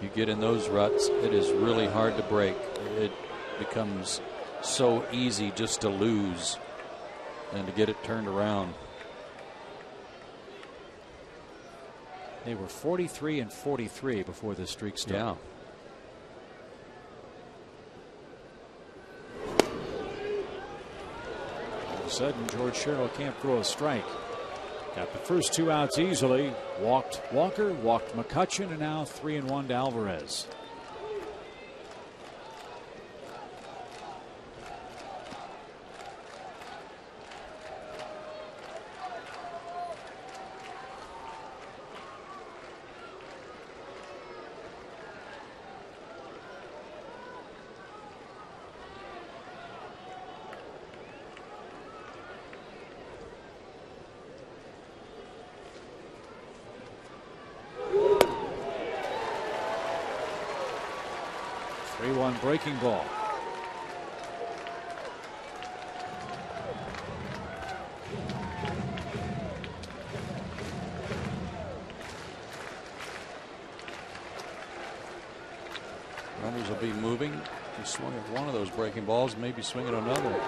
You get in those ruts, it is really hard to break. It becomes so easy just to lose and to get it turned around. They were 43-43 before the streak started. Yeah. All of a sudden, George Sherrill can't throw a strike. Got the first 2 outs easily. Walked Walker, walked McCutchen, and now 3-1 to Alvarez. Breaking ball. Runners will be moving. He swung at one of those breaking balls, maybe swing at another.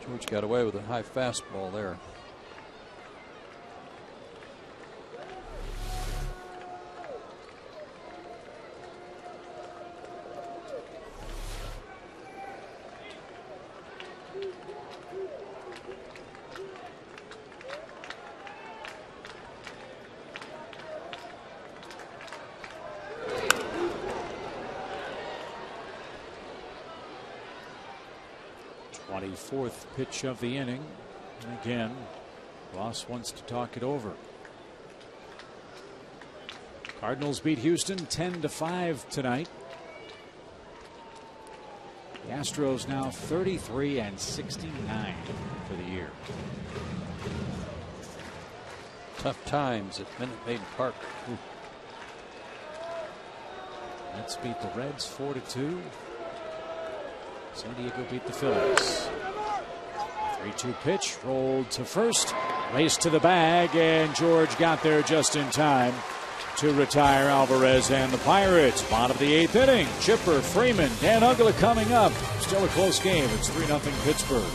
George got away with a high fastball there. Fourth pitch of the inning. And again, Ross wants to talk it over. Cardinals beat Houston 10-5 tonight. The Astros now 33-69 for the year. Tough times at Minute Maid Park. Mets beat the Reds 4-2. San Diego beat the Phillies. 3-2 pitch, rolled to first, raced to the bag, and George got there just in time to retire Alvarez and the Pirates. Bottom of the 8th inning. Chipper, Freeman, Dan Uggla coming up. Still a close game. It's 3-0 Pittsburgh.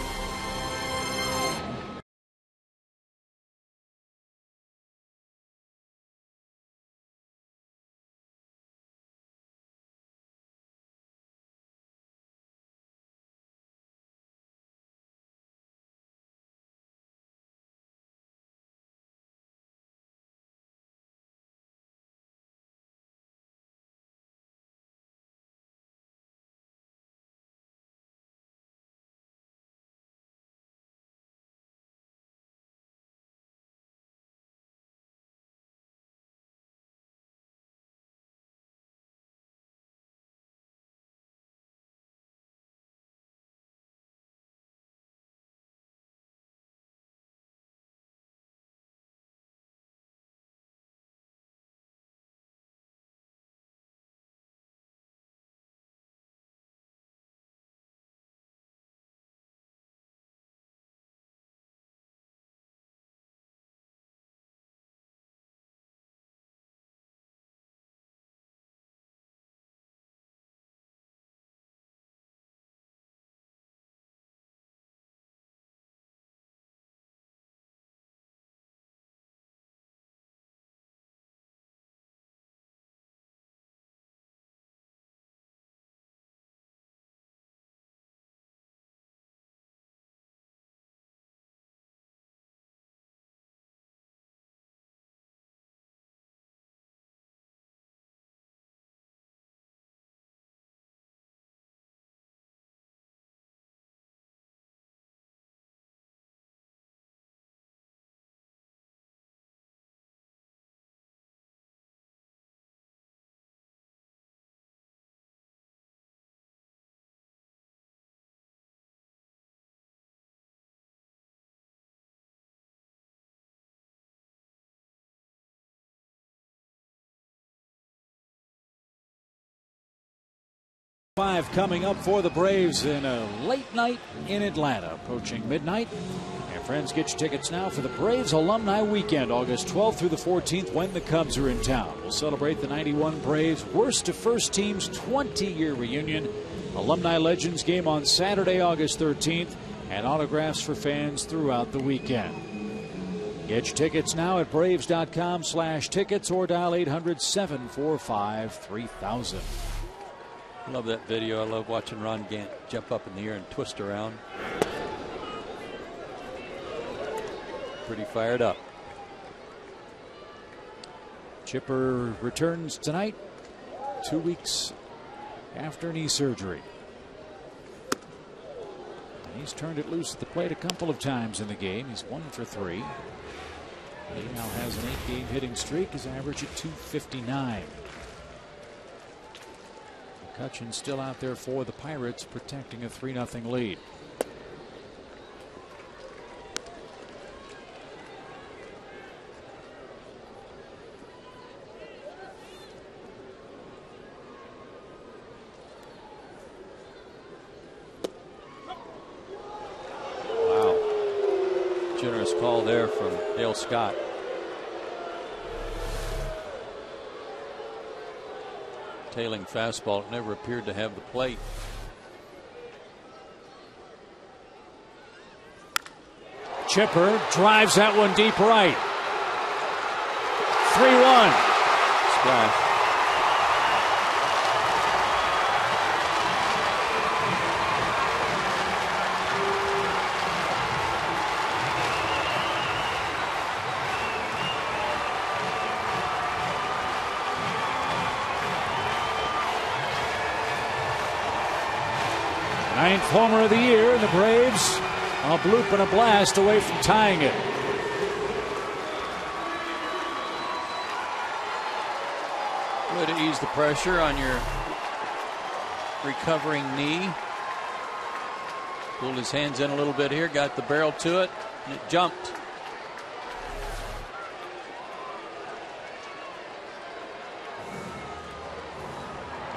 5 coming up for the Braves in a late night in Atlanta, approaching midnight. And friends, get your tickets now for the Braves Alumni Weekend, August 12th through the 14th, when the Cubs are in town. We'll celebrate the '91 Braves worst to first team's 20-year reunion. Alumni Legends game on Saturday, August 13th, and autographs for fans throughout the weekend. Get your tickets now at braves.com/tickets or dial 800-745-3000. Love that video. I love watching Ron Gant jump up in the air and twist around. Pretty fired up. Chipper returns tonight, 2 weeks after knee surgery. He's turned it loose at the plate a couple of times in the game. He's 1 for 3. He now has an 8-game hitting streak. His average at .259. McCutcheon still out there for the Pirates, protecting a 3-0 lead. Wow. Generous call there from Dale Scott. Tailing fastball, it never appeared to have the plate. Chipper drives that one deep right. 3-1. Splash. Ninth homer of the year, and the Braves a bloop and a blast away from tying it. Way to ease the pressure on your recovering knee. Pulled his hands in a little bit here, got the barrel to it, and it jumped.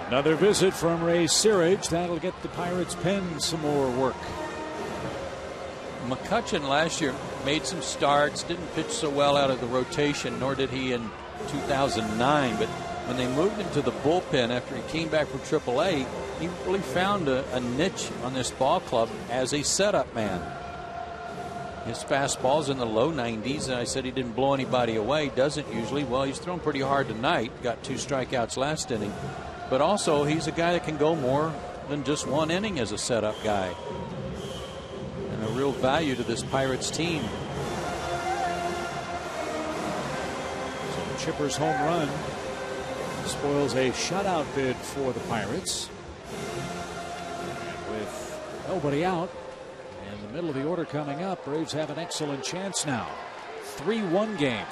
Another visit from Ray Searage. That'll get the Pirates pen some more work. McCutcheon last year made some starts, didn't pitch so well out of the rotation, nor did he in 2009. But when they moved into the bullpen after he came back from AAA, he really found a niche on this ball club as a setup man. His fastball's in the low 90s, and I said he didn't blow anybody away. Doesn't usually. Well, he's thrown pretty hard tonight. Got 2 strikeouts last inning. But also, he's a guy that can go more than just 1 inning as a setup guy. And a real value to this Pirates team. So Chipper's home run spoils a shutout bid for the Pirates. And with nobody out and the middle of the order coming up, Braves have an excellent chance now. 3-1 game.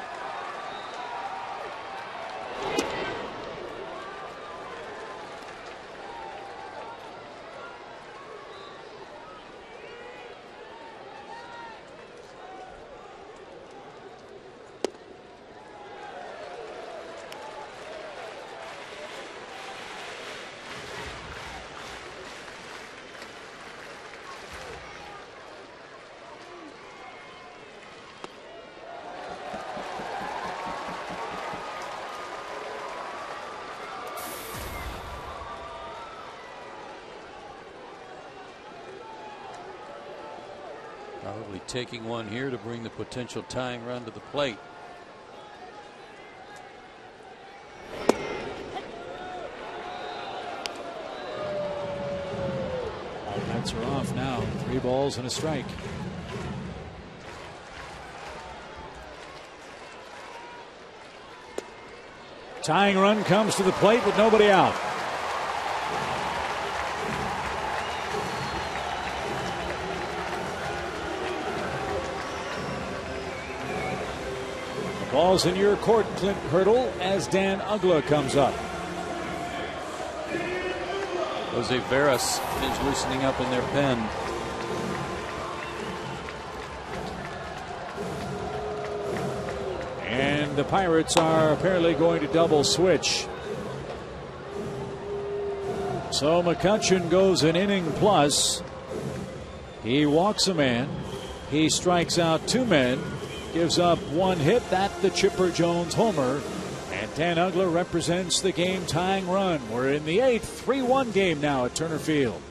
Probably taking one here to bring the potential tying run to the plate. All bets are off now. 3 balls and a strike. Tying run comes to the plate with nobody out. Ball's in your court, Clint Hurdle, as Dan Ugla comes up. Jose Veras is loosening up in their pen. And the Pirates are apparently going to double switch. So McCutchen goes an inning plus. He walks a man. He strikes out 2 men. Gives up 1 hit. That's the Chipper Jones homer. And Dan Uggla represents the game-tying run. We're in the 8th, 3-1 game now at Turner Field.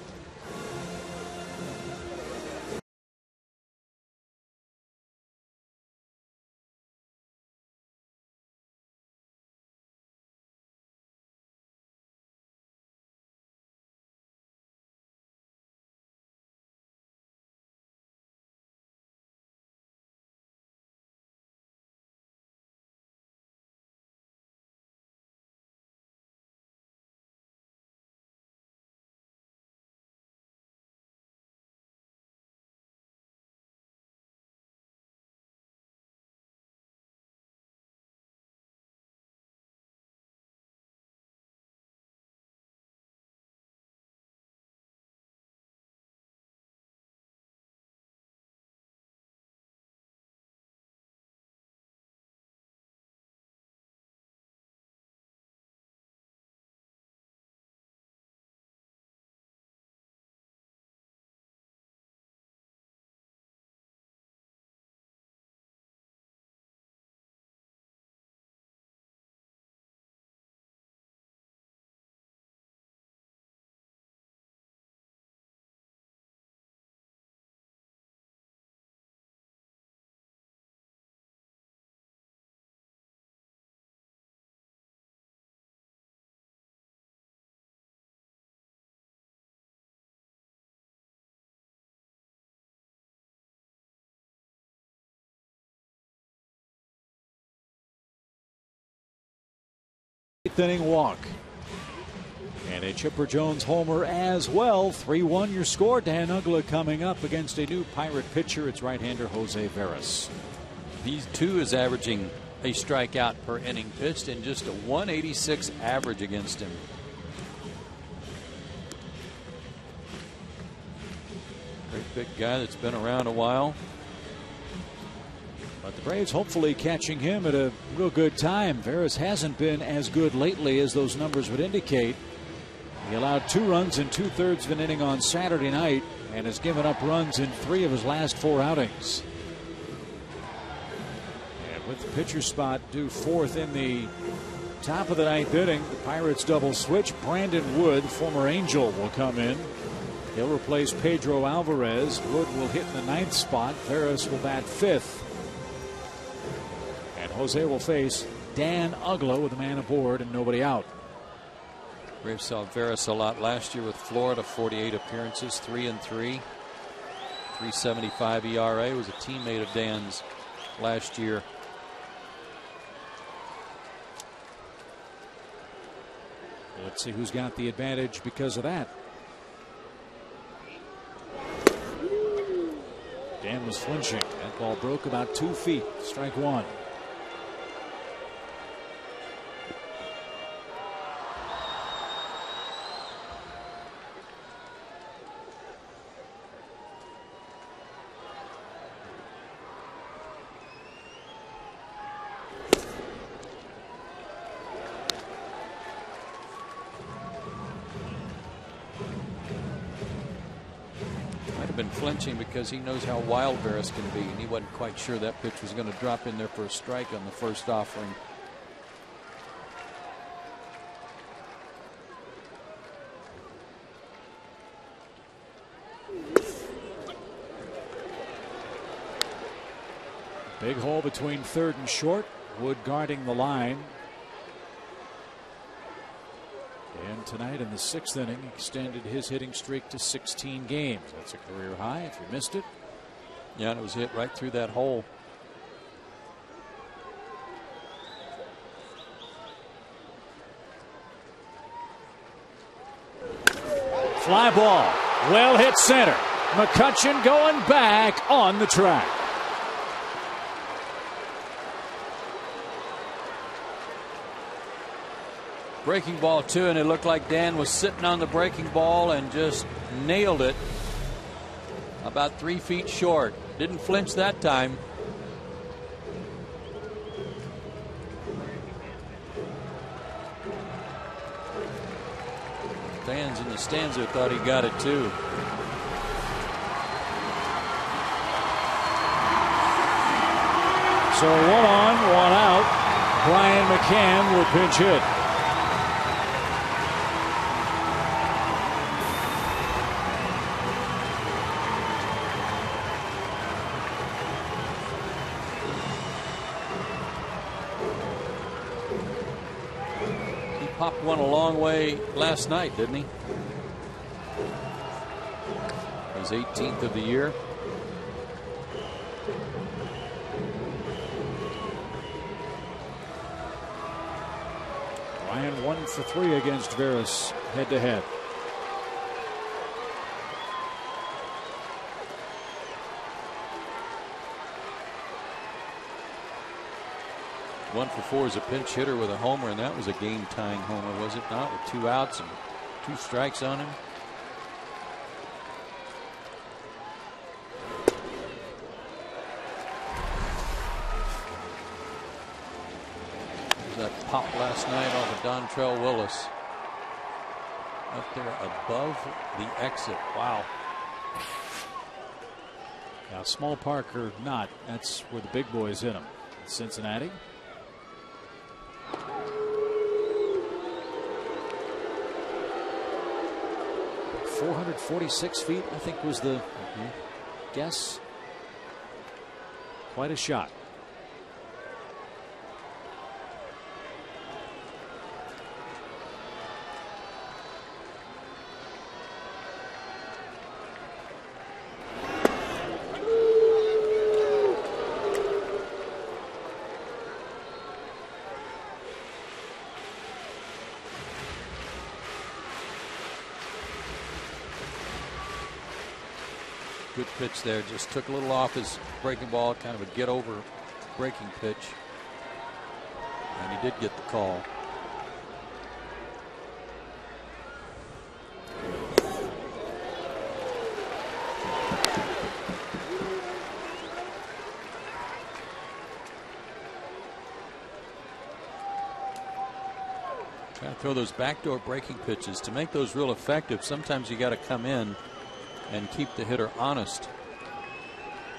Eighth inning walk. And a Chipper Jones homer as well. 3-1 your score. Dan Uggla coming up against a new Pirate pitcher. It's right-hander Jose Veras. These two is averaging a strikeout per inning pitched and just a 186 average against him. Great big guy that's been around a while. But the Braves hopefully catching him at a real good time. Veras hasn't been as good lately as those numbers would indicate. He allowed 2 runs in 2/3 of an inning on Saturday night and has given up runs in 3 of his last 4 outings. And with the pitcher spot due 4th in the top of the 9th inning, the Pirates double switch. Brandon Wood, former Angel, will come in. He'll replace Pedro Alvarez. Wood will hit in the 9th spot. Veras will bat 5th. And Jose will face Dan Uggla with a man aboard and nobody out. Braves saw Veras a lot last year with Florida. 48 appearances, 3-3, 3.75 ERA. Was a teammate of Dan's last year. Let's see who's got the advantage because of that. Dan was flinching. That ball broke about 2 feet. Strike 1. Been flinching because he knows how wild Veras can be, and he wasn't quite sure that pitch was going to drop in there for a strike on the first offering. Big hole between 3rd and short. Wood guarding the line. And tonight in the 6th inning extended his hitting streak to 16 games. That's a career high if you missed it. Yeah, and it was hit right through that hole. Fly ball. Well hit center. McCutchen going back on the track. Breaking ball too, and it looked like Dan was sitting on the breaking ball and just nailed it about 3 feet short. Didn't flinch that time. Fans in the stands there thought he got it too. So 1 on, 1 out. Brian McCann will pinch hit. He popped one a long way last night, didn't he? His 18th of the year. Ryan 1 for 3 against Veras head to head. One for 4 as a pinch hitter with a homer, and that was a game-tying homer, was it not? With 2 outs and 2 strikes on him. That pop last night off of Dontrell Willis. Up there above the exit. Wow. Now, small park or not, that's where the big boys hit him. Cincinnati. .446 feet, I think, was the guess. Quite a shot. Good pitch there. Just took a little off his breaking ball, kind of a get over breaking pitch. And he did get the call. Trying to throw those backdoor breaking pitches. To make those real effective, sometimes you got to come in and keep the hitter honest.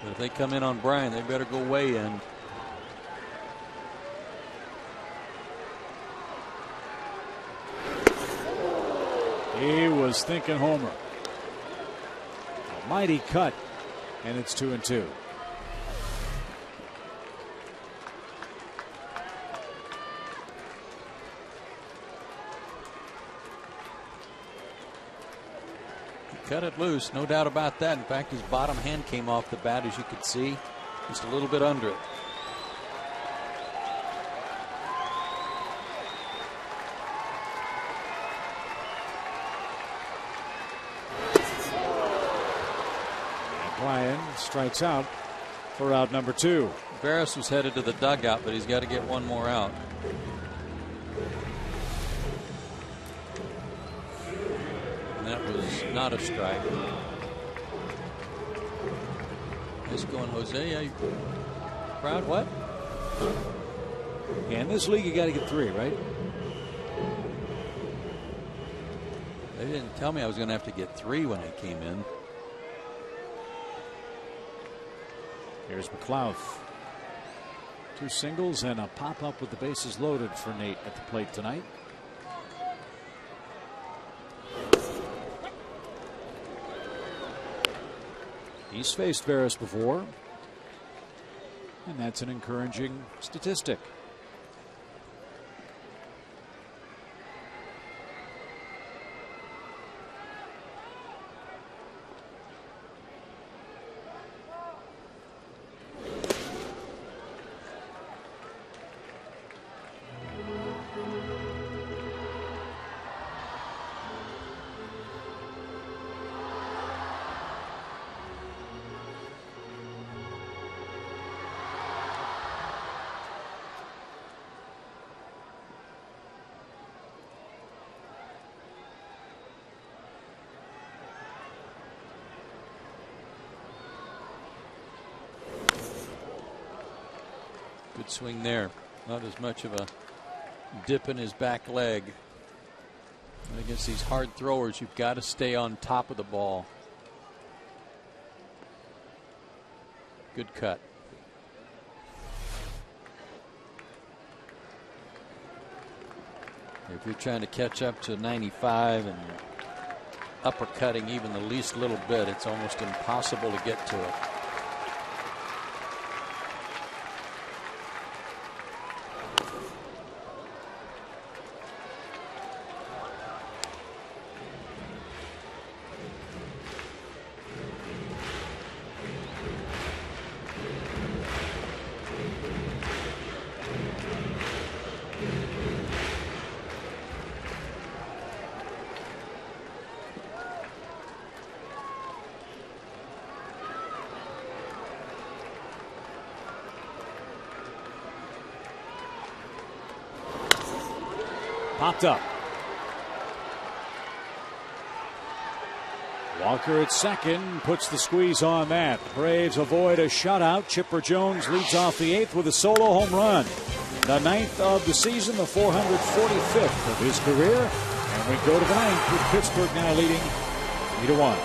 But if they come in on Brian, they better go way in. He was thinking homer. A mighty cut, and it's 2-2. Cut it loose, no doubt about that. In fact, his bottom hand came off the bat, as you could see, just a little bit under it. Brian strikes out for out number 2. Veras was headed to the dugout, but he's got to get one more out. That was not a strike. Nice going, Jose. Are you proud? What? Yeah, in this league, you got to get 3, right? They didn't tell me I was going to have to get 3 when I came in. Here's McLeod. 2 singles and a pop up with the bases loaded for Nate at the plate tonight. He's faced Veras before, and that's an encouraging statistic. Good swing there. Not as much of a dip in his back leg. Against these hard throwers, you've got to stay on top of the ball. Good cut. If you're trying to catch up to 95 and uppercutting even the least little bit, it's almost impossible to get to it. Popped up. Walker at second puts the squeeze on that. The Braves avoid a shutout. Chipper Jones leads off the 8th with a solo home run. The 9th of the season, the 445th of his career. And we go to the 9th with Pittsburgh now leading 3-1.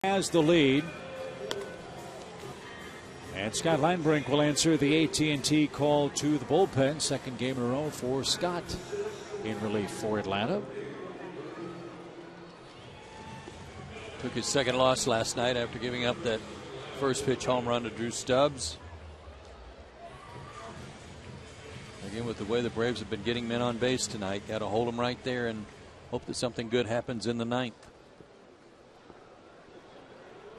Has the lead. And Scott Linebrink will answer the AT call to the bullpen. Second game in a row for Scott in relief for Atlanta. Took his second loss last night after giving up that first pitch home run to Drew Stubbs. Again, with the way the Braves have been getting men on base tonight, got to hold them right there and hope that something good happens in the 9th.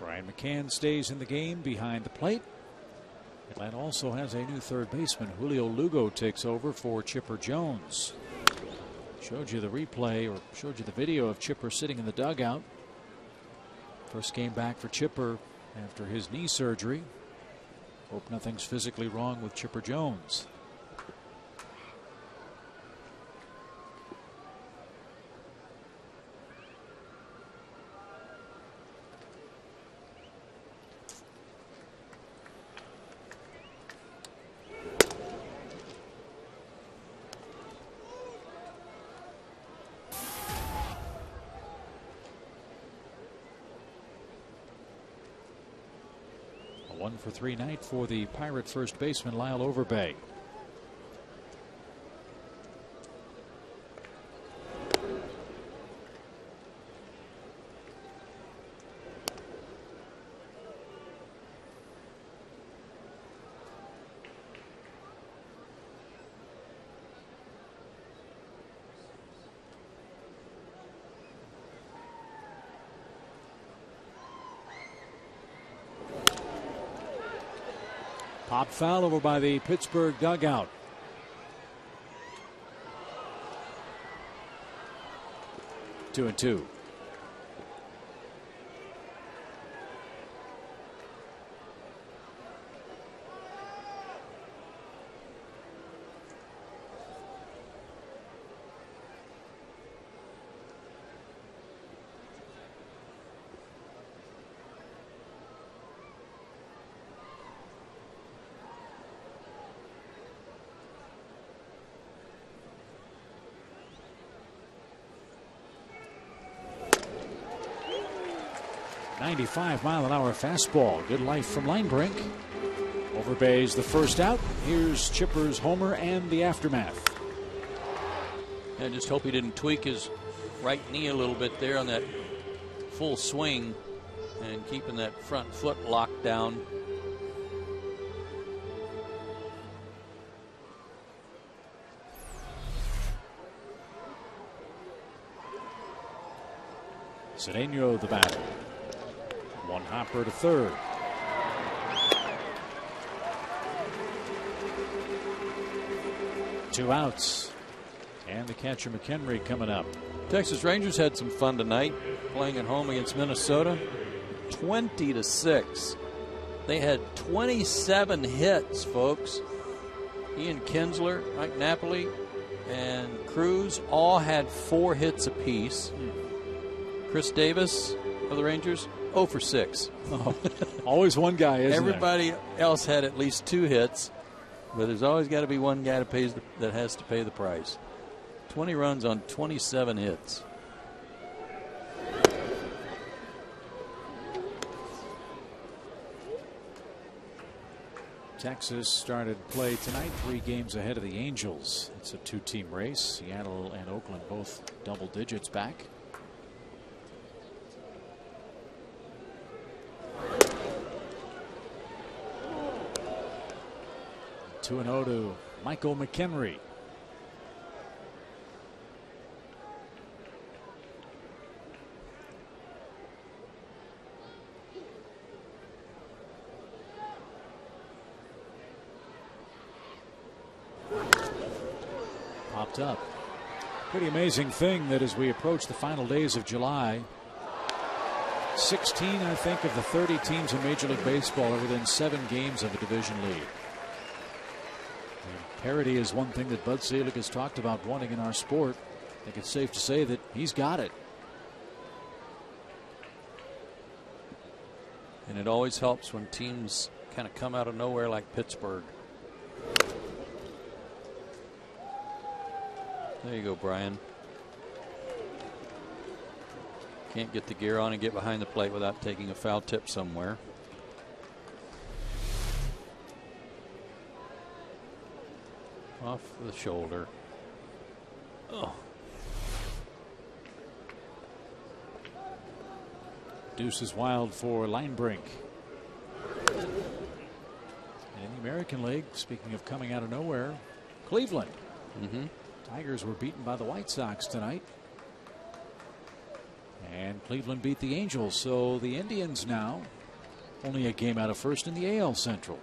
Brian McCann stays in the game behind the plate. Atlanta also has a new third baseman. Julio Lugo takes over for Chipper Jones. Showed you the replay, or showed you the video of Chipper sitting in the dugout. First game back for Chipper after his knee surgery. Hope nothing's physically wrong with Chipper Jones. A 1-for-3 night for the Pirate first baseman Lyle Overbay. Pop foul over by the Pittsburgh dugout. Two and two. .95-mile-an-hour fastball. Good life from Linebrink. Overbays the first out. Here's Chipper's homer and the aftermath. I just hope he didn't tweak his right knee a little bit there on that full swing and keeping that front foot locked down. Cedeno the batter. One hopper to third. Two outs. And the catcher McHenry coming up. Texas Rangers had some fun tonight playing at home against Minnesota. 20-6. They had 27 hits, folks. Ian Kinsler, Mike Napoli, and Cruz all had 4 hits apiece. Chris Davis of the Rangers, 0 for 6. Oh, always one guy, isn't Everybody else had at least 2 hits, but there's always got to be one guy that has to pay the price. 20 runs on 27 hits. Texas started play tonight 3 games ahead of the Angels. It's a 2-team race. Seattle and Oakland both double digits back. 2-0 to Michael McHenry. Popped up. Pretty amazing thing that as we approach the final days of July, 16, I think, of the 30 teams in Major League Baseball are within 7 games of a division lead. And parity is one thing that Bud Selig has talked about wanting in our sport. I think it's safe to say that he's got it. And it always helps when teams kind of come out of nowhere like Pittsburgh. There you go, Brian. Can't get the gear on and get behind the plate without taking a foul tip somewhere. Off the shoulder. Oh. Deuce is wild for Linebrink. And in the American League, speaking of coming out of nowhere, Cleveland. Tigers were beaten by the White Sox tonight. And Cleveland beat the Angels, so the Indians now only a game out of first in the AL Central.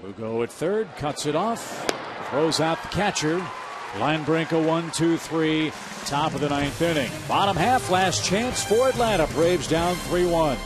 Lugo at third, cuts it off, throws out the catcher. Linebrink a 1-2-3, top of the 9th inning. Bottom half, last chance for Atlanta. Braves down 3-1.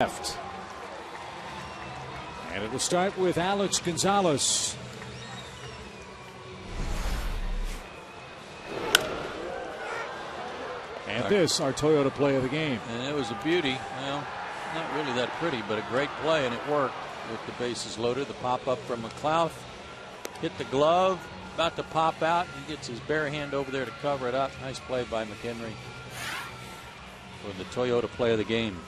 left. And it'll start with Alex Gonzalez. And this, our Toyota play of the game. And it was a beauty. Well, not really that pretty, but a great play, and it worked with the bases loaded. The pop up from McLeod hit the glove, about to pop out. He gets his bare hand over there to cover it up. Nice play by McHenry for the Toyota play of the game.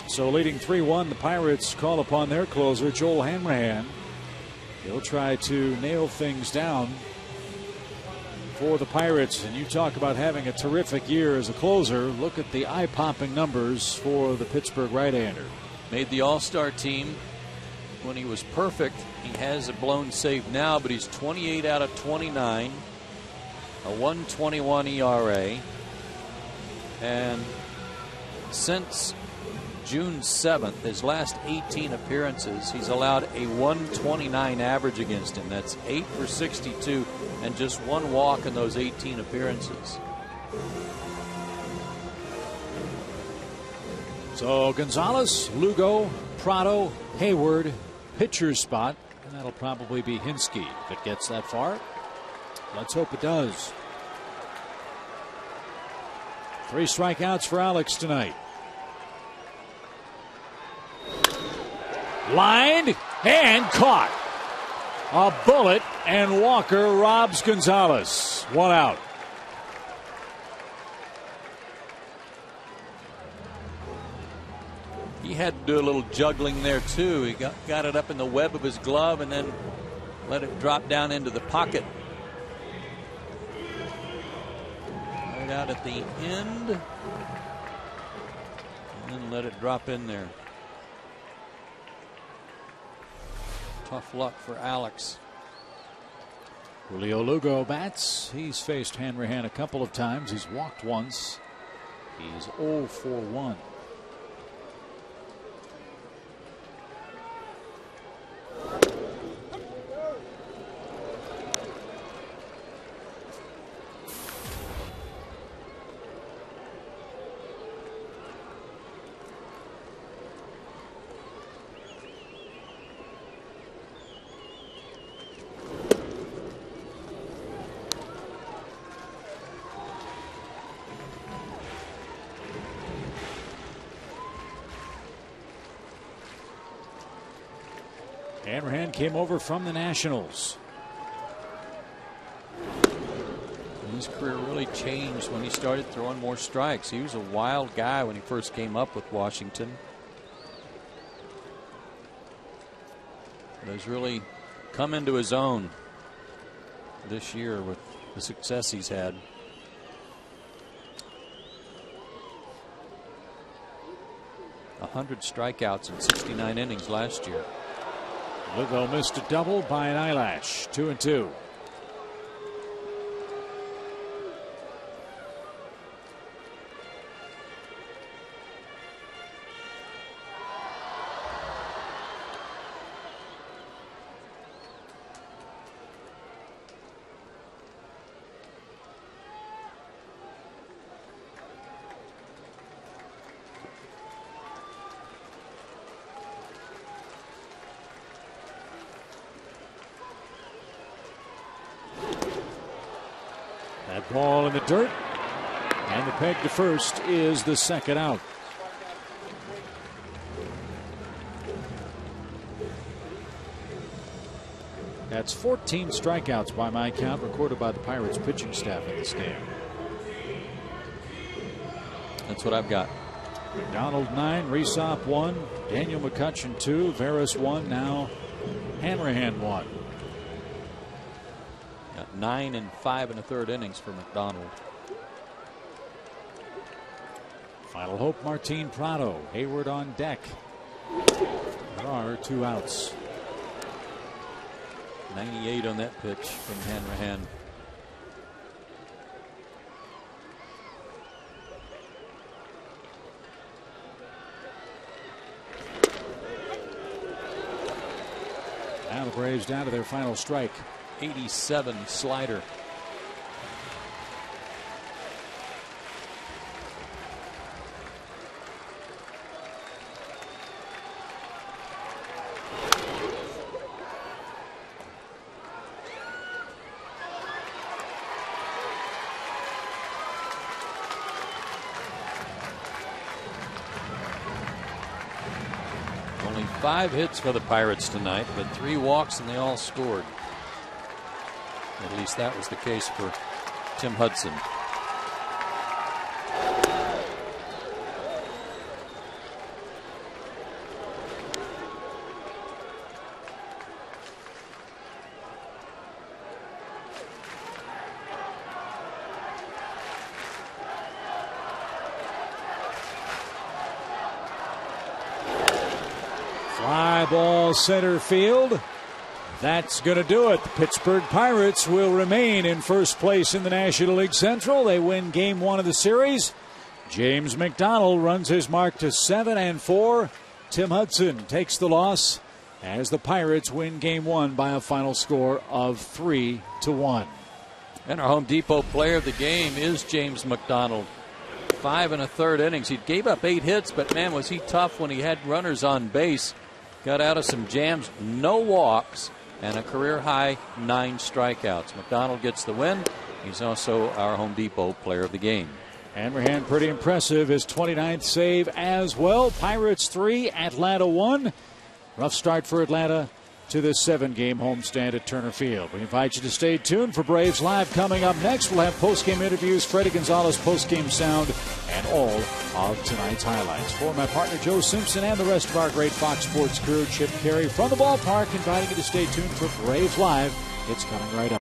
So leading 3-1, the Pirates call upon their closer, Joel Hanrahan. He'll try to nail things down for the Pirates. And you talk about having a terrific year as a closer. Look at the eye-popping numbers for the Pittsburgh right-hander. Made the All-Star team when he was perfect. He has a blown save now, but he's 28 out of 29, a 1.21 ERA, and since June 7th, his last 18 appearances, he's allowed a 1.29 average against him. That's 8 for 62 and just one walk in those 18 appearances. So Gonzalez, Lugo, Prado, Hayward, pitcher's spot, and that'll probably be Hinsky if it gets that far. Let's hope it does. 3 strikeouts for Alex tonight. Lined and caught. A bullet, and Walker robs Gonzalez. 1 out. He had to do a little juggling there too. He got it up in the web of his glove and then let it drop down into the pocket. Right out at the end. And then let it drop in there. Tough luck for Alex. Julio Lugo bats. He's faced Hanrahan a couple of times. He's walked once. He's 0 for 1. Hanrahan came over from the Nationals. His career really changed when he started throwing more strikes. He was a wild guy when he first came up with Washington. But he's really come into his own this year with the success he's had. .100 strikeouts in 69 innings last year. Lugo missed a double by an eyelash. 2-2. That ball in the dirt, and the peg to first is the second out. That's 14 strikeouts by my count recorded by the Pirates pitching staff in this game. That's what I've got. McDonald 9, Resop 1, Daniel McCutchen 2, Veras 1, now Hanrahan 1. 9 and 5 1/3 innings for McDonald. Final hope, Martin Prado. Hayward on deck. There are 2 outs. 98 on that pitch from Hanrahan. Now the Braves down to their final strike. 87 slider. 5 hits for the Pirates tonight, but 3 walks and they all scored. At least that was the case for Tim Hudson. Fly ball center field. That's going to do it. The Pittsburgh Pirates will remain in first place in the National League Central. They win Game 1 of the series. James McDonald runs his mark to 7-4. Tim Hudson takes the loss as the Pirates win Game 1 by a final score of 3-1. And our Home Depot player of the game is James McDonald. 5 1/3 innings. He gave up 8 hits, but man, was he tough when he had runners on base. Got out of some jams, no walks, and a career-high 9 strikeouts. McDonald gets the win. He's also our Home Depot player of the game. Hanrahan, pretty impressive. His 29th save as well. Pirates 3, Atlanta 1. Rough start for Atlanta to the 7-game homestand at Turner Field. We invite you to stay tuned for Braves Live. Coming up next, we'll have post-game interviews, Freddie Gonzalez post-game sound, and all of tonight's highlights. For my partner Joe Simpson and the rest of our great Fox Sports crew, Chip Carey from the ballpark, inviting you to stay tuned for Braves Live. It's coming right up.